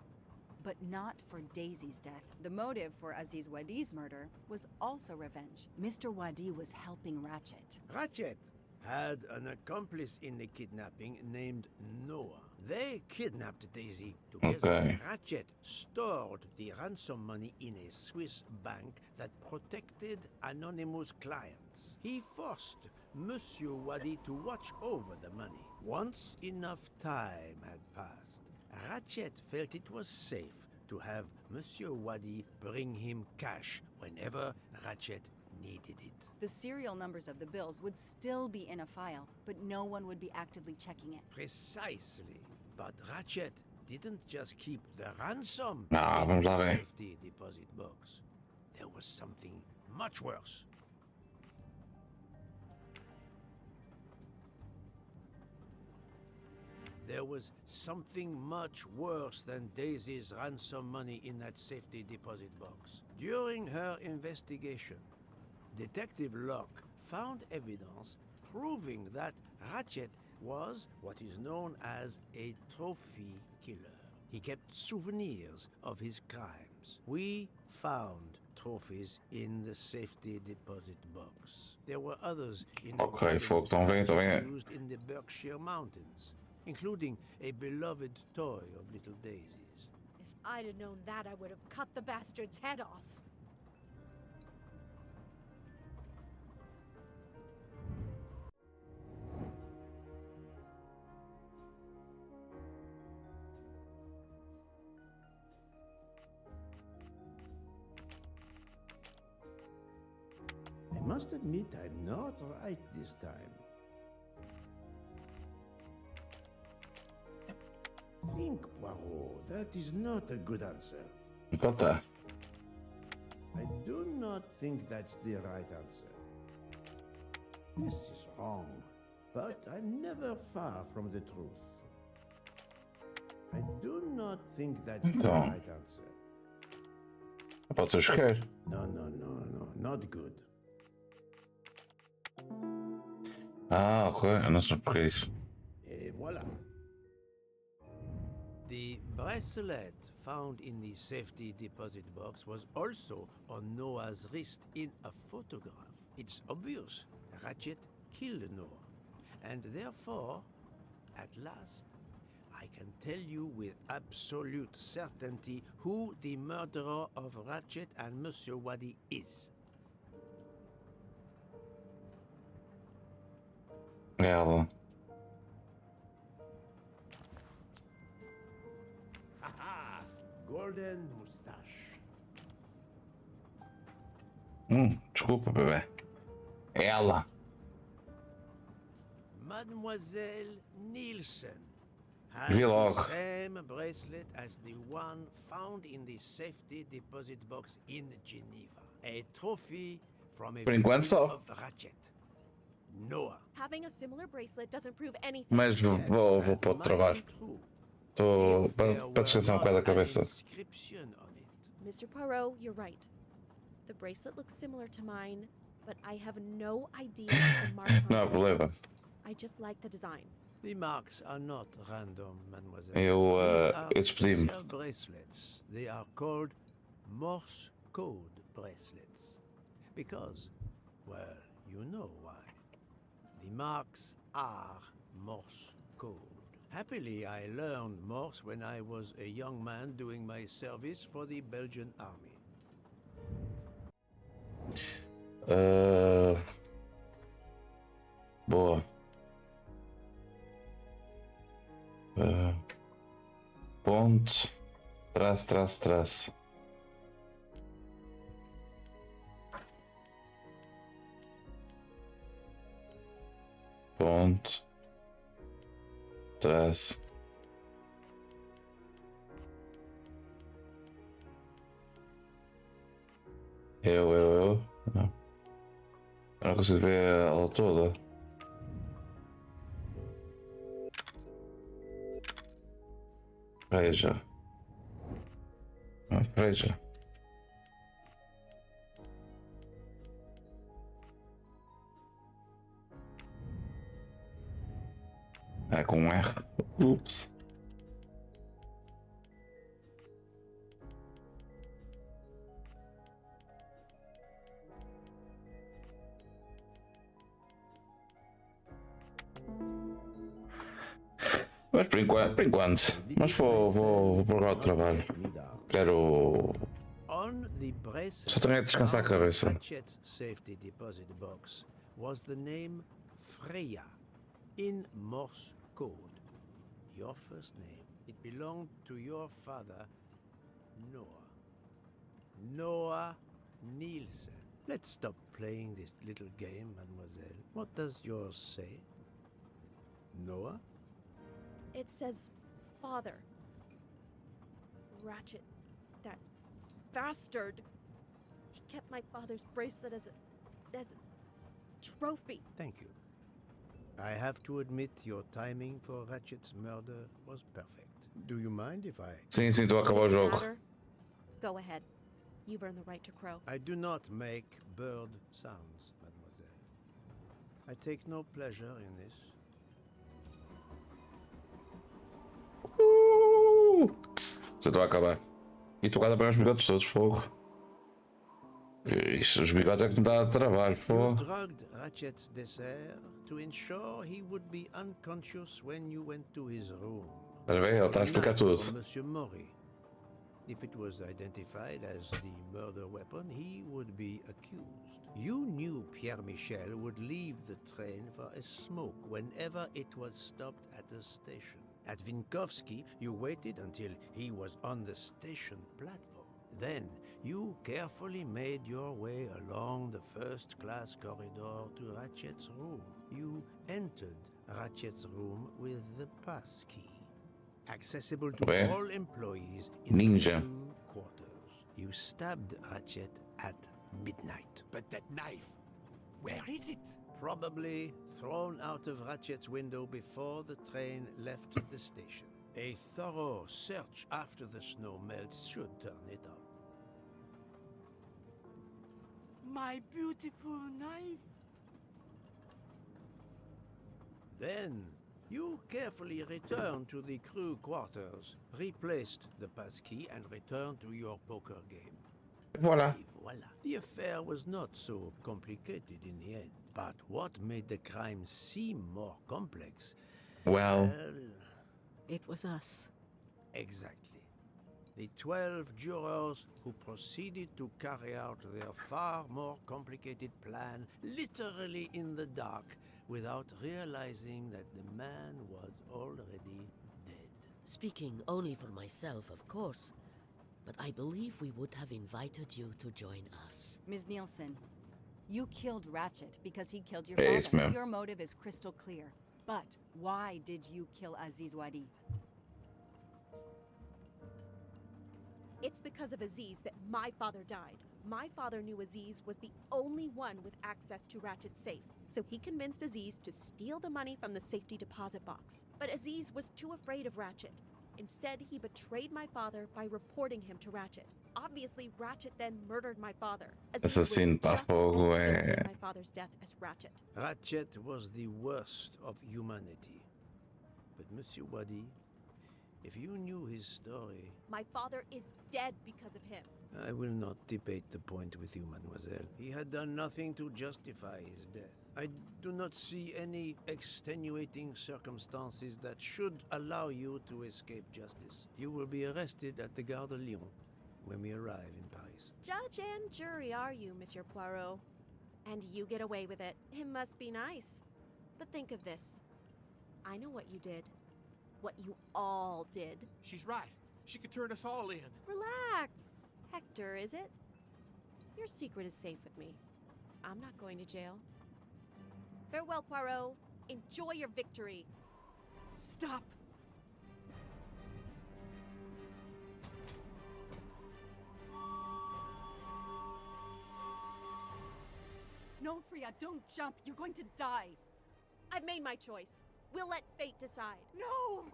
but not for Daisy's death. The motive for Aziz Wadi's murder was also revenge. Mr. Wadi was helping Ratchet. Ratchet had an accomplice in the kidnapping named Noah. They kidnapped Daisy together. Okay. Ratchet stored the ransom money in a Swiss bank that protected anonymous clients. He forced Monsieur Wadi to watch over the money. Once enough time had passed, Ratchet felt it was safe to have Monsieur Wadi bring him cash whenever Ratchet needed it. The serial numbers of the bills would still be in a file, but no one would be actively checking it. Precisely. But Ratchet didn't just keep the ransom Nah, in vamos the lá ver. safety deposit box. There was something much worse. There was something much worse than Daisy's ransom money in that safety deposit box. During her investigation, Detective Locke found evidence proving that Ratchet was what is known as a trophy killer. He kept souvenirs of his crimes. We found trophies in the safety deposit box. There were others in the Ok, garden fogo, estão bem, estão bem. used in the Berkshire Mountains, including a beloved toy of little Daisy's. If I'd have known that, I would have cut the bastard's head off. I must admit I'm not right this time. think, Poirot. That is not a good answer. Então tá. I do not think that's the right answer. This is wrong, but I'm never far from the truth. I do not think that's the Então. right answer. Pode ser esquer. No, not good. Ah, ok. Eu não sei porque é isso. Et voilà. The bracelet found in the safety deposit box was also on Noah's wrist in a photograph. It's obvious Ratchet killed Noah. And therefore, at last, I can tell you with absolute certainty who the murderer of Ratchet and Monsieur Wadi is. Ela. Haha! Golden mustache. Desculpa, bebê. Ela. Mademoiselle Nielsen Vi has the logo. same bracelet as the one found in the safety deposit box in Geneva. A trophy from a Por enquanto victim só. of Ratchet. Noah. Having a similar bracelet doesn't prove anything. Mas vou para o That might trabalho. be true. Estou If para there descansar um were bocado a not an cabeça. inscription on it. Mr. Poirot, you're right. The bracelet looks similar to mine, but I have no idea what the marks Não há on it. problema. I just like the design. The marks are not random, mademoiselle. Eu, These are eu despedi-me. special bracelets. They are called Morse code bracelets. Because, well, you know why. The marks are Morse code. Happily, I learned Morse when I was a young man doing my service for the Belgian army. Boa. Ponto. Traço. Ponto. Traço. Eu. Não. Eu não consigo ver ela toda. Veja. Veja. É com um R. Ups. Mas por enquanto. Mas vou procurar o trabalho. Quero. On the bracelet, Só tenho que descansar a cabeça. Ratchet's safety deposit box was the name Freya in Morse code. Your first name. It belonged to your father, Noah. Noah Nielsen. Let's stop playing this little game, mademoiselle. What does yours say? Noah? It says father. Ratchet. That bastard. He kept my father's bracelet as a trophy. Thank you. I have to admit your timing for Ratchet's murder was perfect. Do you mind if I... Sim, estou a acabar o jogo. Matter? Go ahead. You've earned the right to crow. I do not make bird sounds, mademoiselle. I take no pleasure in this. Já estou a acabar. E estou quase a pegar os bigodes todos, fogo. Isto, os bigodes é que me dá trabalho, You fogo. drugged Ratchet's dessert to ensure he would be unconscious when you went to his room. Espera bem, ele está a explicar tudo. For Monsieur Maury. If it was identified as the murder weapon, he would be accused. You knew Pierre Michel would leave the train for a smoke whenever it was stopped at a station. At Vinkovsky, you waited until he was on the station platform. Then, you carefully made your way along the first-class corridor to Ratchet's room. You entered Ratchet's room with the pass key. Accessible to Ouais. all employees in Ninja. the crew quarters. You stabbed Ratchet at midnight. But that knife, where is it? Probably thrown out of Ratchet's window before the train left the station. A thorough search after the snow melts should turn it up. My beautiful knife. Then, you carefully returned to the crew quarters, replaced the passkey, and returned to your poker game. Voilà. Et voila. The affair was not so complicated in the end. But what made the crime seem more complex? Well, It was us. Exactly. The 12 jurors who proceeded to carry out their far more complicated plan literally in the dark without realizing that the man was already dead. Speaking only for myself, of course, but I believe we would have invited you to join us. Ms. Nielsen, you killed Ratchet because he killed your Yes, father. ma'am. Your motive is crystal clear. But why did you kill Aziz Wadi? It's because of Aziz that my father died. My father knew Aziz was the only one with access to Ratchet's safe, so he convinced Aziz to steal the money from the safety deposit box. But Aziz was too afraid of Ratchet. Instead, he betrayed my father by reporting him to Ratchet. Obviously, Ratchet then murdered my father. Aziz was Assassino just as fogo guilty é. of my father's death as Ratchet. Ratchet was the worst of humanity. But Monsieur Wadi, if you knew his story, My father is dead because of him. I will not debate the point with you, mademoiselle. He had done nothing to justify his death. I do not see any extenuating circumstances that should allow you to escape justice. You will be arrested at the Gare de Lyon when we arrive in Paris. Judge and jury are you, Monsieur Poirot? And you get away with it. It must be nice. But think of this. I know what you did. What you all did. She's right. She could turn us all in. Relax. Hector, is it? Your secret is safe with me. I'm not going to jail. Farewell, Poirot. Enjoy your victory. Stop! No, Freya, don't jump. You're going to die. I've made my choice. We'll let fate decide. No!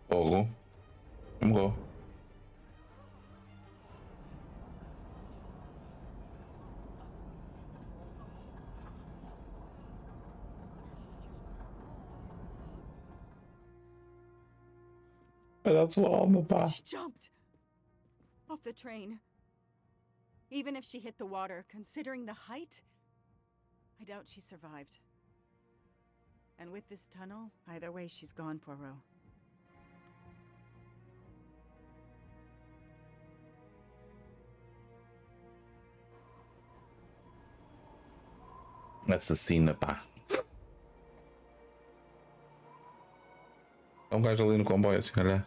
Fogo. Morreu. Era a sua alma, pá. She jumped off the train. Even if she hit the water, considering the height, I doubt she survived. And with this tunnel, either way, she's gone, Poirot. Assassina, pá. Há um gajo ali no comboio, assim, olha.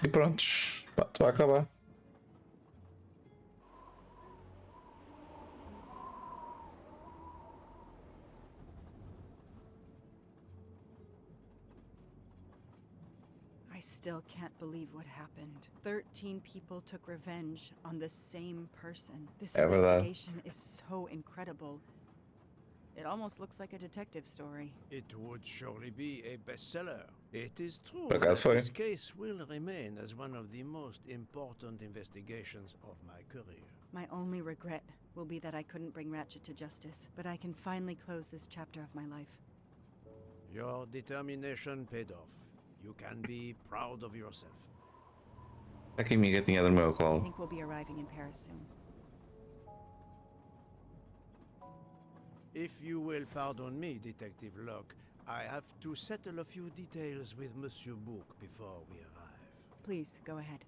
E prontos. Pá, estou a acabar. I still can't believe what happened. 13 people took revenge on the same person. This É verdade. investigation is so incredible. It almost looks like a detective story. It would surely be a bestseller. It is true Por that acaso foi. this case will remain as one of the most important investigations of my career. My only regret will be that I couldn't bring Ratchet to justice, but I can finally close this chapter of my life. Your determination paid off. You can be proud of yourself. Aqui minha gatinha do meu I colo. think we'll be arriving in Paris soon. If you will pardon me, Detective Locke, I have to settle a few details with Monsieur Bouc before we arrive. Please, go ahead.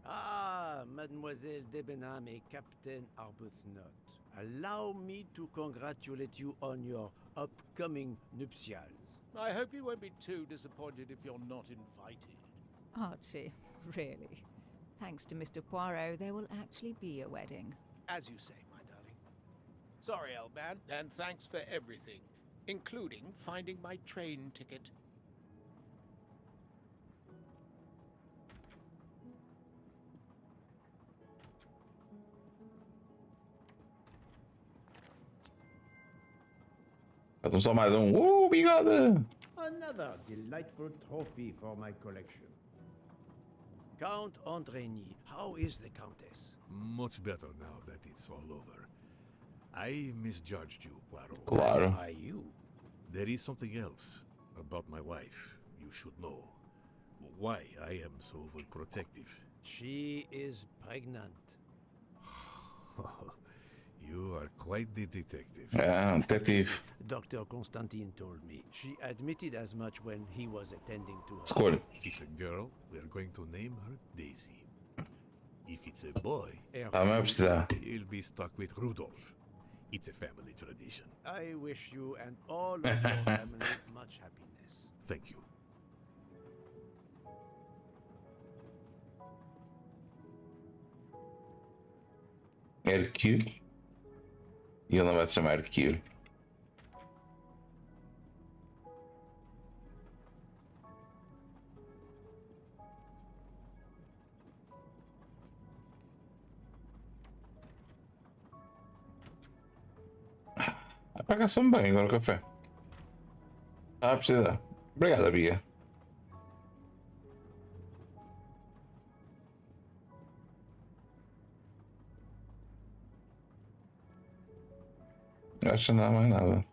Ah, Mademoiselle Debenham et Captain Arbuthnot. allow me to congratulate you on your upcoming nuptials. I hope you won't be too disappointed if you're not invited. Archie, really? Thanks to Mr. Poirot, there will actually be a wedding. As you say, my darling. Sorry, Elban, and thanks for everything, including finding my train ticket. Faltam só mais um. Bigode! Another delightful trophy for my collection. Count Andreny, how is the Countess? Much better now that it's all over. I misjudged you, Poirot. Claro. Why you? There is something else about my wife you should know. Why I am so overprotective. She is pregnant. You are quite the detective. É, detetive. Dr. Constantine told me. She admitted as much when he was attending to her. Escolha. It's a girl. We're going to name her Daisy. If it's a boy, Tá, mas vai precisar. he'll be stuck with Rudolph. It's a family tradition. I wish you and all of your family much happiness. Thank you. Hercule. E ele não vai se chamar Hercule. Apaga-se-me bem agora o café. Ah, precisa. Obrigado, Bia. Acho que não há mais nada.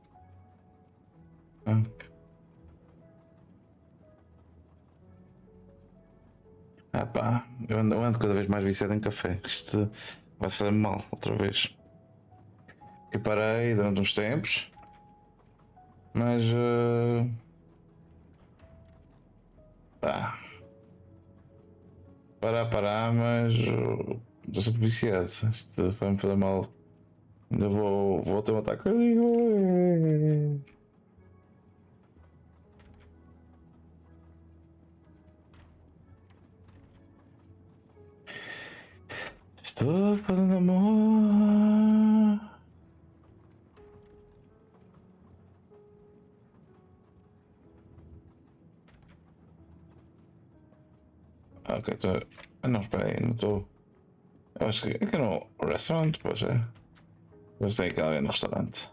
Ah pá, eu ando cada vez mais viciado em café. Isto vai fazer mal outra vez. Eu parei durante uns tempos, mas pá, parar, mas estou sempre viciado. Isto vai me fazer mal. Ainda vou ter um ataque cardíaco. Estou fazendo amor. Ok, estou. Ah não, espera aí, não estou. Eu acho que aqui no restaurante, pois é. Mas tem aqui alguém no restaurante.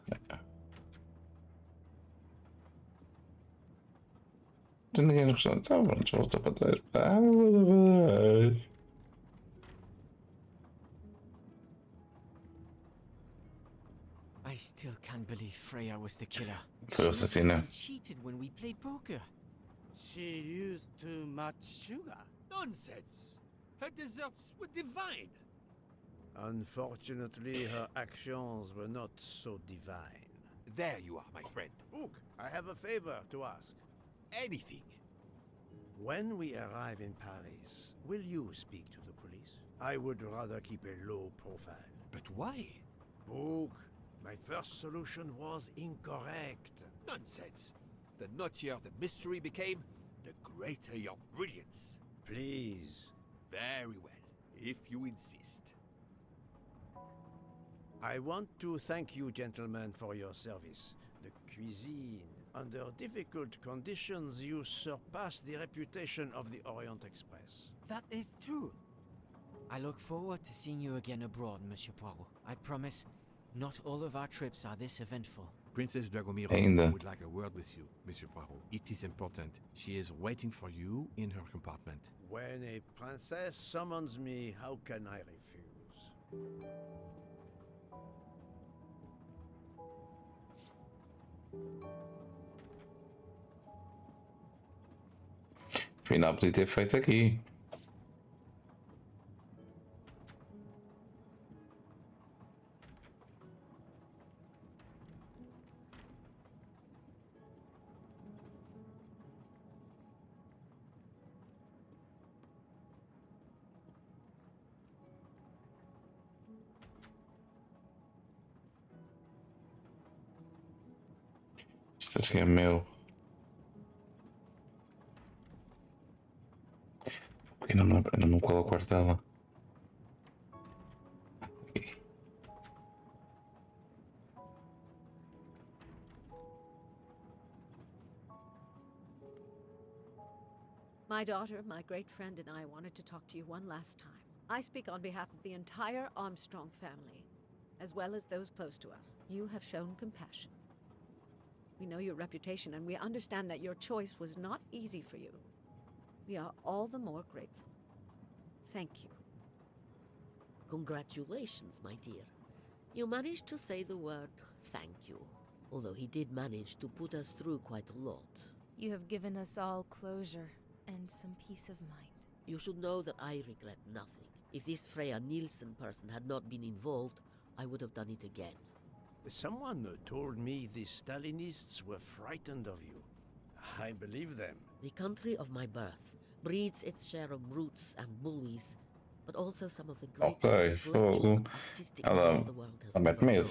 Tem ninguém no restaurante. Ah, pronto, já voltou para trás. Ah, voltou para trás. I still can't believe Freya was the killer. Foi o assassino. She cheated when we played poker. She used too much sugar. Nonsense! Her desserts were divine. Unfortunately, her actions were not so divine. There you are, my friend. Book, I have a favor to ask. Anything. When we arrive in Paris, will you speak to the police? I would rather keep a low profile. But why? Book, my first solution was incorrect. Nonsense. The nuttier the mystery became, the greater your brilliance. Please. Very well, if you insist. I want to thank you, gentlemen, for your service. The cuisine. Under difficult conditions, you surpass the reputation of the Orient Express. That is true. I look forward to seeing you again abroad, Monsieur Poirot. I promise, not all of our trips are this eventful. Princess Dragomir Ainda. would like a word with you, Monsieur Poirot. It is important. She is waiting for you in her compartment. When a princess summons me, how can I refuse? Afinal, podia ter feito aqui. Isto acho que é meu. Porque não me lembro qual é o quarto dela. Aqui. My daughter, my great friend, and I wanted to talk to you one last time. I speak on behalf of the entire Armstrong family, as well as those close to us. You have shown compassion. We know your reputation, and we understand that your choice was not easy for you. We are all the more grateful. Thank you. Congratulations, my dear. You managed to say the word thank you, although he did manage to put us through quite a lot. You have given us all closure and some peace of mind. You should know that I regret nothing. If this Freya Nielsen person had not been involved, I would have done it again. Someone told me the Stalinists were frightened of you. I believe them. The country of my birth breeds its share of brutes and bullies, but also some of the greatest intellectual and artistic minds the world has ever known.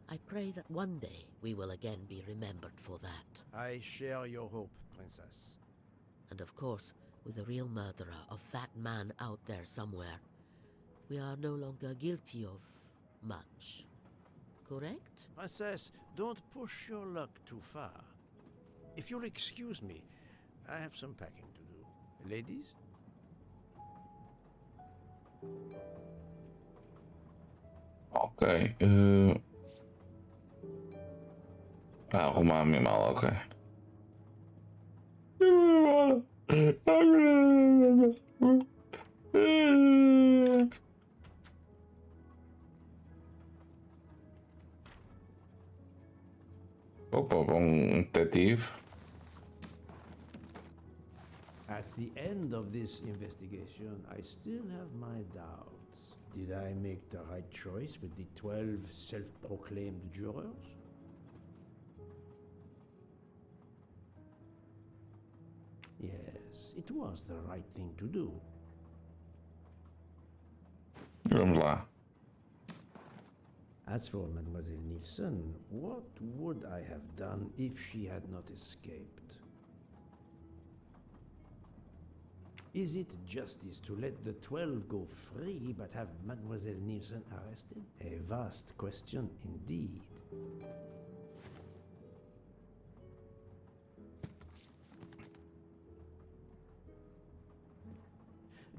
I pray that one day we will again be remembered for that. I share your hope, Princess. And of course, with the real murderer of that man out there somewhere, we are no longer guilty of much. Correct? Princess, don't push your luck too far. If you'll excuse me, I have some packing to do. Ladies? Ok. Arrumar a minha mala, ok. Opa, detetive. At the end of this investigation, I still have my doubts. Did I make the right choice with the 12 self-proclaimed jurors? Yes, it was the right thing to do. Vamos lá. As for Mademoiselle Nielsen, what would I have done if she had not escaped? Is it justice to let the 12 go free but have Mademoiselle Nielsen arrested? A vast question indeed.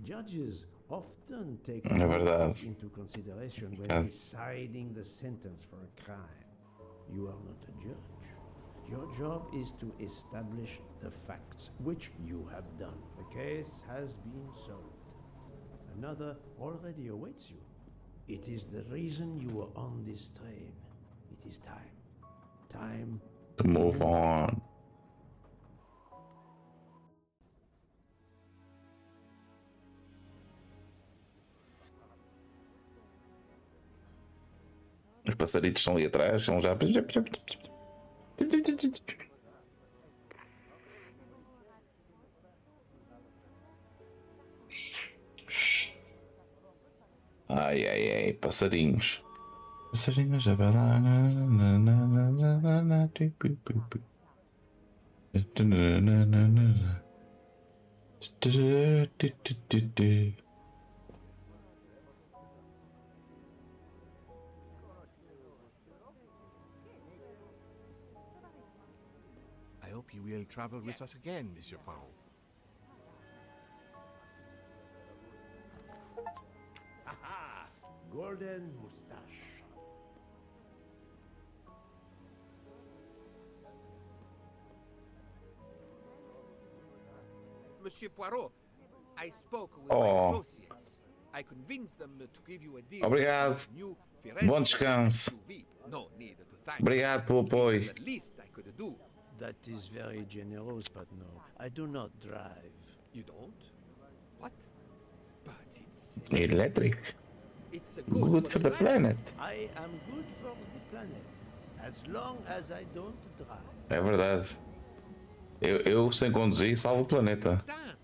Judges often take into consideration when deciding the sentence for a crime. You are not a judge. Your job is to establish the facts, which you have done. The case has been solved. Another already awaits you. It is the reason you were on this train. It is time. Time to move on. Os passaritos estão ali atrás, são já. Ai, ai, ai, passarinhos. Passarinhos já vai lá. I hope you will travel with us again, Monsieur Poirot. Aha! Golden moustache. Monsieur Poirot, I spoke with my associates. I convinced them to give you a deal. Obrigado. Bom descanso. No need to thank. Obrigado pelo apoio. It's the least I could do. That is very generous, but no, I do not drive. You don't? What? But it's Electric. It's Good for the planet. I am good for the planet, as long as I don't drive. É verdade. Eu sem conduzir salvo o planeta. Damn.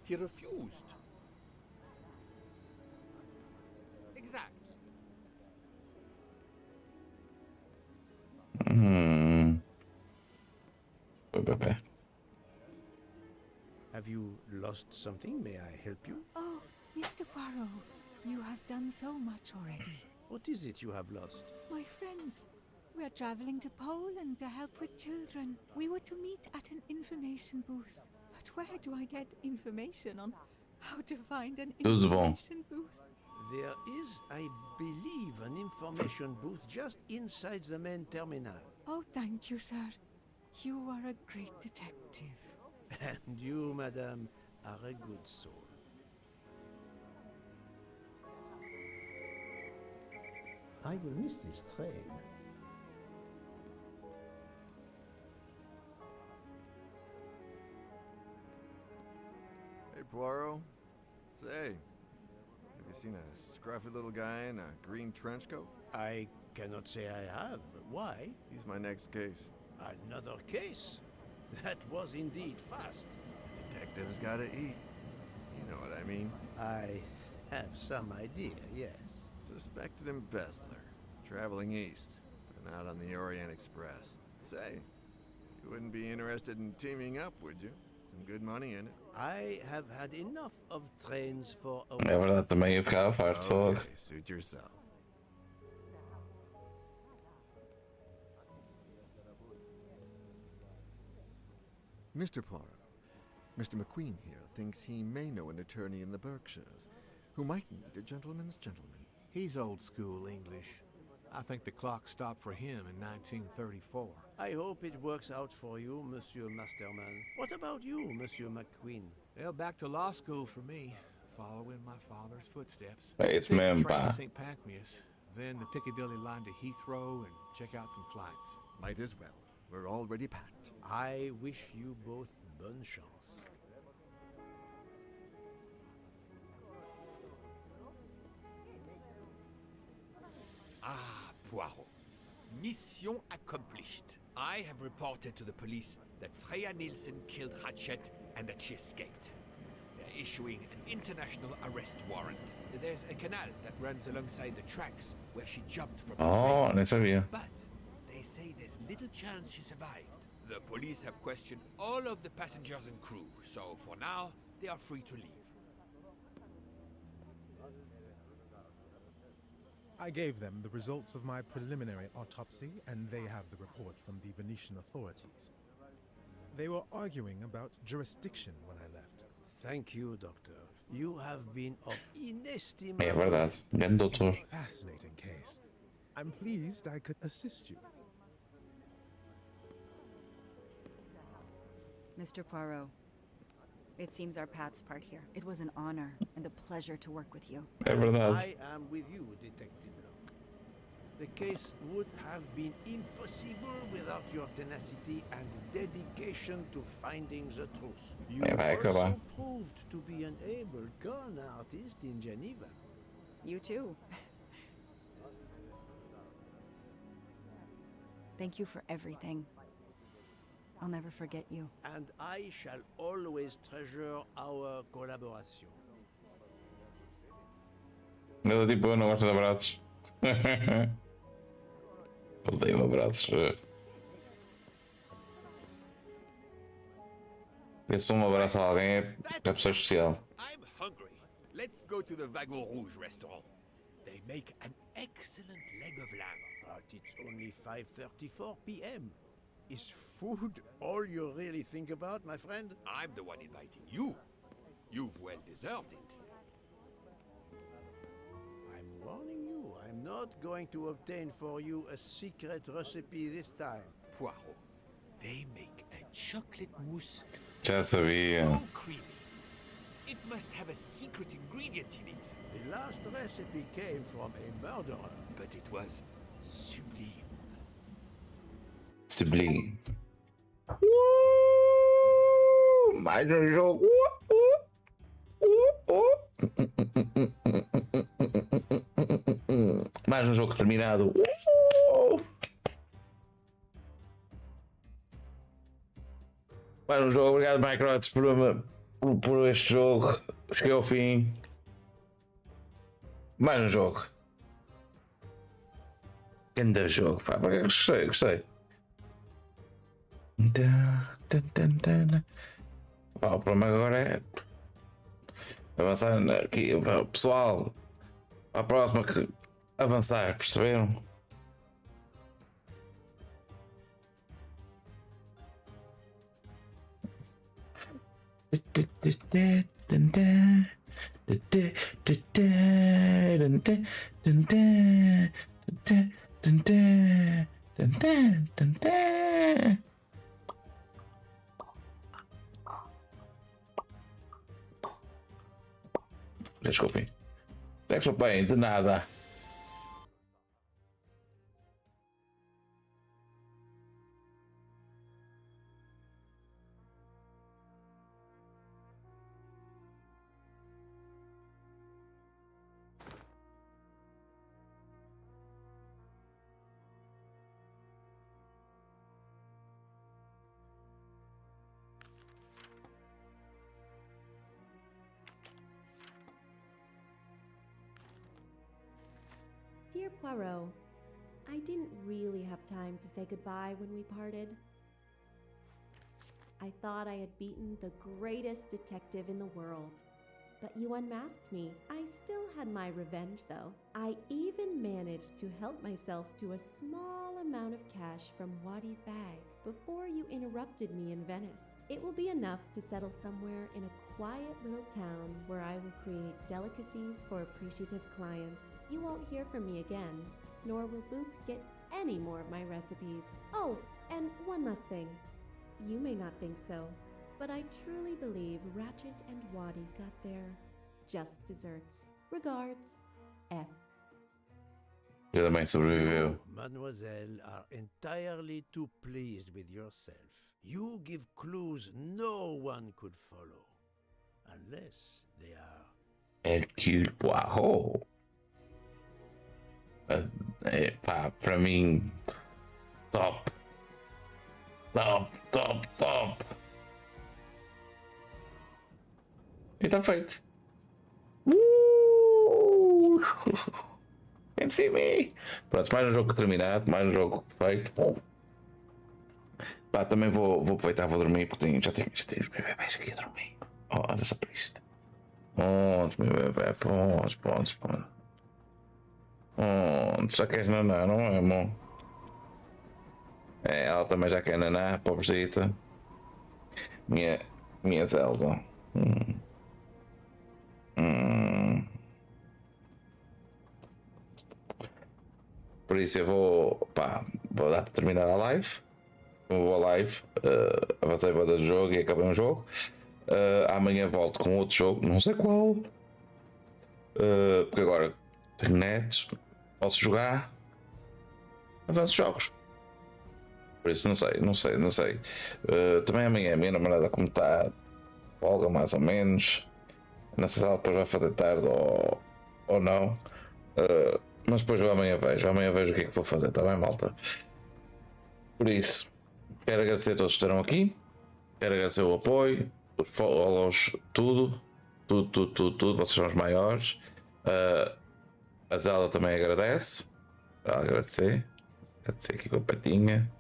He refused. Exact. Okay. Have you lost something? May I help you? Oh, Mr. Poirot, you have done so much already. What is it you have lost? My friends, we are traveling to Poland to help with children. We were to meet at an information booth. But where do I get information on how to find an information booth? There is, I believe, an information booth just inside the main terminal. Oh, thank you, sir. You are a great detective. And you, madame, are a good soul. I will miss this train. Hey, Poirot. Say, have you seen a scruffy little guy in a green trench coat? I cannot say I have. Why? He's my next case. Another case? That was indeed fast. Detectives gotta eat. You know what I mean. I have some idea, yes. Suspected embezzler. Traveling east, but not on the Orient Express. Say, you wouldn't be interested in teaming up, would you? Some good money in it. I have had enough of trains for a É verdade, também ia ficar farto de fogo. Okay, suit yourself. Mr. Poirot, Mr. McQueen here thinks he may know an attorney in the Berkshires who might need a gentleman's gentleman. He's old school English. I think the clock stopped for him in 1934. I hope it works out for you, Monsieur Masterman. What about you, Monsieur McQueen? Well, back to law school for me, following my father's footsteps. It's Take the man, train to pa. St. Pancras, then the Piccadilly line to Heathrow, and check out some flights. Might as well. We're already packed. I wish you both bonne chance. Ah, Poirot. Mission accomplished. I have reported to the police that Freya Nielsen killed Ratchet and that she escaped. They're issuing an international arrest warrant. There's a canal that runs alongside the tracks where she jumped from the Oh, train. nem sabia. But they say there's little chance she survived. The police have questioned all of the passengers and crew, so for now, they are free to leave. I gave them the results of my preliminary autopsy, and they have the report from the Venetian authorities. They were arguing about jurisdiction when I left. Thank you, Doctor. You have been of É inestimable... verdade. Grande doutor. Fascinating case. I'm pleased I could assist you. Mr. Poirot, it seems our paths part here. It was an honor and a pleasure to work with you. É verdade. I am with you, Detective Locke. The case would have been impossible without your tenacity and dedication to finding the truth. You vai acabar. also proved to be an able con artist in Geneva. You too. Thank you for everything. I'll never forget you. And I shall always treasure our collaboration. Nada tipo, eu não gosto de abraços. Odeio abraços. Desse um abraço a alguém é pessoa especial. I'm hungry. Let's go to the Wagon Rouge restaurant. They make an excellent leg of lamb. But it's only 5:34 p.m. Is food all you really think about, my friend? I'm the one inviting you. You've well deserved it. I'm warning you, I'm not going to obtain for you a secret recipe this time. Poirot, they make a chocolate mousse Já sabia. so creamy. It must have a secret ingredient in it. The last recipe came from a murderer. But it was sublime. Sublime. Mais um jogo. Mais um jogo terminado. Mais um jogo. Obrigado, Microsoft, por este jogo. Cheguei ao fim. Mais um jogo. Grande jogo, pá. Gostei. Pá, o problema agora é avançar aqui, pessoal. A próxima que avançar, perceberam? Desculpem. Desculpem, de nada. Dear Poirot, I didn't really have time to say goodbye when we parted. I thought I had beaten the greatest detective in the world, but you unmasked me. I still had my revenge, though. I even managed to help myself to a small amount of cash from Wadi's bag before you interrupted me in Venice. It will be enough to settle somewhere in a quiet little town where I will create delicacies for appreciative clients. You won't hear from me again, nor will Book get any more of my recipes. Oh, and one last thing. You may not think so, but I truly believe Ratchet and Wadi got their just desserts. Regards, F. Ele também sobreviveu. Mademoiselle are entirely too pleased with yourself. You give clues no one could follow, unless they are Hercule Poirot. Pá, para mim, top. Top. E está feito. Can't see me. Pronto, mais um jogo terminado, mais um jogo feito. Pá, também vou aproveitar, vou dormir, porque já tenho os bebês aqui a dormir. Oh, olha só para isto. Pontos, meu bebê, pontos. Já queres naná, não é, amor? É, ela também já quer naná, pobrecita. Minha Zelda. Por isso eu vou dar para terminar a live. Vou a live, avancei para o jogo e acabei um jogo. Amanhã volto com outro jogo, não sei qual. Porque agora tenho net, posso jogar, avanço jogos. Por isso não sei. Também amanhã a minha namorada, como está, folga mais ou menos. Não sei se ela depois vai fazer tarde ou não. Mas depois eu amanhã vejo o que é que vou fazer, está bem, malta? Por isso, quero agradecer a todos que estiveram aqui. Quero agradecer o apoio, os follows, tudo. Vocês são os maiores. A Zelda também agradece. Agradecer aqui com a patinha.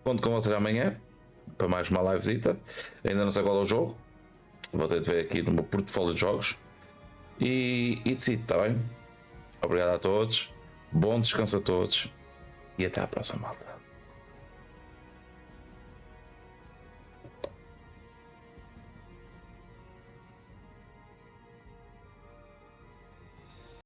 Conto com vocês amanhã para mais uma livezita. Ainda não sei qual é o jogo. Vou ter de ver aqui no meu portfólio de jogos. E decido, está bem? Obrigado a todos. Bom descanso a todos. E até à próxima, malta.